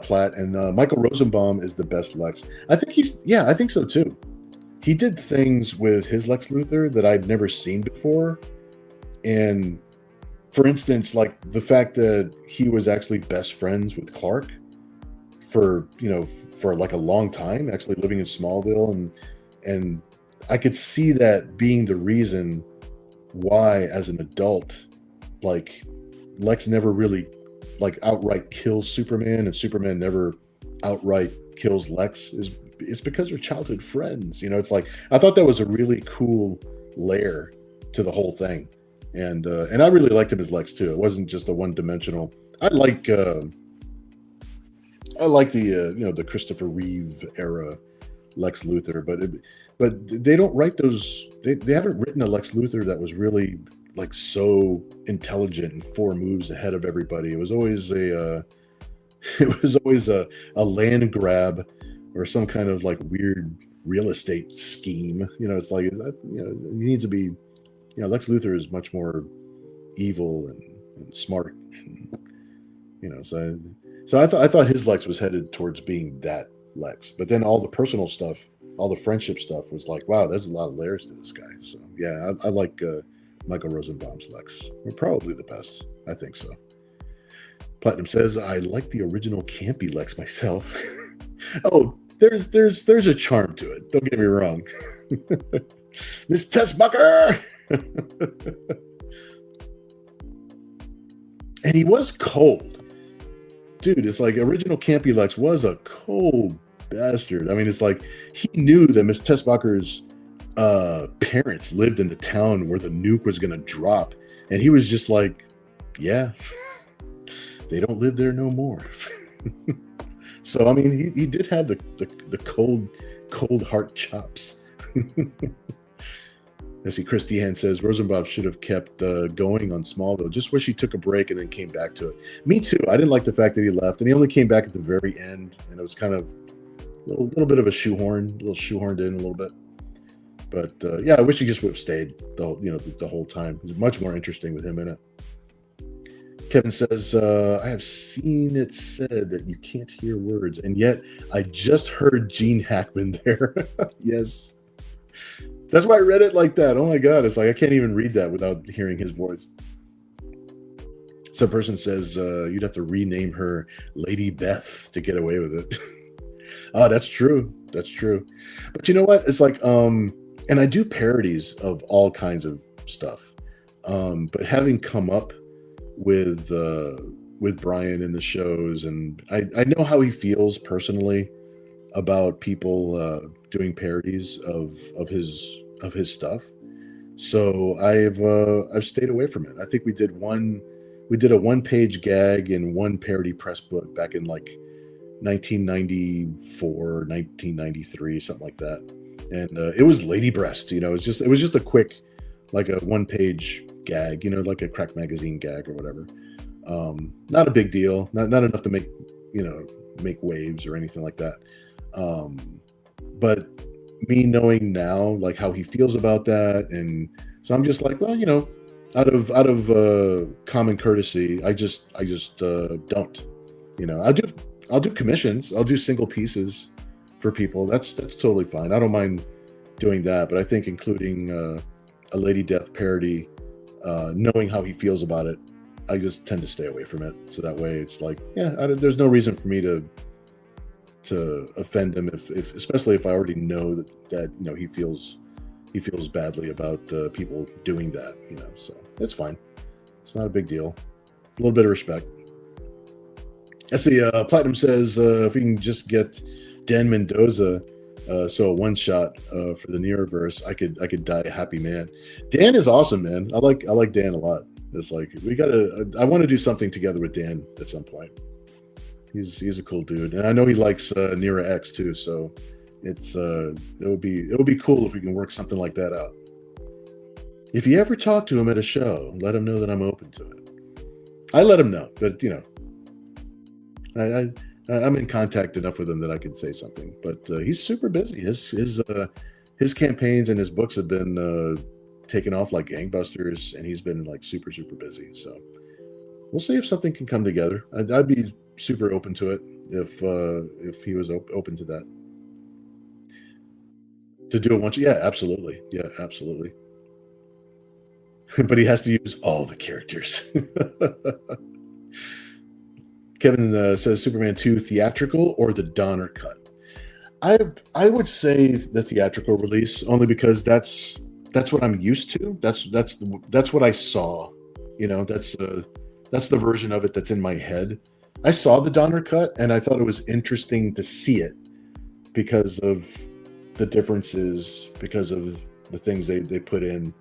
Platt, and Michael Rosenbaum is the best Lex. I think so too. He did things with his Lex Luthor that I'd never seen before. And for instance, like the fact that he was actually best friends with Clark for like a long time, actually living in Smallville. And I could see that being the reason why, as an adult, like Lex never really like outright kills Superman and Superman never outright kills Lex is because they're childhood friends. It's like, I thought that was a really cool layer to the whole thing. And I really liked him as Lex too. It wasn't just a one-dimensional. I like the the Christopher Reeve era Lex Luthor, but they don't write those. They haven't written a Lex Luthor that was really like so intelligent and 4 moves ahead of everybody. It was always a land grab or some kind of like weird real estate scheme. It's like he needs to be. Lex Luthor is much more evil and smart, and so I thought his Lex was headed towards being that Lex. But then all the personal stuff, all the friendship stuff was like, wow, there's a lot of layers to this guy. So yeah, I like Michael Rosenbaum's Lex. We're probably the best. I think so. Platinum says, I like the original campy Lex myself. Oh, there's a charm to it. Don't get me wrong. Miss Tessbucker! And he was cold. Dude, it's like original campy Lex was a cold bastard. I mean, it's like he knew that Miss Tessbucker's parents lived in the town where the nuke was going to drop. And he was just like, yeah, they don't live there no more. So, I mean, he did have the cold heart chops. I see Chris Dehan says Rosenbaum should have kept going on Smallville. Just wish he took a break and then came back to it. Me too. I didn't like the fact that he left, and he only came back at the very end, and it was kind of a little bit of a shoehorned in a little bit. But yeah, I wish he just would have stayed the whole time. It was much more interesting with him in it. Kevin says, I have seen it said that you can't hear words, and yet I just heard Gene Hackman there. Yes. That's why I read it like that. Oh my God. It's like I can't even read that without hearing his voice. Some person says you'd have to rename her Lady Beth to get away with it. Oh, that's true. That's true. But you know what? It's like, and I do parodies of all kinds of stuff. But having come up with Brian in the shows, and I know how he feels personally about people doing parodies of his stuff. So I've stayed away from it. I think we did a one-page gag in one parody press book back in like 1994, 1993, something like that. And it was Lady Breast, it was just a quick, like a one-page gag, like a Crack Magazine gag or whatever. Not a big deal, not enough to make waves or anything like that. But me knowing now, like how he feels about that, and so I'm just like, well, out of common courtesy, I just don't. I'll do commissions. I'll do single pieces for people. That's totally fine. I don't mind doing that. But I think including a Lady Death parody, knowing how he feels about it, I just tend to stay away from it. So that way, it's like, there's no reason for me to offend him if especially if I already know that he feels badly about people doing that. So it's fine. It's not a big deal. A little bit of respect. Let's see. Platinum says if we can just get Dan Mendoza, so a one shot for the Neroverse, I could die a happy man. Dan is awesome, man. I like Dan a lot. It's like I want to do something together with Dan at some point. He's a cool dude, and I know he likes Nera X too. So it would be cool if we can work something like that out. If you ever talk to him at a show, let him know that I'm open to it. I let him know, but I'm in contact enough with him that I can say something. But he's super busy. His campaigns and his books have been taken off like gangbusters, and he's been like super busy. So we'll see if something can come together. I'd be super open to it if he was open to that. To do it once, yeah, absolutely. But he has to use all the characters. Kevin says Superman 2 theatrical or the Donner cut. I would say the theatrical release, only because that's what I'm used to. That's what I saw. That's the version of it that's in my head. I saw the Donner cut and I thought it was interesting to see it because of the differences, because of the things they put in.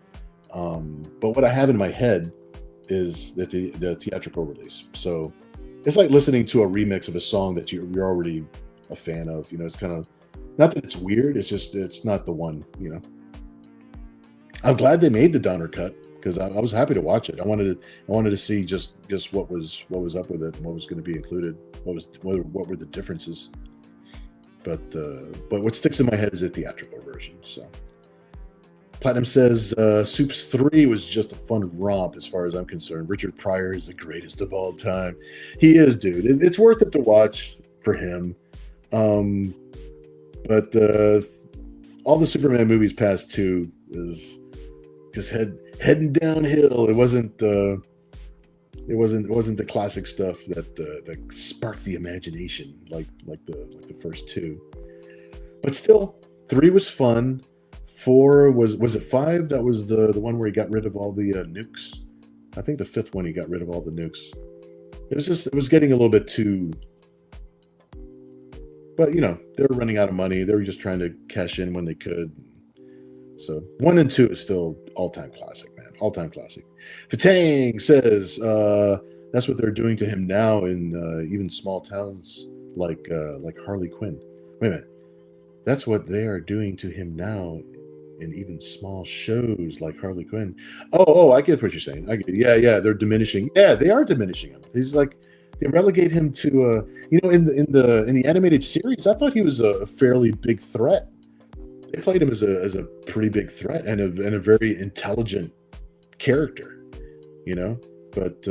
But what I have in my head is the theatrical release. So it's like listening to a remix of a song that you're already a fan of. It's kind of, not that it's weird. It's just, it's not the one. I'm glad they made the Donner cut because I was happy to watch it. I wanted to see just what was up with it and what was going to be included. What were the differences? But what sticks in my head is the theatrical version. So Platinum says Soups 3 was just a fun romp as far as I'm concerned. Richard Pryor is the greatest of all time. He is, dude. It's worth it to watch for him. But all the Superman movies past two is just heading downhill. It wasn't the classic stuff that sparked the imagination like the first two. But still, 3 was fun. 4 was it 5? That was the one where he got rid of all the nukes. I think the 5th one he got rid of all the nukes. It was getting a little bit too. But they were running out of money. They were just trying to cash in when they could. So 1 and 2 is still all-time classic, man. All-time classic. Fatang says that's what they're doing to him now in even small towns like Harley Quinn. Wait a minute. That's what they are doing to him now in even small shows like Harley Quinn. Oh, I get what you're saying. I get it. Yeah, they're diminishing. Yeah, they are diminishing him. He's like, they relegate him to in the animated series. I thought he was a fairly big threat. They played him as a pretty big threat and a very intelligent character, But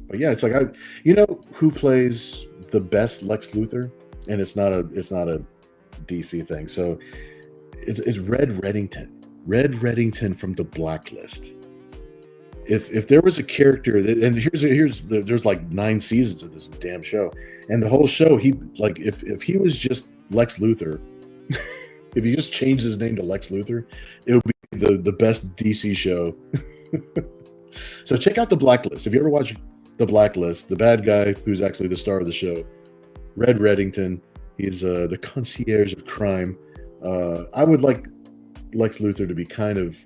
But yeah, it's like you know who plays the best Lex Luthor, and it's not a DC thing. So it's Red Reddington. Red Reddington from the Blacklist. If there was a character, and there's like 9 seasons of this damn show, and the whole show, he like if he was just Lex Luthor, if he just changed his name to Lex Luthor, it would be the best DC show. So check out the Blacklist. If you ever watch the Blacklist, the bad guy who's actually the star of the show, Red Reddington, he's the concierge of crime. I would like Lex Luthor to be kind of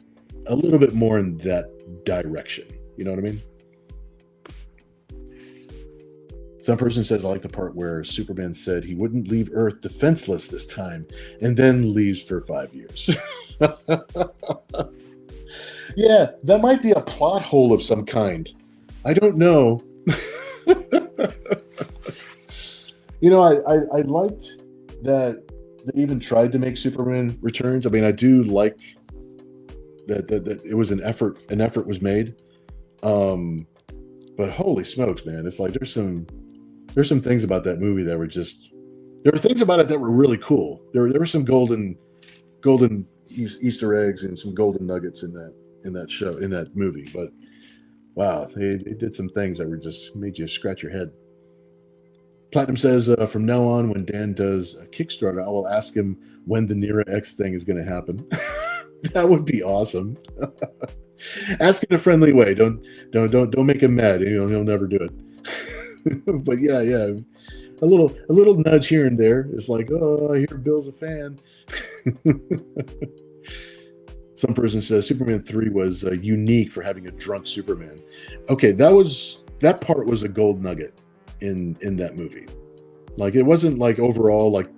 a little bit more in that direction. You know what I mean? Some person says, I like the part where Superman said he wouldn't leave Earth defenseless this time and then leaves for 5 years. Yeah, that might be a plot hole of some kind. I don't know. You know, I liked that they even tried to make Superman Returns. I mean, I do like that it was an effort was made. But holy smokes, man, it's like there's some things about that movie that were just, there were things about it that were really cool. There were some golden Easter eggs and some golden nuggets in that movie. But wow, they did some things that were just made you scratch your head. Platinum says, from now on, when Dan does a Kickstarter, I will ask him when the Nira X thing is going to happen. That would be awesome. Ask in a friendly way. Don't make him mad. You know, he'll never do it. But yeah, a little nudge here and there. It's like, oh, I hear Bill's a fan. Some person says Superman 3 was unique for having a drunk Superman. Okay, that part was a gold nugget in that movie. Like, it wasn't like overall like,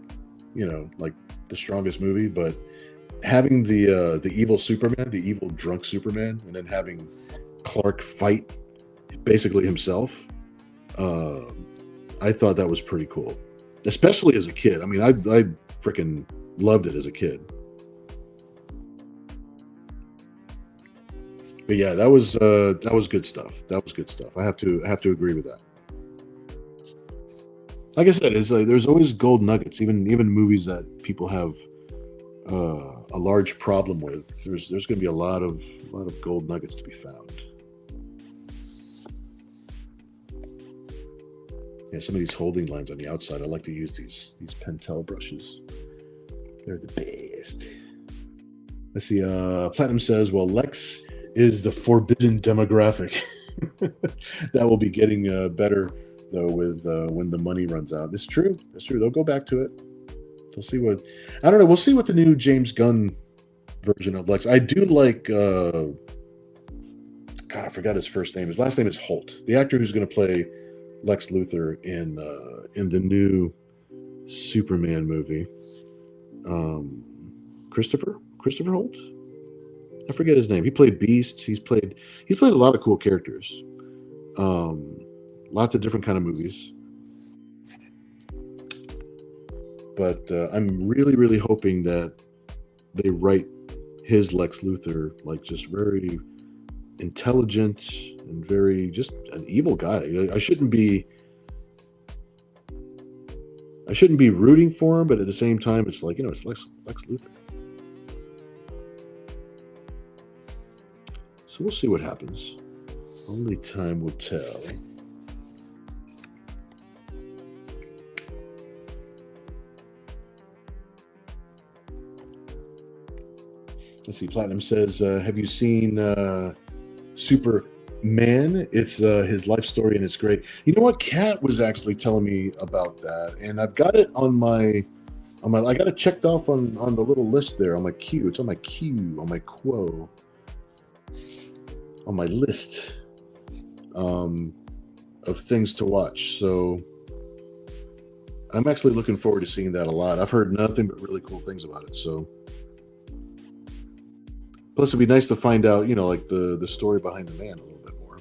you know, like the strongest movie, but having the evil Superman, the evil drunk Superman, and then having Clark fight basically himself, I thought that was pretty cool, especially as a kid. I mean, I freaking loved it as a kid. But yeah, that was good stuff. That was good stuff. I have to agree with that. Like I said, it's like there's always gold nuggets, even movies that people have a large problem with. There's going to be a lot of gold nuggets to be found. Yeah, some of these holding lines on the outside, I like to use these Pentel brushes. They're the best. Let's see. Platinum says, well, Lex is the forbidden demographic. That will be getting better though with when the money runs out. It's true. That's true. They'll go back to it. They'll see what, I don't know. We'll see what the new James Gunn version of Lex. I do like. God, I forgot his first name. His last name is Holt. The actor who's going to play Lex Luthor in the new Superman movie. Christopher Holt. I forget his name. He played Beast. He's played a lot of cool characters. Lots of different kind of movies. But I'm really, really hoping that they write his Lex Luthor like just very intelligent and very just an evil guy. I shouldn't be rooting for him, but at the same time, it's like, you know, it's Lex Luthor. So we'll see what happens. Only time will tell. Let's see. Platinum says, have you seen Superman? It's his life story, and it's great. You know what? Kat was actually telling me about that, and I've got it on my I got it checked off on the little list there on my queue. It's on my queue, on my quo, on my list of things to watch. So I'm actually looking forward to seeing that a lot. I've heard nothing but really cool things about it. So plus it'd be nice to find out, you know, like the story behind the man a little bit more.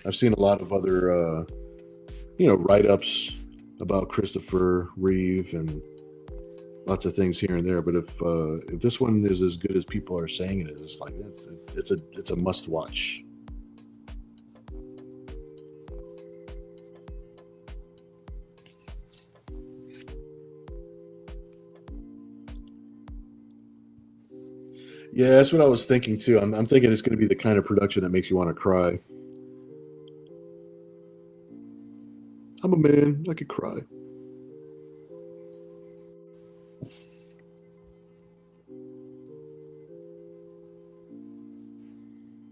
I've seen a lot of other write-ups about Christopher Reeve and lots of things here and there, but if this one is as good as people are saying it is, it's like it's a must watch. Yeah, that's what I was thinking too. I'm thinking it's going to be the kind of production that makes you want to cry. I'm a man. I could cry.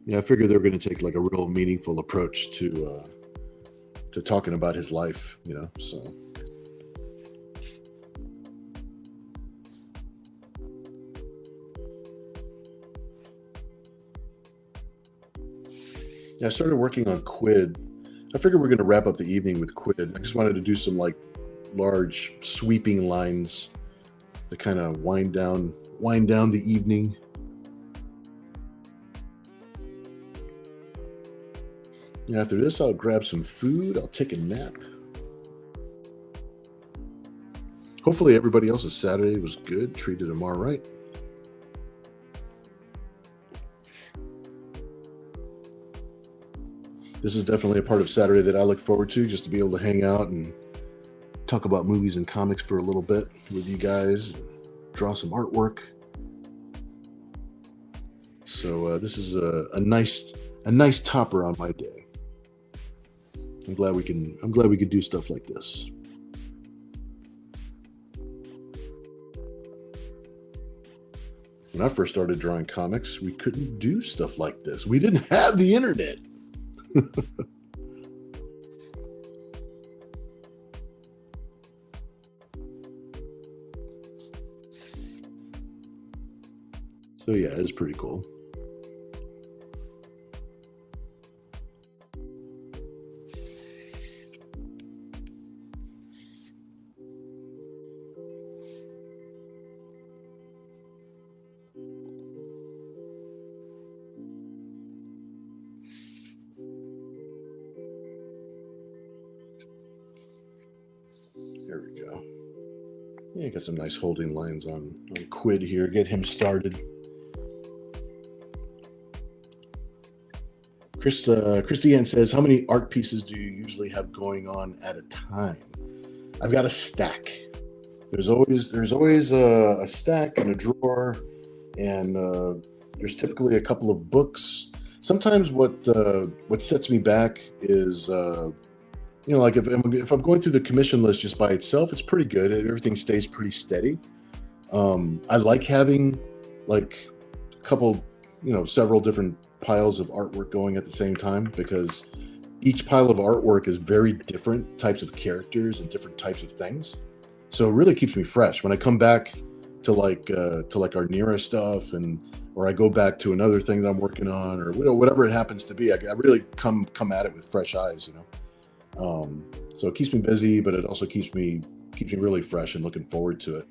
Yeah, I figured they were going to take like a real meaningful approach to talking about his life, you know. So yeah, I started working on Quid. I figured we're going to wrap up the evening with Quid. I just wanted to do some like large sweeping lines to kind of wind down the evening. And after this, I'll grab some food. I'll take a nap. Hopefully everybody else's Saturday was good, treated them all right. This is definitely a part of Saturday that I look forward to, just to be able to hang out and talk about movies and comics for a little bit with you guys, draw some artwork. So this is a nice topper on my day. I'm glad we could do stuff like this. When I first started drawing comics, we couldn't do stuff like this. We didn't have the internet. So yeah, it's pretty cool. There we go. Yeah, got some nice holding lines on Quid here. Get him started. Christiane says, how many art pieces do you usually have going on at a time? I've got a stack. There's always a stack and a drawer, and there's typically a couple of books. Sometimes what sets me back is like if I'm going through the commission list just by itself, it's pretty good. Everything stays pretty steady. I like having like a couple, several different piles of artwork going at the same time, because each pile of artwork is very different types of characters and different types of things. So it really keeps me fresh when I come back to like our Nira stuff, or I go back to another thing that I'm working on, or whatever it happens to be. I really come at it with fresh eyes, So it keeps me busy, but it also keeps me really fresh and looking forward to it.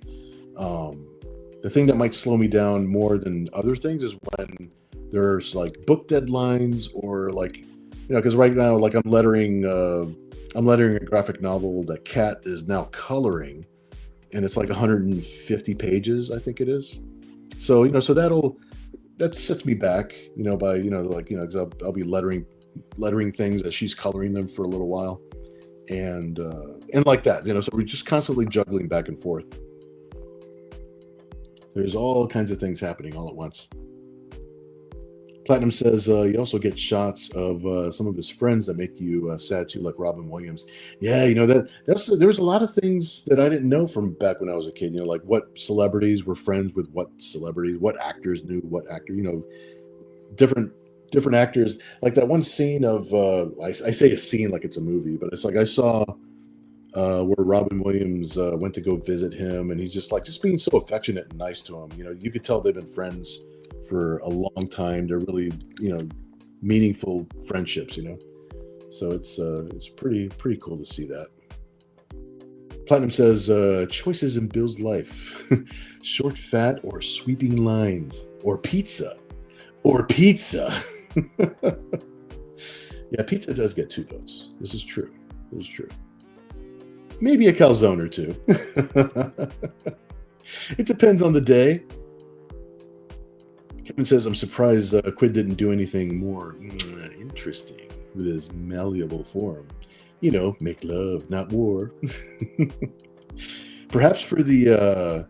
The thing that might slow me down more than other things is when there's like book deadlines, or like, because right now, like I'm lettering a graphic novel that Kat is now coloring, and it's like 150 pages, I think it is. So so that sets me back, by because I'll be lettering things as she's coloring them for a little while, and like that, so we're just constantly juggling back and forth. There's all kinds of things happening all at once. Platinum says you also get shots of some of his friends that make you sad too, like Robin Williams. Yeah, there was a lot of things that I didn't know from back when I was a kid. Like what celebrities were friends with what celebrities, what actors knew what actor. Different actors. Like that one scene of I say a scene like it's a movie, but it's like I saw where Robin Williams went to go visit him, and he's just being so affectionate and nice to him. You could tell they've been friends for a long time. They're really, meaningful friendships, So it's pretty cool to see that. Platinum says, choices in Bill's life. Short, fat, or sweeping lines, or pizza. Yeah, pizza does get 2 votes. This is true. Maybe a calzone or 2. It depends on the day. Kevin says, I'm surprised Quid didn't do anything more interesting with his malleable form. Make love, not war. Perhaps for the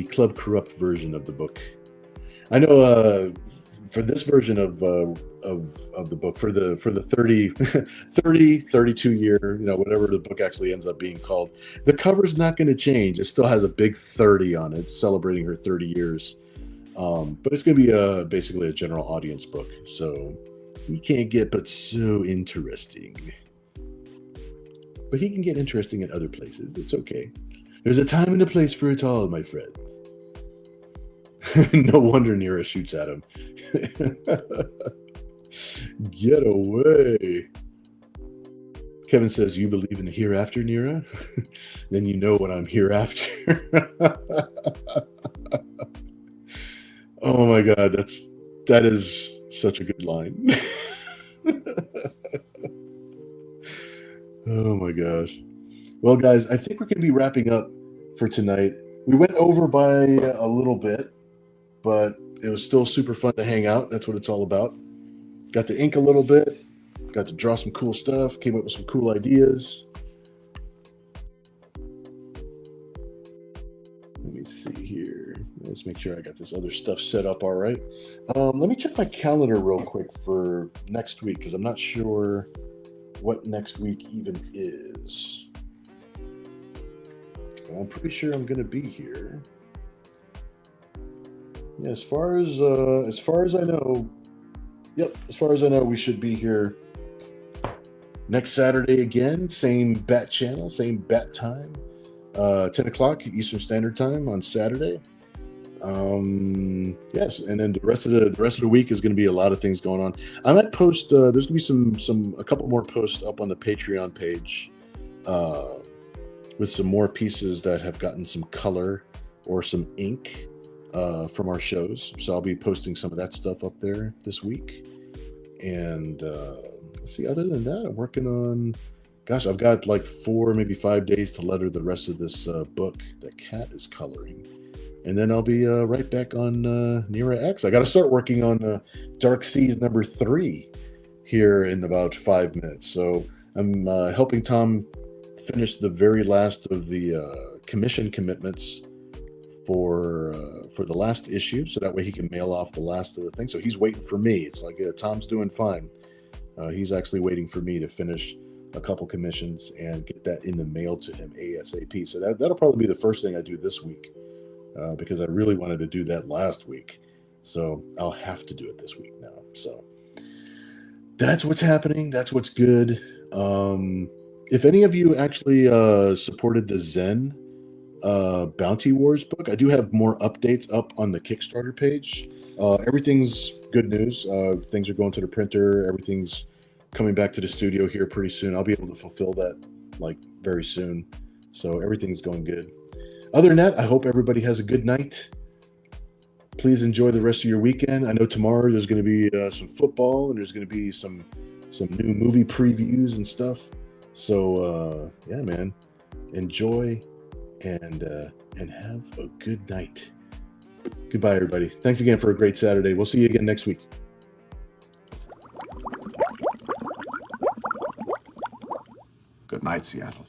Club Corrupt version of the book. I know for this version of the book, for the 32 year, whatever the book actually ends up being called, the cover's not going to change. It still has a big 30 on it, celebrating her 30 years. But it's going to be basically a general audience book, so he can't get but so interesting. But he can get interesting in other places. It's okay. There's a time and a place for it all, my friends. No wonder Nira shoots at him. Get away. Kevin says, you believe in the hereafter, Nira? Then you know what I'm hereafter. Oh my God, that is such a good line. Oh my gosh. Well, guys, I think we're going to be wrapping up for tonight. We went over by a little bit, but it was still super fun to hang out. That's what it's all about. Got to ink a little bit, got to draw some cool stuff, came up with some cool ideas. Let me see here. Let's make sure I got this other stuff set up all right. Let me check my calendar real quick for next week, because I'm not sure what next week even is. I'm pretty sure I'm going to be here. Yeah, as far as I know, yep. As far as I know, we should be here next Saturday again. Same bat channel, same bat time. 10 o'clock Eastern Standard Time on Saturday. Yes, and then the rest of the week is going to be a lot of things going on. I might post. There's going to be a couple more posts up on the Patreon page, with some more pieces that have gotten some color or some ink from our shows. So I'll be posting some of that stuff up there this week. And let's see. Other than that, I'm working on. Gosh, I've got like 4, maybe 5 days to letter the rest of this book that Kat is coloring. And then I'll be right back on Nira X. I got to start working on Dark Seas number 3 here in about 5 minutes. So I'm helping Tom finish the very last of the commission commitments for the last issue. So that way he can mail off the last of the thing. So he's waiting for me. It's like, yeah, Tom's doing fine. He's actually waiting for me to finish a couple commissions and get that in the mail to him ASAP. So that'll probably be the first thing I do this week. Because I really wanted to do that last week. So I'll have to do it this week now. So that's what's happening. That's what's good. If any of you actually supported the Zen Bounty Wars book, I do have more updates up on the Kickstarter page. Everything's good news. Things are going to the printer. Everything's coming back to the studio here pretty soon. I'll be able to fulfill that like very soon. So everything's going good. Other than that, I hope everybody has a good night. Please enjoy the rest of your weekend. I know tomorrow there's going to be some football, and there's going to be some new movie previews and stuff. So yeah, man, enjoy and have a good night. Goodbye, everybody. Thanks again for a great Saturday. We'll see you again next week. Good night, Seattle.